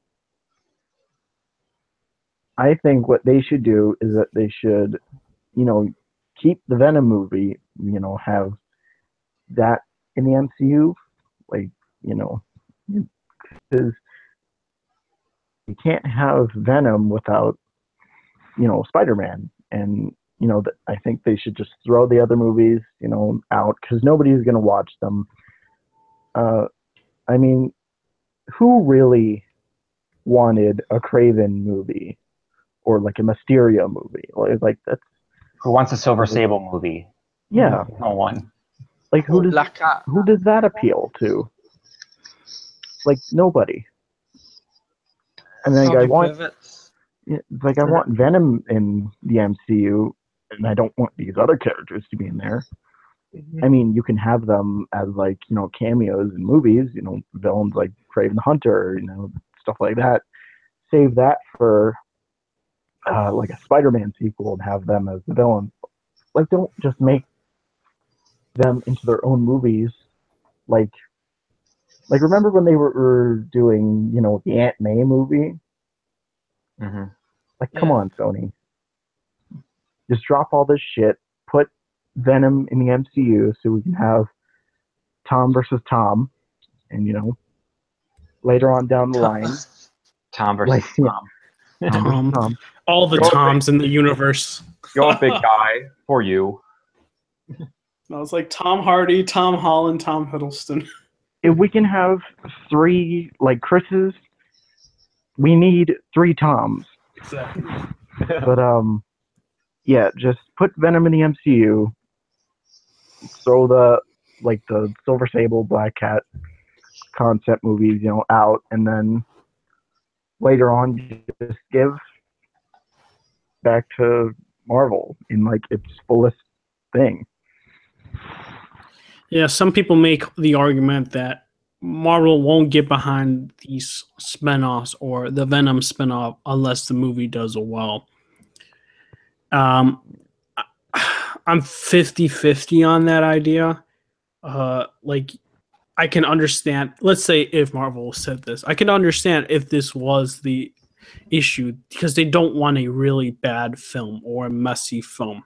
Speaker 3: I think what they should do is that they should, you know, keep the Venom movie, you know, have that in the MCU, like, you know, because you can't have Venom without, you know, Spider-Man, and you know, I think they should just throw the other movies, you know, out because nobody's gonna watch them. I mean, who really wanted a Craven movie or like a Mysterio movie? Like that's
Speaker 2: Who wants a Silver Sable movie?
Speaker 3: yeah.
Speaker 2: No one.
Speaker 3: Like
Speaker 4: Or Black Cat.
Speaker 3: who does that appeal to? Like nobody. And then I want I want Venom in the MCU, and I don't want these other characters to be in there. I mean, you can have them as like, you know, cameos in movies, you know, villains like Kraven the Hunter, you know, stuff like that. Save that for like a Spider-Man sequel and have them as the villains. Like, don't just make them into their own movies. Like remember when they were doing, you know, the Aunt May movie?
Speaker 2: Mm-hmm.
Speaker 3: Like, come on, Sony. Just drop all this shit. Put Venom in the MCU so we can have Tom versus Tom, and you know, later on down the line,
Speaker 2: Tom versus Tom.
Speaker 3: Tom.
Speaker 1: All the Toms in the universe.
Speaker 2: You're a big guy for you.
Speaker 1: I was like Tom Hardy, Tom Holland, Tom Hiddleston.
Speaker 3: If we can have 3 like Chris's, we need 3 Toms.
Speaker 1: Exactly.
Speaker 3: But yeah, just put Venom in the MCU. Throw the Silver Sable, Black Cat concept movies, you know, out, and then later on just give back to Marvel in like its fullest thing.
Speaker 1: Yeah, some people make the argument that Marvel won't get behind these spinoffs or the Venom spinoff unless the movie does well. I'm 50-50 on that idea. Like, I can understand, let's say if Marvel said this, I can understand if this was the issue because they don't want a really bad film or a messy film.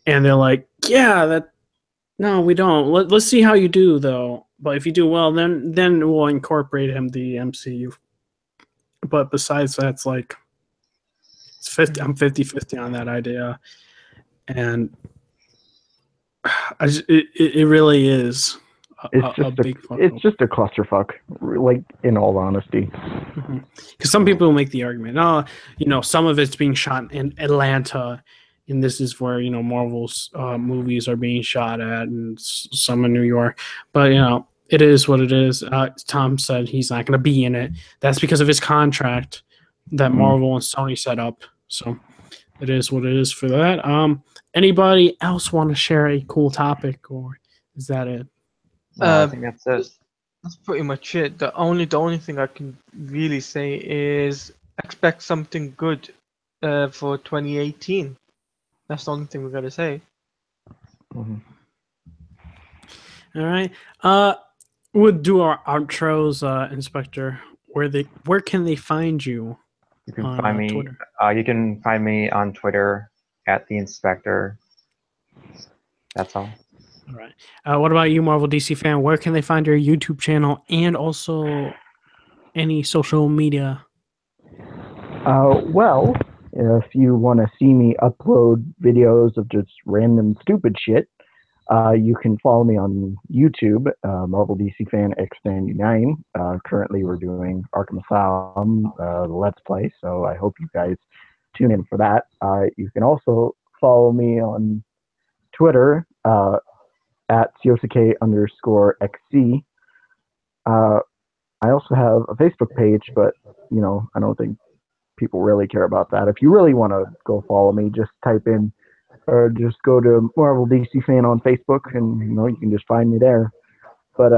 Speaker 1: And they're like, yeah, no, we don't. Let's see how you do, though. But if you do well, then we'll incorporate him to the MCU. But besides that, it's like, I'm 50-50 on that idea. And it really is a big fuck.
Speaker 3: It's just a clusterfuck, like, in all honesty.
Speaker 1: Because some people make the argument, you know, some of it's being shot in Atlanta, and this is where, you know, Marvel's movies are being shot at, and some in New York. But, you know, it is what it is. Tom said he's not going to be in it. That's because of his contract that Marvel and Sony set up. So it is what it is for that. Anybody else want to share a cool topic, or is that it?
Speaker 2: I think that's it.
Speaker 4: That's pretty much it. The only thing I can really say is expect something good for 2018. That's the only thing we're gonna say.
Speaker 1: All right. We'll do our outros, Inspector. Where can they find you?
Speaker 2: You can find me.
Speaker 1: Twitter?
Speaker 2: You can find me on Twitter at the Inspector. That's all.
Speaker 1: All right. What about you, Marvel DC fan? Where can they find your YouTube channel and also any social media?
Speaker 3: Well, if you want to see me upload videos of just random stupid shit, you can follow me on YouTube, Marvel DC Fan X99. Currently, we're doing Arkham Asylum, Let's Play, so I hope you guys tune in for that. You can also follow me on Twitter, at COCK_XC. I also have a Facebook page, but I don't think people really care about that. If you really want to go follow me, just type in or just go to Marvel DC Fan on Facebook, and you can just find me there. But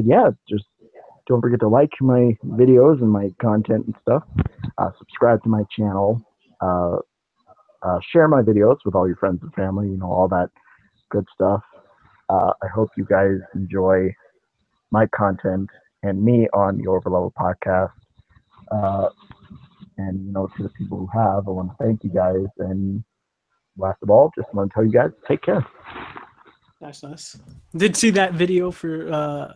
Speaker 3: yeah, just don't forget to like my videos and my content and stuff. Subscribe to my channel. Share my videos with all your friends and family. All that good stuff. I hope you guys enjoy my content and me on the Overleveled Podcast. And to the people who have, I want to thank you guys. And last of all, just want to tell you guys, take care.
Speaker 1: Nice. Did see that video for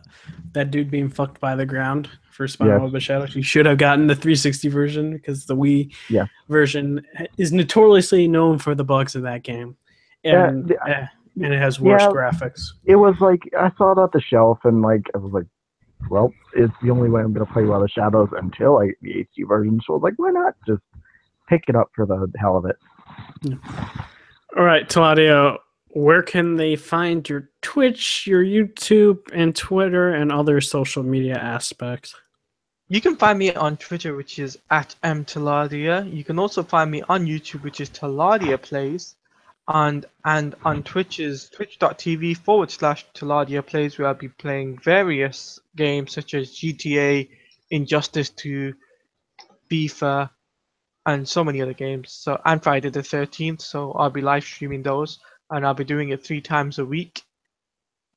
Speaker 1: that dude being fucked by the ground for Spider-Man with Shadows. You should have gotten the 360 version, because the Wii version is notoriously known for the bugs of that game. And it has worse graphics.
Speaker 3: It was like, I saw it at the shelf, and I was like, well, it's the only way I'm going to play Wild of Shadows until I get the HD version. So I was like, why not just pick it up for the hell of it?
Speaker 1: All right, Claudio, where can they find your Twitch, your YouTube, and Twitter, and other social media aspects?
Speaker 4: You can find me on Twitter, which is @mtaladia. You can also find me on YouTube, which is Taladia Plays. And on Twitch is twitch.tv/Taladia Plays, where I'll be playing various games such as GTA, Injustice 2, FIFA, and so many other games. And Friday the 13th, so I'll be live streaming those, and I'll be doing it 3 times a week,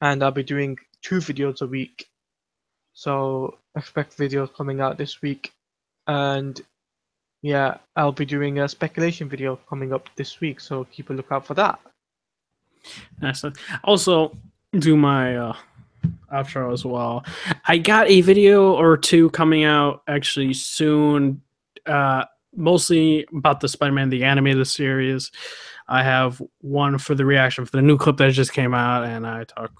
Speaker 4: and I'll be doing 2 videos a week. So expect videos coming out this week, and yeah, I'll be doing a speculation video coming up this week, so keep a lookout for that.
Speaker 1: Nice. Also, do my outro as well. I got a video or 2 coming out actually soon, mostly about the Spider-Man the animated series. I have one for the reaction for the new clip that just came out, and I talk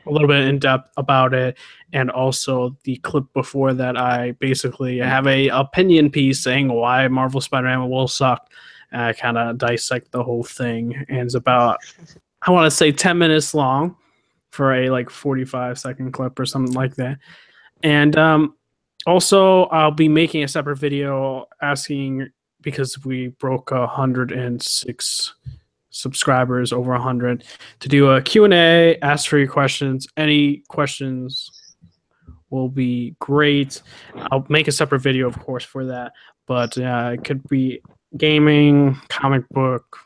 Speaker 1: a little bit in depth about it, and also the clip before that I basically have a opinion piece saying why Marvel Spider-Man will suck, and I kind of dissect the whole thing, and it's about, I want to say, 10 minutes long for a 45-second clip or something like that. And also I'll be making a separate video asking, because we broke 106 subscribers, over 100, to do a Q&A, ask for your questions. Any questions will be great. I'll make a separate video, of course, for that, but it could be gaming, comic book,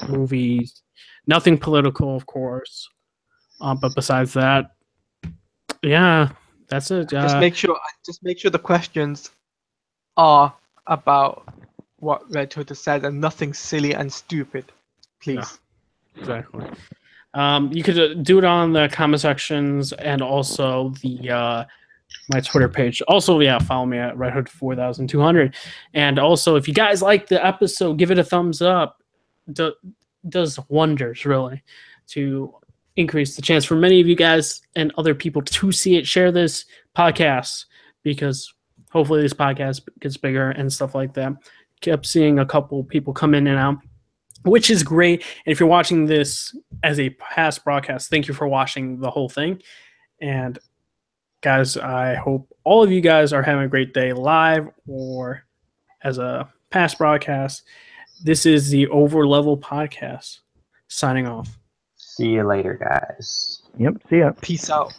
Speaker 1: movies, nothing political, of course, but besides that, that's it.
Speaker 4: Just make sure the questions are about what Red Hood has said and nothing silly and stupid. Please.
Speaker 1: Yeah, exactly. You could do it on the comment sections, and also the my Twitter page. Also, follow me at RedHood4200. And also, if you guys like the episode, give it a thumbs up. Does wonders, really, to increase the chance for many of you guys and other people to see it. Share this podcast, because hopefully this podcast gets bigger and stuff like that. Kept seeing a couple people come in and out, which is great. And if you're watching this as a past broadcast, thank you for watching the whole thing. And guys, I hope all of you guys are having a great day live or as a past broadcast. This is the Overleveled Podcast, signing off.
Speaker 2: See you later, guys.
Speaker 3: Yep, see ya.
Speaker 4: Peace out.